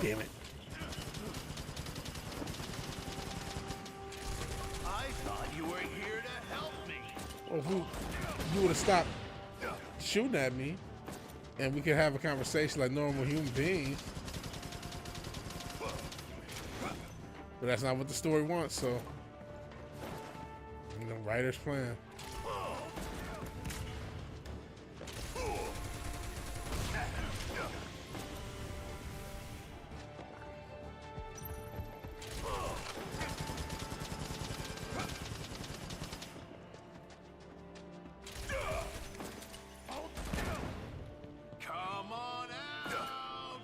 Damn it. I thought you were here to help me. Well, if you would have stopped shooting at me and we could have a conversation like normal human beings. But that's not what the story wants, so you know, writer's plan. Come on out.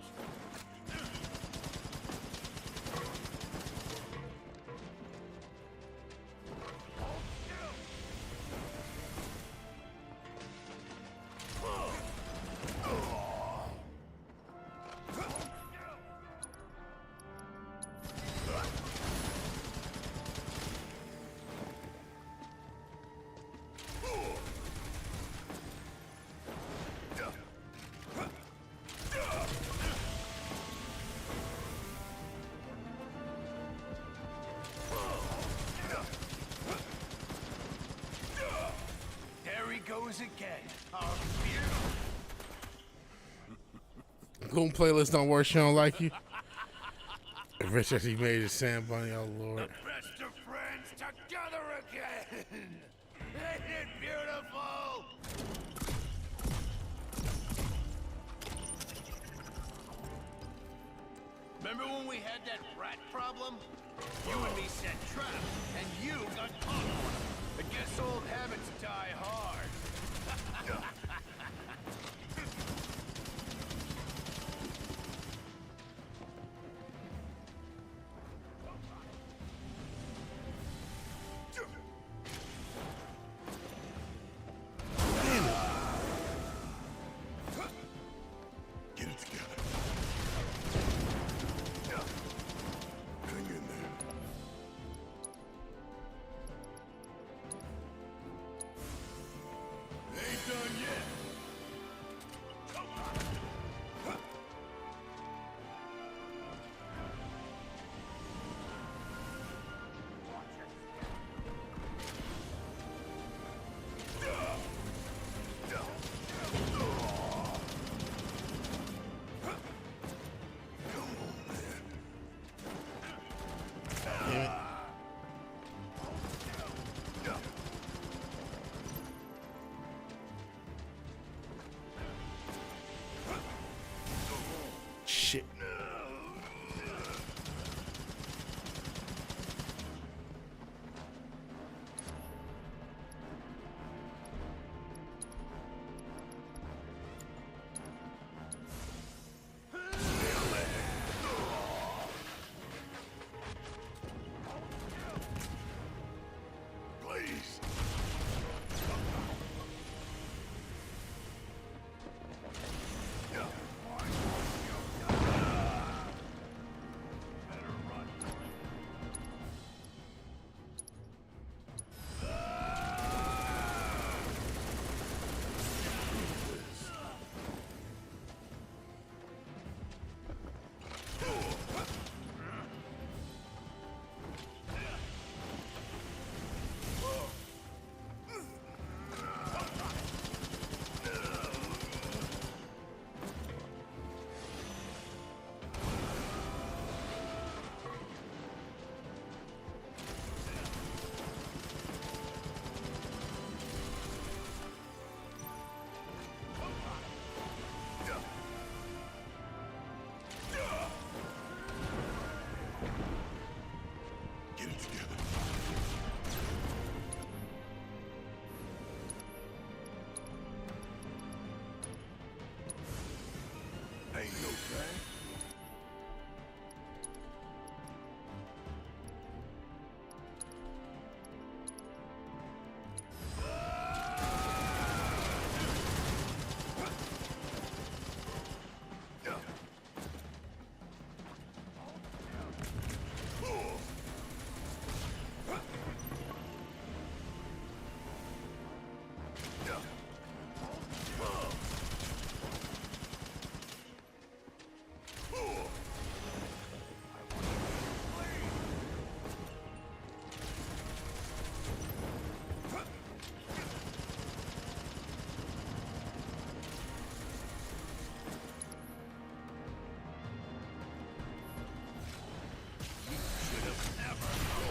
There he goes again. Our Goon playlist don't work, she don't like you. Richard, he made his Sam Bunny, oh Lord. best of friends together again. Ain't it beautiful? Remember when we had that rat problem? You and me set traps, and you got caught in one of them. I guess old habits die hard. Get it together. Hang in there. Ain't done yet.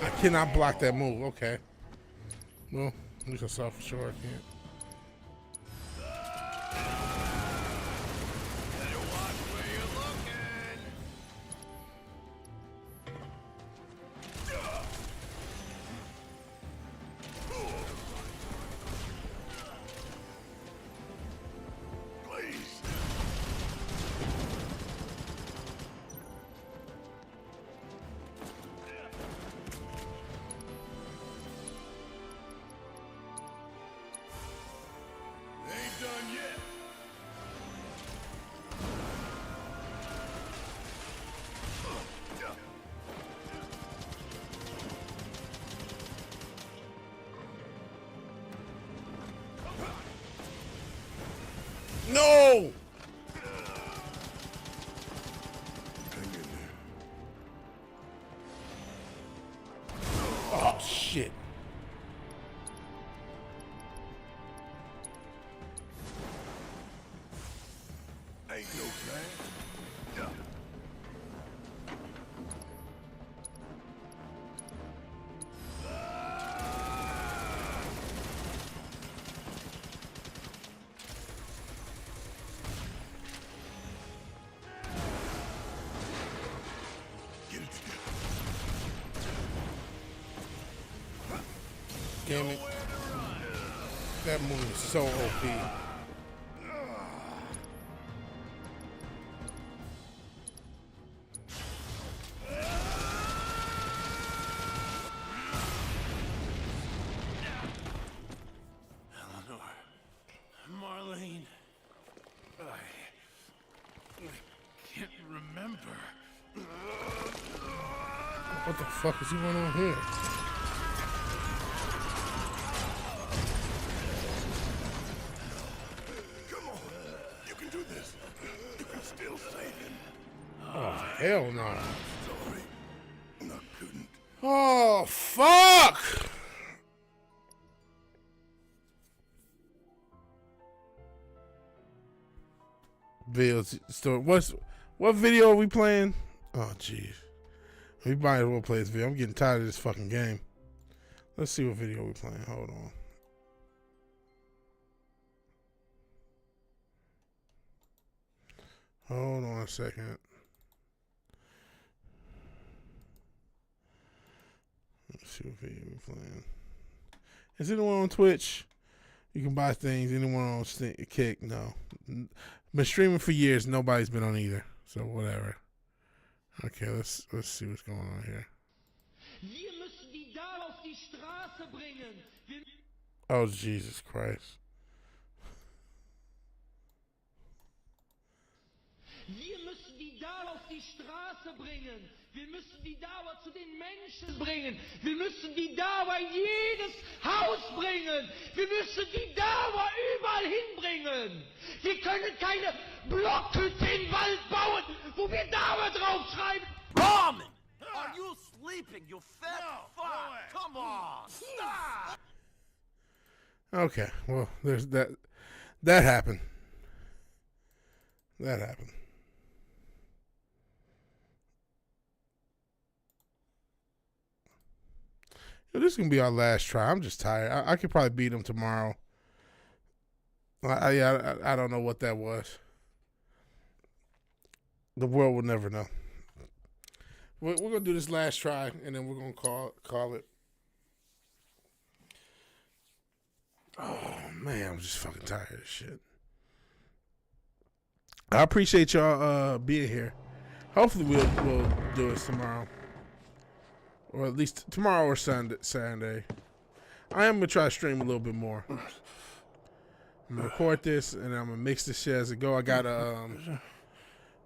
I cannot block that move. Okay. Well, at least I saw for sure I can't. No! Oh, shit. Ain't no plan. Damn it. That move is so OP. Eleanor. Marlene. I can't remember. What the fuck is going on here? Oh, hell no. Sorry. I couldn't. Oh, fuck! Bill's story. What video are we playing? Oh, jeez. We might as well play this video. I'm getting tired of this fucking game. Let's see what video we're playing. Hold on. Hold on a second. Let's see what video we're playing. Is anyone on Twitch? You can buy things. Anyone on Kick? No. Been streaming for years. Nobody's been on either. So whatever. Okay, let's see what's going on here. Oh, Jesus Christ. Wir müssen die Dauer auf die Straße bringen. Wir müssen die Dauer zu den Menschen bringen. Wir müssen die Dauer in jedes Haus bringen. Wir müssen die Dauer überall hinbringen. Wir können keine Blockhütte im Wald bauen, wo wir Dauer draufschreiben. Ramen! Are you sleeping, you fat fuck? Come on! Stop! Okay, well, there's that. That happened. That happened. This is gonna be our last try. I'm just tired. I could probably beat him tomorrow. I don't know what that was. The world will never know. We're gonna do this last try, and then we're gonna call it. Oh man, I'm just fucking tired of this shit. I appreciate y'all being here. Hopefully we'll do it tomorrow. Or at least tomorrow or Sunday. I am going to try to stream a little bit more. I'm going to record this, and I'm going to mix this shit as it go. I got a,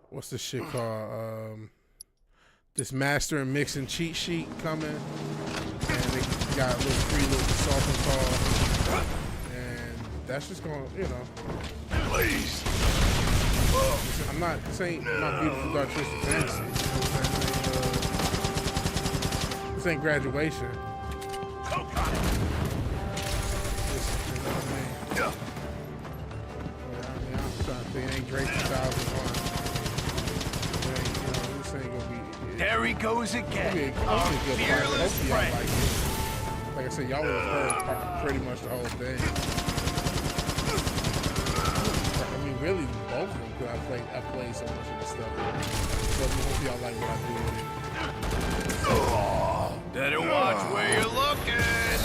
what's this shit called? This master and mixing cheat sheet coming. And they got a little free little consulting call. And that's just going to, you know. Please. I'm not saying my beautiful dark twisted fantasy. You know what I'm saying? This ain't graduation. This, you know what I mean? Yeah. I'm trying to think. It ain't Drake 2001. This ain't gonna be. There he goes again. Our Hopefully fearless y'all friend. like it. Like I said, y'all would have heard pretty much the whole thing. I mean, really, both of them, because I played so much of the stuff. So hope y'all like what I do with it. Better watch where you're looking.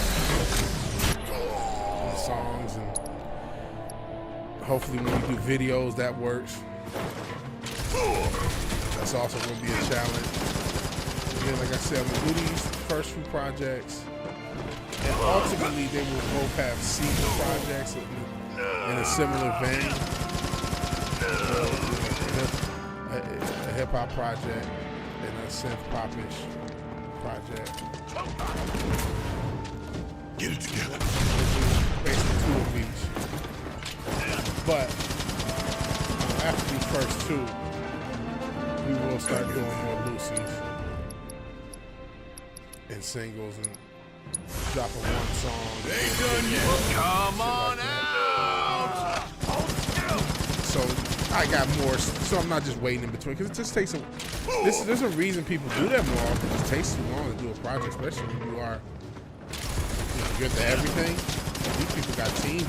The songs, and hopefully when you do videos, that works. That's also going to be a challenge. Again, like I said, I'm going to do these first few projects, and ultimately they will both have sequel projects in a similar vein. A hip-hop project and a synth-popish project. Get it together. Basically 2 of each. But after these first 2, we will start doing more Lucy's and singles and dropping one song. Come on out! So I got more, so I'm not just waiting in between, because it just takes there's a reason people do that more often. It just takes too long to do a project, especially when you are good to everything. These people got teams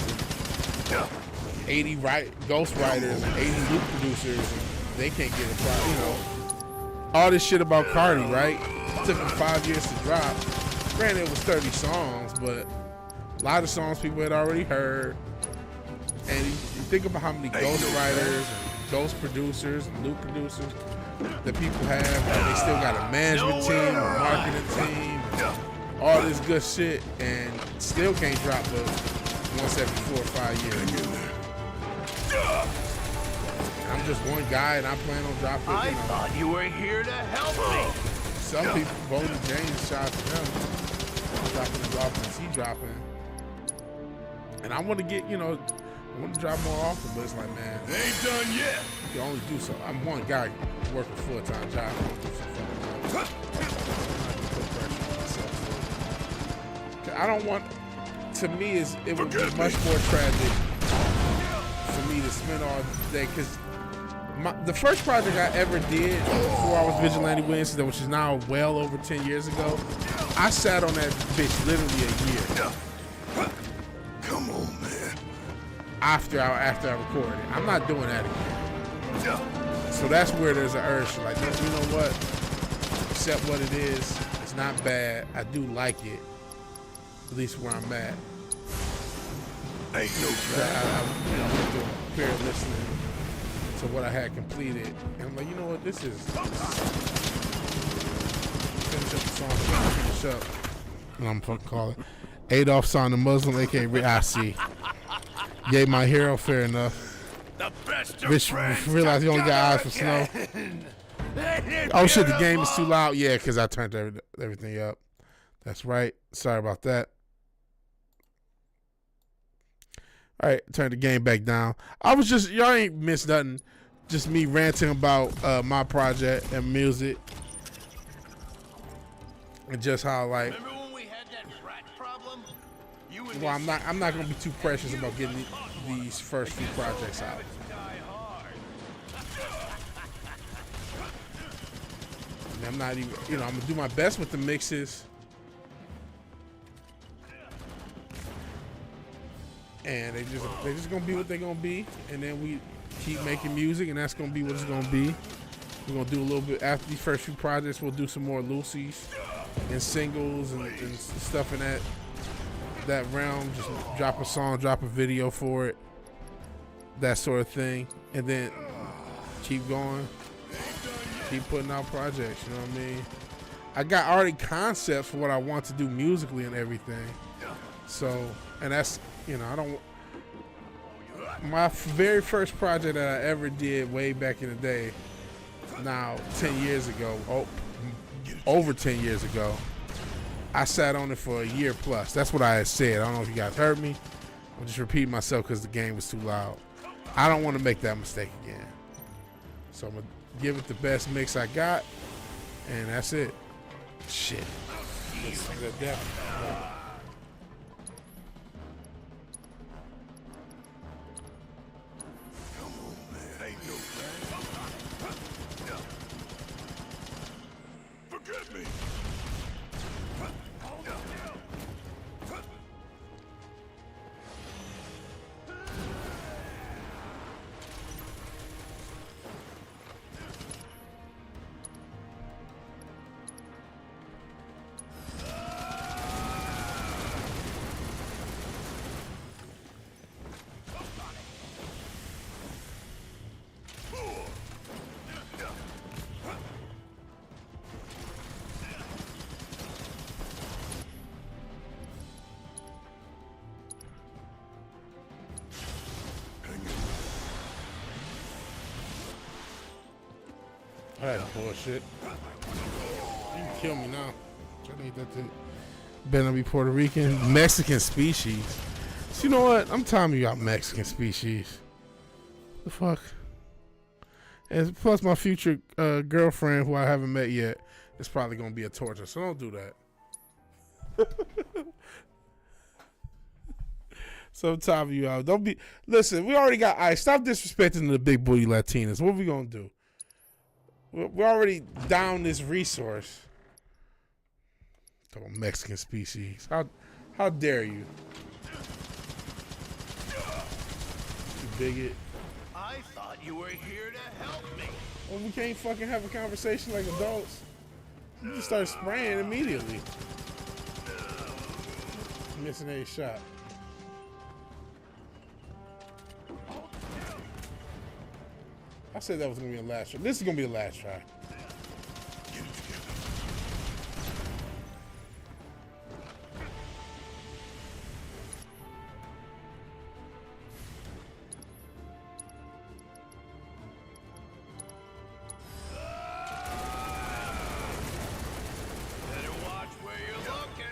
of 80 ghost writers and 80 loop producers, and they can't get a project. All this shit about Cardi, right? It took them 5 years to drop. Granted, it was 30 songs, but a lot of songs people had already heard. And you think about how many ghost writers and ghost producers and loop producers that people have, and they still got a management team, a marketing team, all this good shit, and still can't drop it once every 4 or 5 years. I'm just one guy, and I plan on dropping. I thought you were here to help me. Some people, Bolden James, shot to them, dropping as often as he dropping, and I want to get, I want to drop more often, but it's like, man, Ain't done yet. you can only do so. I'm one guy working full-time job. I don't do so fucking put pressure on myself. 'Cause I don't want. To me, it would be much more tragic for me to spend all day, because the first project I ever did before I was VigilanteWilliamson, which is now well over 10 years ago, I sat on that bitch literally a year. Come on, man. After I recorded it. I'm not doing that again. So that's where there's an urge, like, you know what? Accept what it is. It's not bad. I do like it. At least where I'm at. Ain't no I'm doing fair listening to what I had completed. And I'm like, you know what? This is finish up the song. Finish up. And I'm fucking calling Adolf Son, the Muslim, aka I see. Yay, my hero, fair enough. The best of Bitch, friends realize you only got eyes for snow. Oh shit, the game is too loud. Yeah, because I turned everything up. That's right. Sorry about that. All right, turn the game back down. I was just, y'all ain't missed nothing. Just me ranting about my project and music. And just how, like, Remember when we had that rat problem? You and well, I'm not gonna be too precious about getting these first few projects out. And I'm not even, I'm gonna do my best with the mixes. And they just gonna be what they gonna be, and then we keep making music, and that's gonna be what it's gonna be. We're gonna do a little bit after these first few projects. We'll do some more Lucy's and singles and stuff in that realm. Just drop a song, drop a video for it, that sort of thing, and then keep going, keep putting out projects. You know what I mean? I got already concepts for what I want to do musically and everything. So, and that's, I don't. My very first project that I ever did way back in the day, now 10 years ago, over 10 years ago, I sat on it for a year plus. That's what I had said. I don't know if you guys heard me. I'm just repeating myself because the game was too loud. I don't want to make that mistake again. So I'm going to give it the best mix I got, and that's it. Shit. Forget me. That's bullshit. You can kill me now. I need that to better be Puerto Rican. Mexican species. So you know what? I'm telling you, y'all Mexican species. The fuck? And plus my future girlfriend, who I haven't met yet, is probably gonna be a torture. So don't do that. So I'm tired of you out. Don't be. Listen, we already got ice. Stop disrespecting the big booty Latinas. What are we gonna do? We're already down this resource. Talking Mexican species. How dare you? You bigot. I thought you were here to help me. Well, we can't fucking have a conversation like adults. You just start spraying immediately. Missing a shot. I said that was gonna be the last try. This is gonna be the last try. Better watch where you're looking.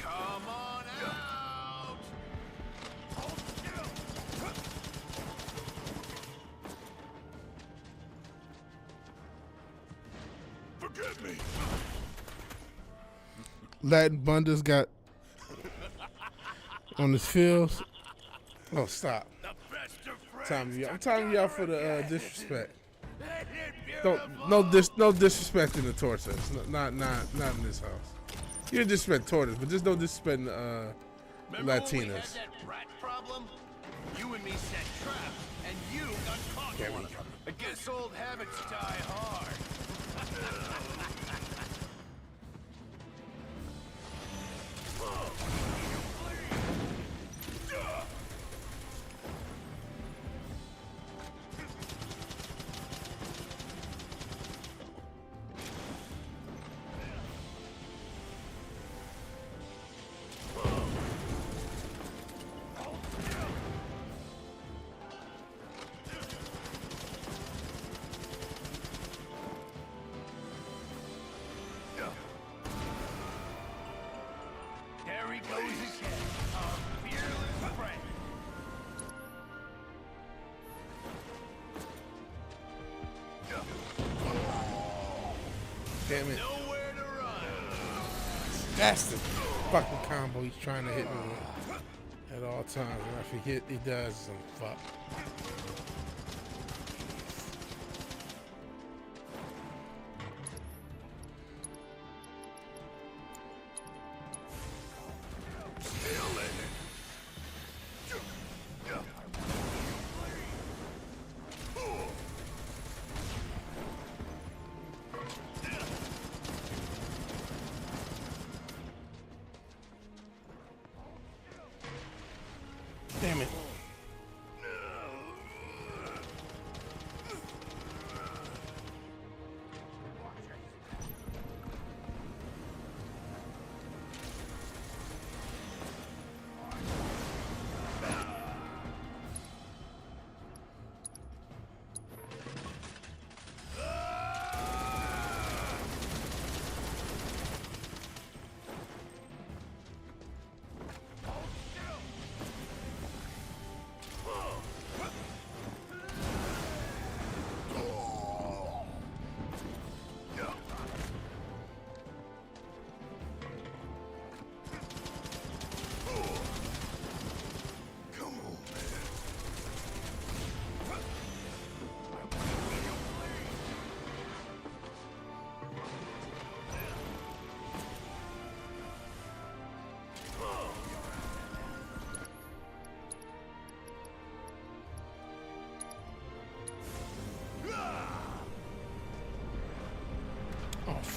Come on out. Forget me. Latin Bundas got on his fields. Oh, stop. I'm telling y'all for the disrespect. No disrespect in the tortoise. Not in this house. You can disrespect tortoise, but just no disrespect in Remember when we had Latinas. that rat problem? You and me set traps, and you got caught in one of them. I guess old habits die hard. There he goes again, our fearless friend. Damn it. Nowhere to run. That's the fucking combo he's trying to hit me with at all times. And I forget he does some fuck. Damn it.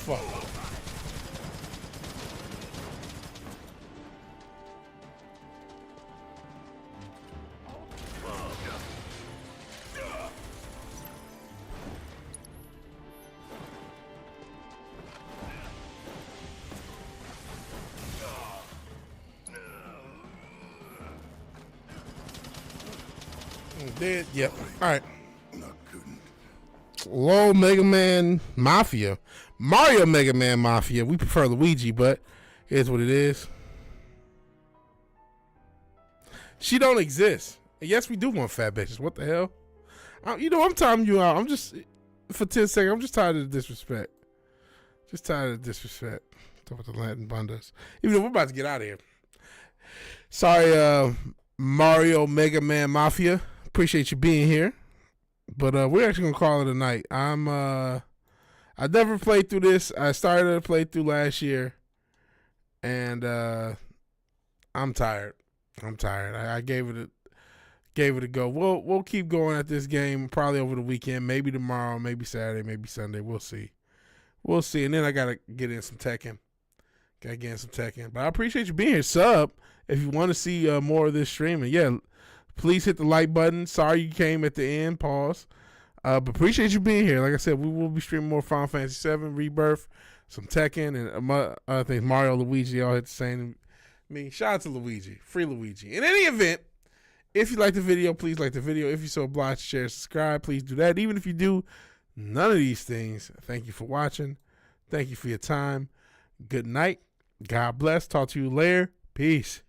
fuck. Dead. Yep. All right. Low Mega Man Mafia. Mario Mega Man Mafia. We prefer Luigi, but here's what it is. She don't exist. And yes, we do want fat bitches. What the hell? I'm timing you out. I'm just, for 10 seconds, I'm just tired of the disrespect. Just tired of the disrespect. Talk about the Latin bundas. Even though we're about to get out of here. Sorry, Mario Mega Man Mafia. Appreciate you being here. But we're actually gonna call it a night. I never played through this. I started to play through last year, and I'm tired. I gave it a go. We'll keep going at this game probably over the weekend. Maybe tomorrow. Maybe Saturday. Maybe Sunday. We'll see. And then I gotta get in some Tekken. But I appreciate you being here. Sub if you want to see more of this streaming. Yeah. Please hit the like button. Sorry you came at the end. Pause. But appreciate you being here. Like I said, we will be streaming more Final Fantasy VII, Rebirth, some Tekken, and other things. Mario, Luigi, all hit the same. Shout out to Luigi. Free Luigi. In any event, if you like the video, please like the video. If you're so obliged to share, subscribe, please do that. Even if you do none of these things, thank you for watching. Thank you for your time. Good night. God bless. Talk to you later. Peace.